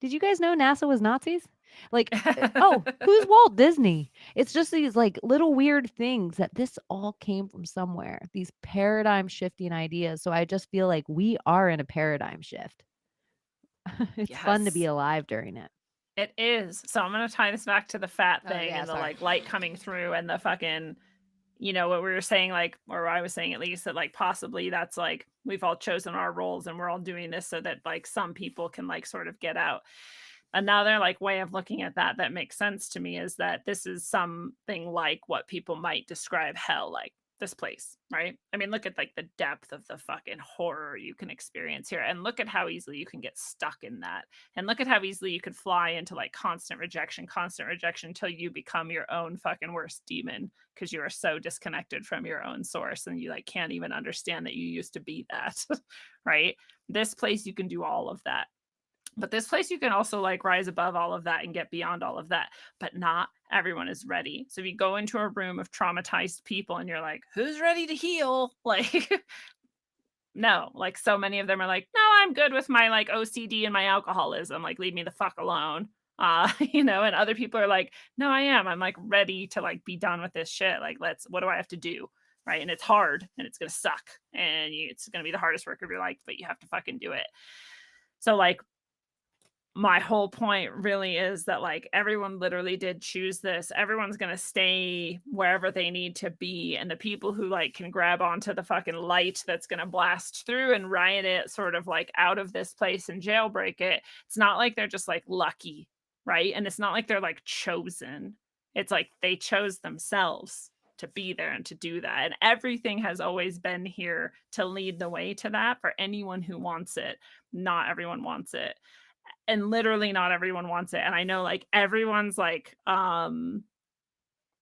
Did you guys know NASA was Nazis? Like, oh, who's Walt Disney? It's just these like little weird things that this all came from somewhere, these paradigm shifting ideas. So I just feel like we are in a paradigm shift. It's fun to be Yes. alive during it. It is. So I'm gonna tie this back to the fat Oh, thing yeah, and the sorry. like light coming through and the fucking, what we were saying, like, or I was saying at least that like possibly that's like we've all chosen our roles and we're all doing this so that like some people can like sort of get out. Another like way of looking at that makes sense to me is that this is something like what people might describe hell like this place, right? I mean, look at like the depth of the fucking horror you can experience here and look at how easily you can get stuck in that. And look at how easily you could fly into like constant rejection until you become your own fucking worst demon because you are so disconnected from your own source and you like can't even understand that you used to be that, right? This place you can do all of that, but this place you can also like rise above all of that and get beyond all of that, but not everyone is ready. So if you go into a room of traumatized people and you're like, who's ready to heal? Like, no, like so many of them are like, no, I'm good with my like OCD and my alcoholism. Like, leave me the fuck alone. And other people are like, no, I am. I'm like ready to like be done with this shit. Like, what do I have to do? Right. And it's hard and it's going to suck and it's going to be the hardest work of your life, but you have to fucking do it. So, like, my whole point really is that like everyone literally did choose this. Everyone's going to stay wherever they need to be. And the people who like can grab onto the fucking light that's going to blast through and riot it sort of like out of this place and jailbreak it. It's not like they're just like lucky, right? And it's not like they're like chosen. It's like they chose themselves to be there and to do that. And everything has always been here to lead the way to that for anyone who wants it. Not everyone wants it, and literally not everyone wants it. And I know like everyone's like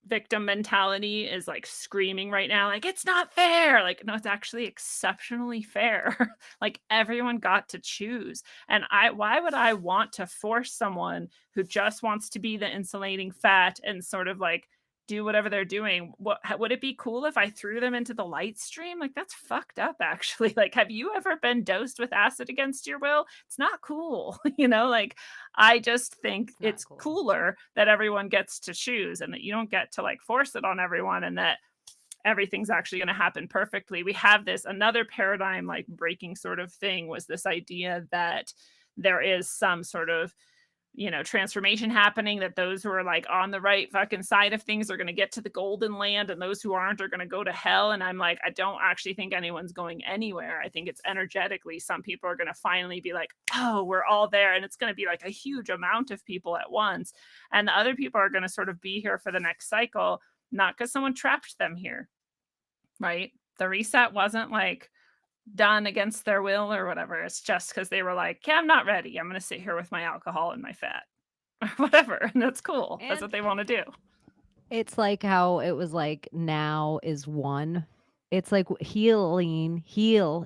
victim mentality is like screaming right now, like, it's not fair. Like, no, it's actually exceptionally fair. Like, everyone got to choose. And why would I want to force someone who just wants to be the insulating fat and sort of like do whatever they're doing? Would it be cool if I threw them into the light stream? Like, that's fucked up, actually. Like, have you ever been dosed with acid against your will? It's not cool. Like, I just think It's not it's cool. cooler that everyone gets to choose and that you don't get to like force it on everyone and that everything's actually going to happen perfectly. We have this another paradigm like breaking sort of thing was this idea that there is some sort of transformation happening, that those who are like on the right fucking side of things are going to get to the golden land and those who aren't are going to go to hell. And I'm like, I don't actually think anyone's going anywhere. I think it's energetically, some people are going to finally be like, oh, we're all there. And it's going to be like a huge amount of people at once. And the other people are going to sort of be here for the next cycle, not because someone trapped them here, right? The reset wasn't like done against their will or whatever. It's just because they were like, yeah, I'm not ready. I'm going to sit here with my alcohol and my fat or whatever. And that's cool. That's And what they want to do. it's like how it was like now is one. It's like heal.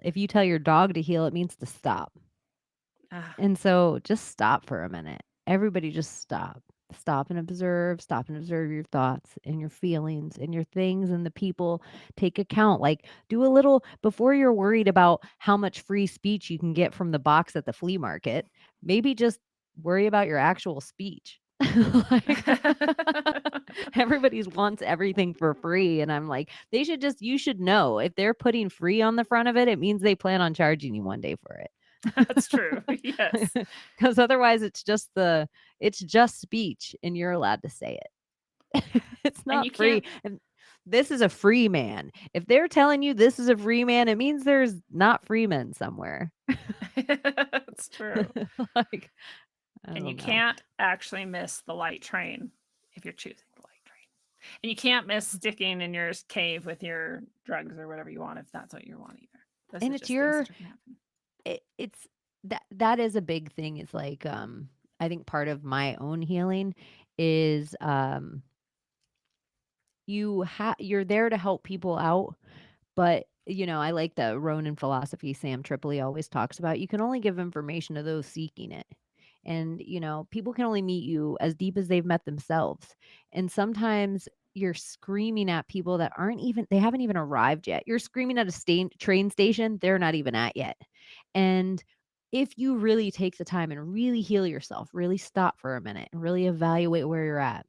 If you tell your dog to heal, it means to stop. Ah, And so just stop for a minute. Everybody just stop. Stop and observe. Stop and observe your thoughts and your feelings and your things and the people. Take account. Like do a little before you're worried about how much free speech you can get from the box at the flea market. Maybe just worry about your actual speech. Like everybody's wants everything for free. And I'm like, you should know if they're putting free on the front of it, it means they plan on charging you one day for it. that's true. Yes. Because otherwise it's just speech and you're allowed to say it. It's And not you free. can't, And this is a free man. If they're telling you this is a free man, it means there's not free men somewhere. it's true. Like, I And you don't know. can't actually miss the light train if you're choosing the light train. And you can't miss sticking in your cave with your drugs or whatever you want if that's what you want either. Those And are it's just things that are going to happen. it's that is a big thing. It's like I think part of my own healing is you're there to help people out. But, I like the Ronin philosophy Sam Tripoli always talks about. You can only give information to those seeking it. And, people can only meet you as deep as they've met themselves. And sometimes you're screaming at people that they haven't even arrived yet. You're screaming at a train station they're not even at yet. And if you really take the time and really heal yourself, really stop for a minute and really evaluate where you're at,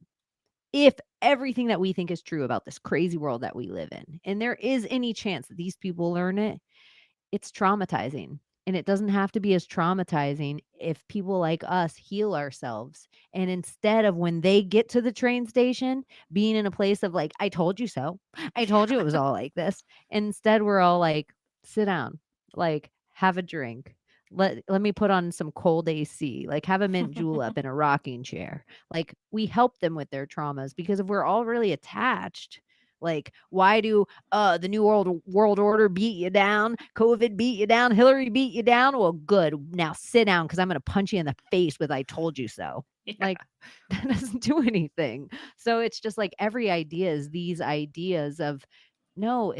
if everything that we think is true about this crazy world that we live in, and there is any chance that these people learn it, it's traumatizing. And it doesn't have to be as traumatizing if people like us heal ourselves. And instead of when they get to the train station, being in a place of like, I told you so. I told you it was all like this. Instead, we're all like, sit down, like, have a drink. Let me put on some cold AC, like have a mint julep in a rocking chair. Like we help them with their traumas because if we're all really attached, like why do the new world order beat you down, COVID beat you down, Hillary beat you down? Well, good. Now sit down because I'm going to punch you in the face with I told you so. Yeah. Like that doesn't do anything. So it's just like every idea is these ideas of no,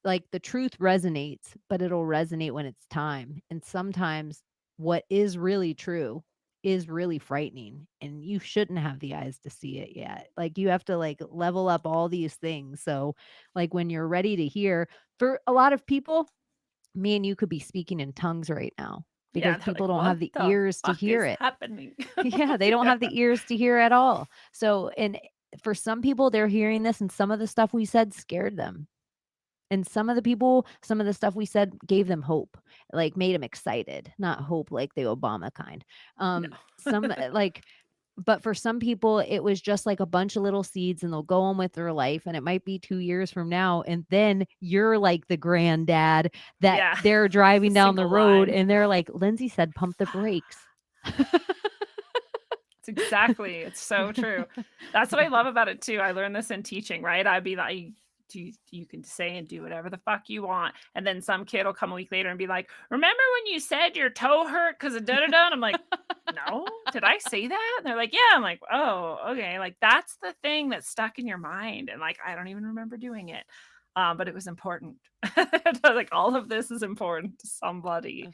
like the truth resonates, but it'll resonate when it's time. And sometimes what is really true is really frightening and you shouldn't have the eyes to see it yet. Like you have to like level up all these things. So like when you're ready to hear, for a lot of people, me and you could be speaking in tongues right now Yeah. because They're people like, don't what have the the ears to fuck hear is it. happening? Yeah, they don't have the ears to hear at all. So and for some people they're hearing this and some of the stuff we said scared them. And some of the stuff we said gave them hope, like made them excited, not hope like the Obama kind. No. Some like, but for some people, it was just like a bunch of little seeds and they'll go on with their life. And it might be 2 years from now. And then you're like the granddad that Yeah. they're driving down the Single road line. and they're like, Lindsay said, pump the brakes. It's exactly. It's so true. That's what I love about it too. I learned this in teaching, right? I'd be like, you can say and do whatever the fuck you want. And then some kid will come a week later and be like, remember when you said your toe hurt because of da da da? And I'm like, no, did I say that? And they're like, yeah. I'm like, oh, okay. Like that's the thing that's stuck in your mind. And like, I don't even remember doing it. But it was important. Like all of this is important to somebody.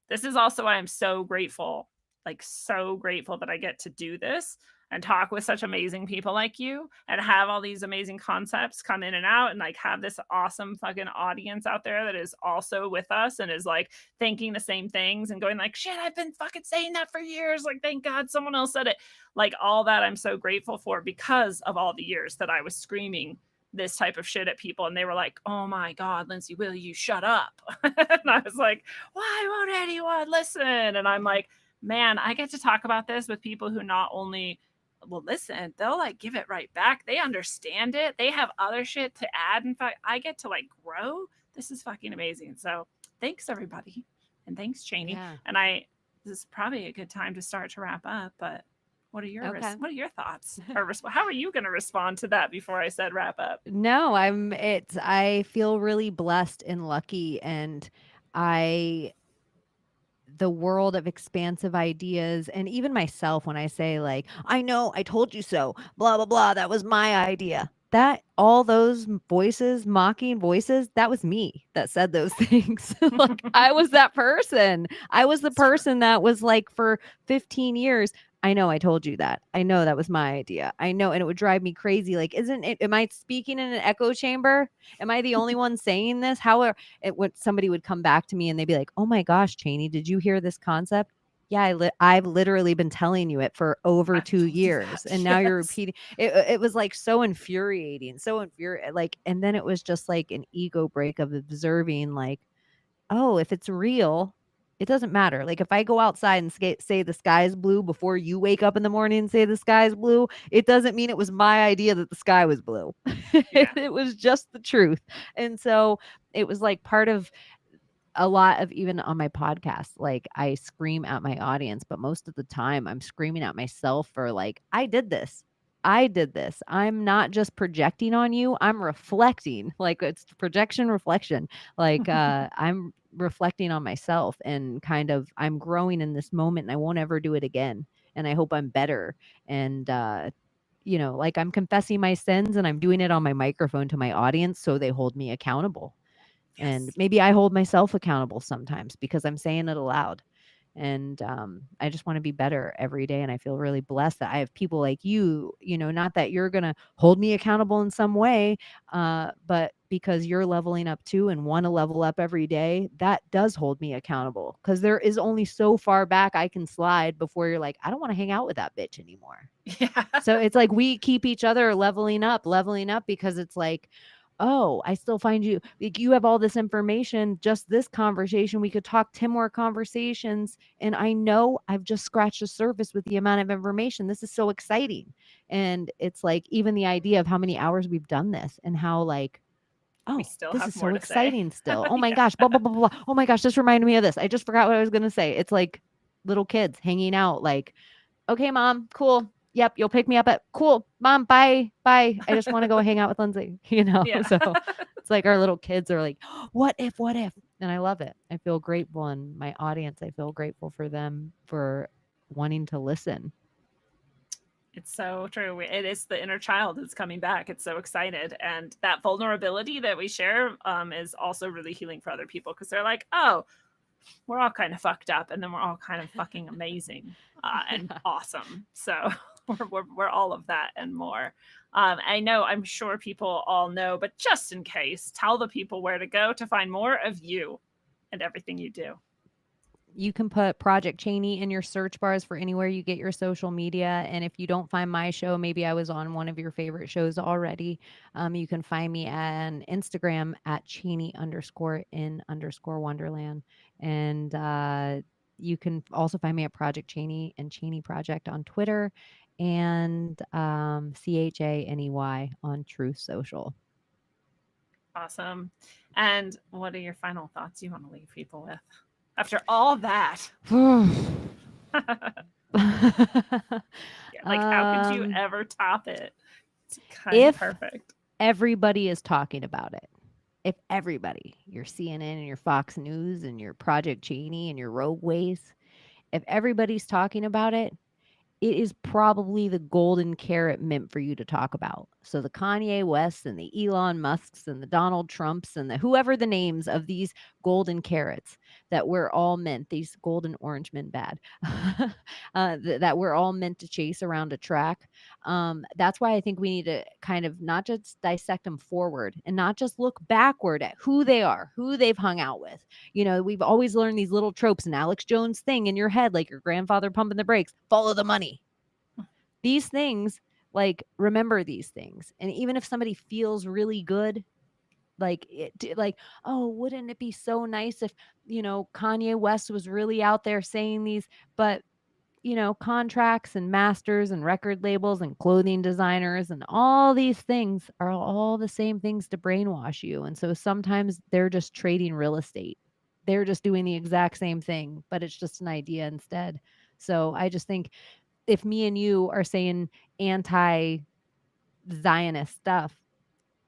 This is also why I'm so grateful, like so grateful that I get to do this and talk with such amazing people like you and have all these amazing concepts come in and out and like have this awesome fucking audience out there that is also with us and is like thinking the same things and going like, shit, I've been fucking saying that for years. Like, thank God someone else said it. Like all that I'm so grateful for because of all the years that I was screaming this type of shit at people and they were like, oh my God, Lindsay, will you shut up? And I was like, why won't anyone listen? And I'm like, man, I get to talk about this with people who not only will listen, they'll like give it right back. They understand it. They have other shit to add. In fact, I get to like grow. This is fucking amazing. So thanks everybody. And thanks, Chaney. Yeah. And this is probably a good time to start to wrap up, but what are your thoughts? Or how are you going to respond to that before I said wrap up? No, I feel really blessed and lucky, and the world of expansive ideas, and even myself when I say like, I know, I told you so, blah blah blah, that was my idea. That all those voices, mocking voices, that was me that said those things. Like I was that person. I was the person that was like for 15 years. I know I told you that. I know that was my idea. I know. And it would drive me crazy. Like, am I speaking in an echo chamber? Am I the only one saying this? When somebody would come back to me and they'd be like, oh my gosh, Chaney, did you hear this concept? Yeah, I've literally been telling you it for over 2 years. And now you're repeating. It was like so infuriating. Like, and then it was just like an ego break of observing like, oh, if it's real, it doesn't matter. Like if I go outside and say the sky's blue before you wake up in the morning and say the sky's blue, it doesn't mean it was my idea that the sky was blue. Yeah. It was just the truth. And so it was like part of a lot of, even on my podcast, like I scream at my audience, but most of the time I'm screaming at myself for like, I did this. I'm not just projecting on you. I'm reflecting. Like it's projection, reflection. Like I'm reflecting on myself and kind of I'm growing in this moment and I won't ever do it again. And I hope I'm better. And like I'm confessing my sins and I'm doing it on my microphone to my audience so they hold me accountable. And maybe I hold myself accountable sometimes because I'm saying it aloud. And I just want to be better every day. And I feel really blessed that I have people like you, not that you're going to hold me accountable in some way, but because you're leveling up too and want to level up every day, that does hold me accountable. Because there is only so far back I can slide before you're like, I don't want to hang out with that bitch anymore. Yeah. So it's like we keep each other leveling up because it's like, oh, I still find you, like you have all this information, just this conversation. We could talk 10 more conversations. And I know I've just scratched the surface with the amount of information. This is so exciting. And it's like, even the idea of how many hours we've done this and how like, oh, this is so exciting still. Oh my gosh, blah, blah, blah, blah. Oh my gosh, this reminded me of this. I just forgot what I was going to say. It's like little kids hanging out like, okay, mom, cool. Yep, you'll pick me up at cool. Mom, bye. I just want to go hang out with Lindsay, Yeah. So it's like our little kids are like, what if? And I love it. I feel grateful. And my audience, I feel grateful for them for wanting to listen. It's so true. It is the inner child that's coming back. It's so excited. And that vulnerability that we share is also really healing for other people because they're like, oh, we're all kind of fucked up and then we're all kind of fucking amazing and awesome. So we're all of that and more. I'm sure people all know, but just in case, tell the people where to go to find more of you and everything you do. You can put Project Chaney in your search bars for anywhere you get your social media. And if you don't find my show, maybe I was on one of your favorite shows already. You can find me on Instagram at Chaney_in_Wonderland. And you can also find me at Project Chaney and Chaney Project on Twitter and CHANEY on Truth Social. Awesome. And what are your final thoughts you want to leave people with? After all that, like how could you ever top it? It's kind of perfect. Everybody is talking about it. If everybody, your CNN and your Fox News and your Project Chaney and your Rogue Ways, If everybody's talking about it, it is probably the golden carrot meant for you to talk about. So the Kanye Wests and the Elon Musks and the Donald Trumps and the whoever the names of these golden carrots that we're all meant, these golden orange men bad, that we're all meant to chase around a track. That's why I think we need to kind of not just dissect them forward and not just look backward at who they are, who they've hung out with. We've always learned these little tropes, and Alex Jones thing in your head, like your grandfather pumping the brakes, follow the money. These things, like, remember these things. And even if somebody feels really good, oh, wouldn't it be so nice if, Kanye West was really out there saying these, but contracts and masters and record labels and clothing designers and all these things are all the same things to brainwash you. And so sometimes they're just trading real estate. They're just doing the exact same thing, but it's just an idea instead. So I just think if me and you are saying anti-Zionist stuff,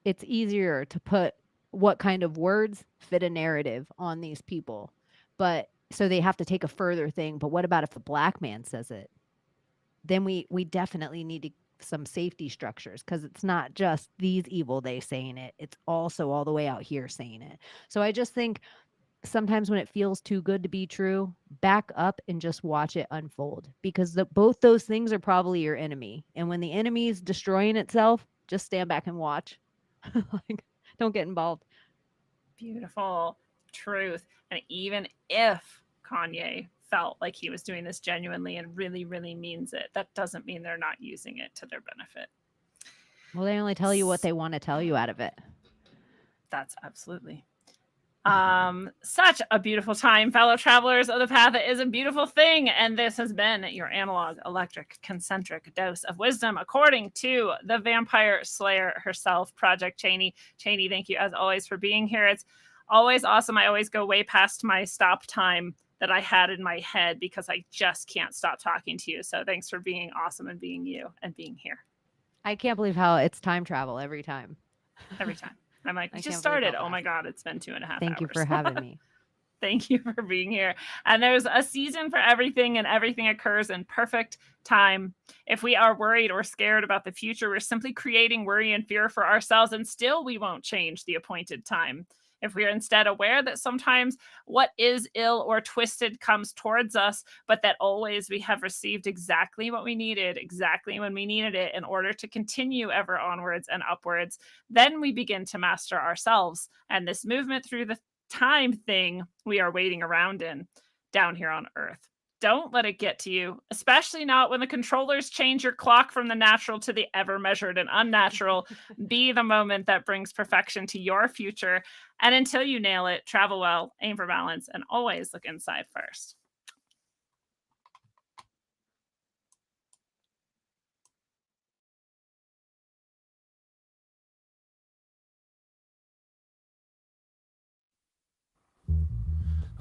it's easier to put what kind of words fit a narrative on these people. But so they have to take a further thing. But what about if the black man says it? Then we definitely need some safety structures, because it's not just these evil they saying it. It's also all the way out here saying it. So I just think sometimes when it feels too good to be true, back up and just watch it unfold, because both those things are probably your enemy. And when the enemy is destroying itself, just stand back and watch. Like, don't get involved. Beautiful truth. And even if Kanye felt like he was doing this genuinely and really, really means it, that doesn't mean they're not using it to their benefit. Well, they only tell you what they want to tell you out of it. That's absolutely. Such a beautiful time, fellow travelers of the path. It is a beautiful thing. And this has been your analog, electric, concentric dose of wisdom, according to the vampire slayer herself, Project Chaney. Chaney, thank you as always for being here. It's always awesome. I always go way past my stop time that I had in my head because I just can't stop talking to you. So thanks for being awesome and being you and being here. I can't believe how it's time travel every time. Every time. I'm like, we just started. Oh my God, it's been 2.5 hours. Thank you for having me. Thank you for being here. And there's a season for everything, and everything occurs in perfect time. If we are worried or scared about the future, we're simply creating worry and fear for ourselves, and still we won't change the appointed time. If we are instead aware that sometimes what is ill or twisted comes towards us, but that always we have received exactly what we needed, exactly when we needed it, in order to continue ever onwards and upwards, then we begin to master ourselves and this movement through the time thing we are waiting around in down here on Earth. Don't let it get to you, especially not when the controllers change your clock from the natural to the ever measured and unnatural. Be the moment that brings perfection to your future. And until you nail it, travel well, aim for balance, and always look inside first.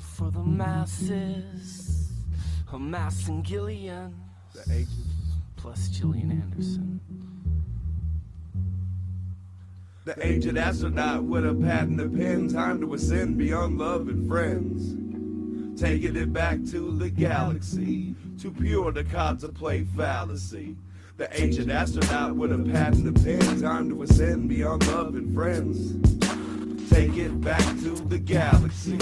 For the masses, amassing Gillian, the agent, plus Gillian Anderson. the aged astronaut with a patent and pen, time to ascend beyond love and friends, taking it back to the galaxy, too pure to contemplate fallacy. The ancient astronaut with a patent and pen, time to ascend beyond love and friends, take it back to the galaxy,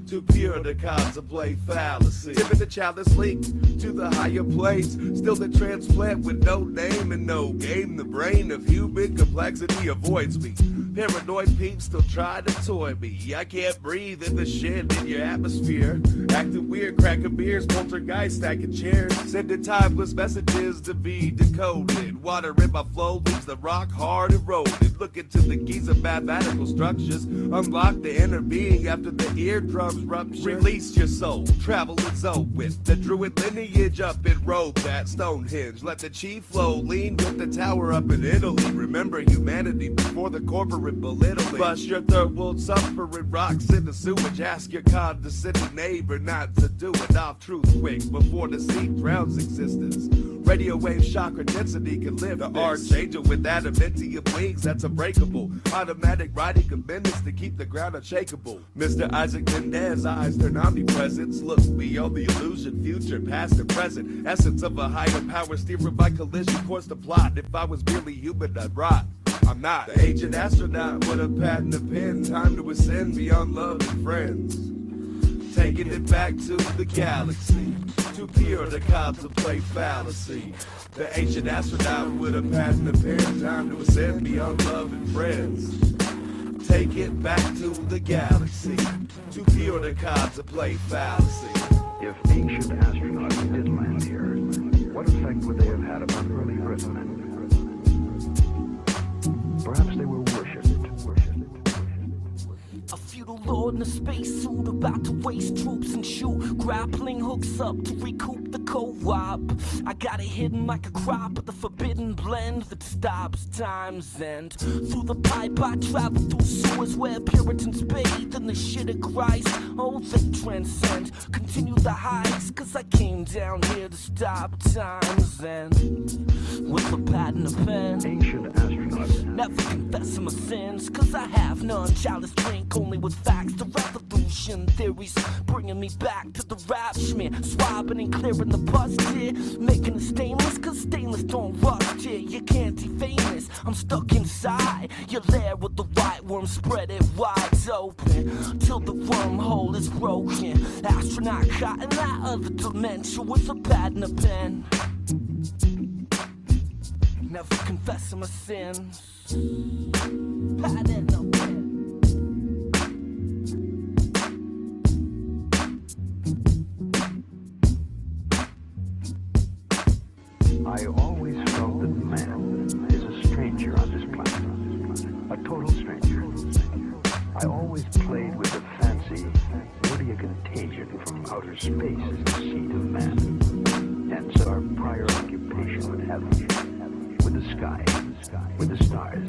too pure to contemplate fallacy. Tipping the chalice link to the higher planes, still the transplant with no name and no game. The brain of human complexity avoids me. Paranoid peeps still try to toy me. I can't breathe in the shit in your atmosphere. Acting weird, cracking beers, poltergeist, stacking chairs, sending timeless messages to be decoded. Water in my flow leaves the rock hard eroded. Look into the keys of mathematical structures, unlock the inner being after the eardrums rupture. Release your soul, travel its own with the druid lineage up in road that Stonehenge. Let the chi flow, lean with the tower up in Italy. Remember humanity before the corporate belittling. Bust your third world suffering rocks in the sewage. Ask your condescending neighbor not to do it off truth quick before the sea drowns existence. Radio wave chakra density can live. The archangel with adamantium wings that's unbreakable. Automatic riding of minutes to keep the ground unshakable. Mr. Isaac Mendez eyes turn omnipresence. Look beyond the illusion, future, past and present. Essence of a higher power steering by collision course to plot. If I was merely human, I'd rot. I'm not. The ancient astronaut with a pad and a pen. Time to ascend beyond love and friends. Taking it back to the galaxy. Too pure to contemplate fallacy. The ancient astronaut with a pad and a pen. Time to ascend beyond love and friends. Take it back to the galaxy. Too pure to contemplate fallacy. If ancient astronauts did land here, what effect would they have had upon early Earthmen? Perhaps they were worshipped. A feudal lord in a spacesuit about to waste troops and shoot grappling hooks up to recoup the co-op. I got it hidden like a crop of the forbidden blend that stops time's end. Through the pipe I travel through sewers where Puritans bathe in the shit of Christ. Oh, they transcend. Continue the heights, cause I came down here to stop time's end. With a pad and a pen. Ancient astronauts. Never confessing my sins, cause I have none. Chalice drink only with facts. The revolution theories bringing me back to the rap schmear. Swabbing and clearing the pus here. Making it stainless, cause stainless don't rust here. You can't defame this, I'm stuck inside your lair with the white worm. Spread it wide open till the wormhole is broken. Astronaut caught in that other dimension with a pad and a pen. Never confessing my sins. Pad and a pen. I always felt that man is a stranger on this planet. A total stranger. I always played with the fancy, maybe a contagion from outer space as the seed of man. Hence our prior occupation with heaven, with the sky, with the stars,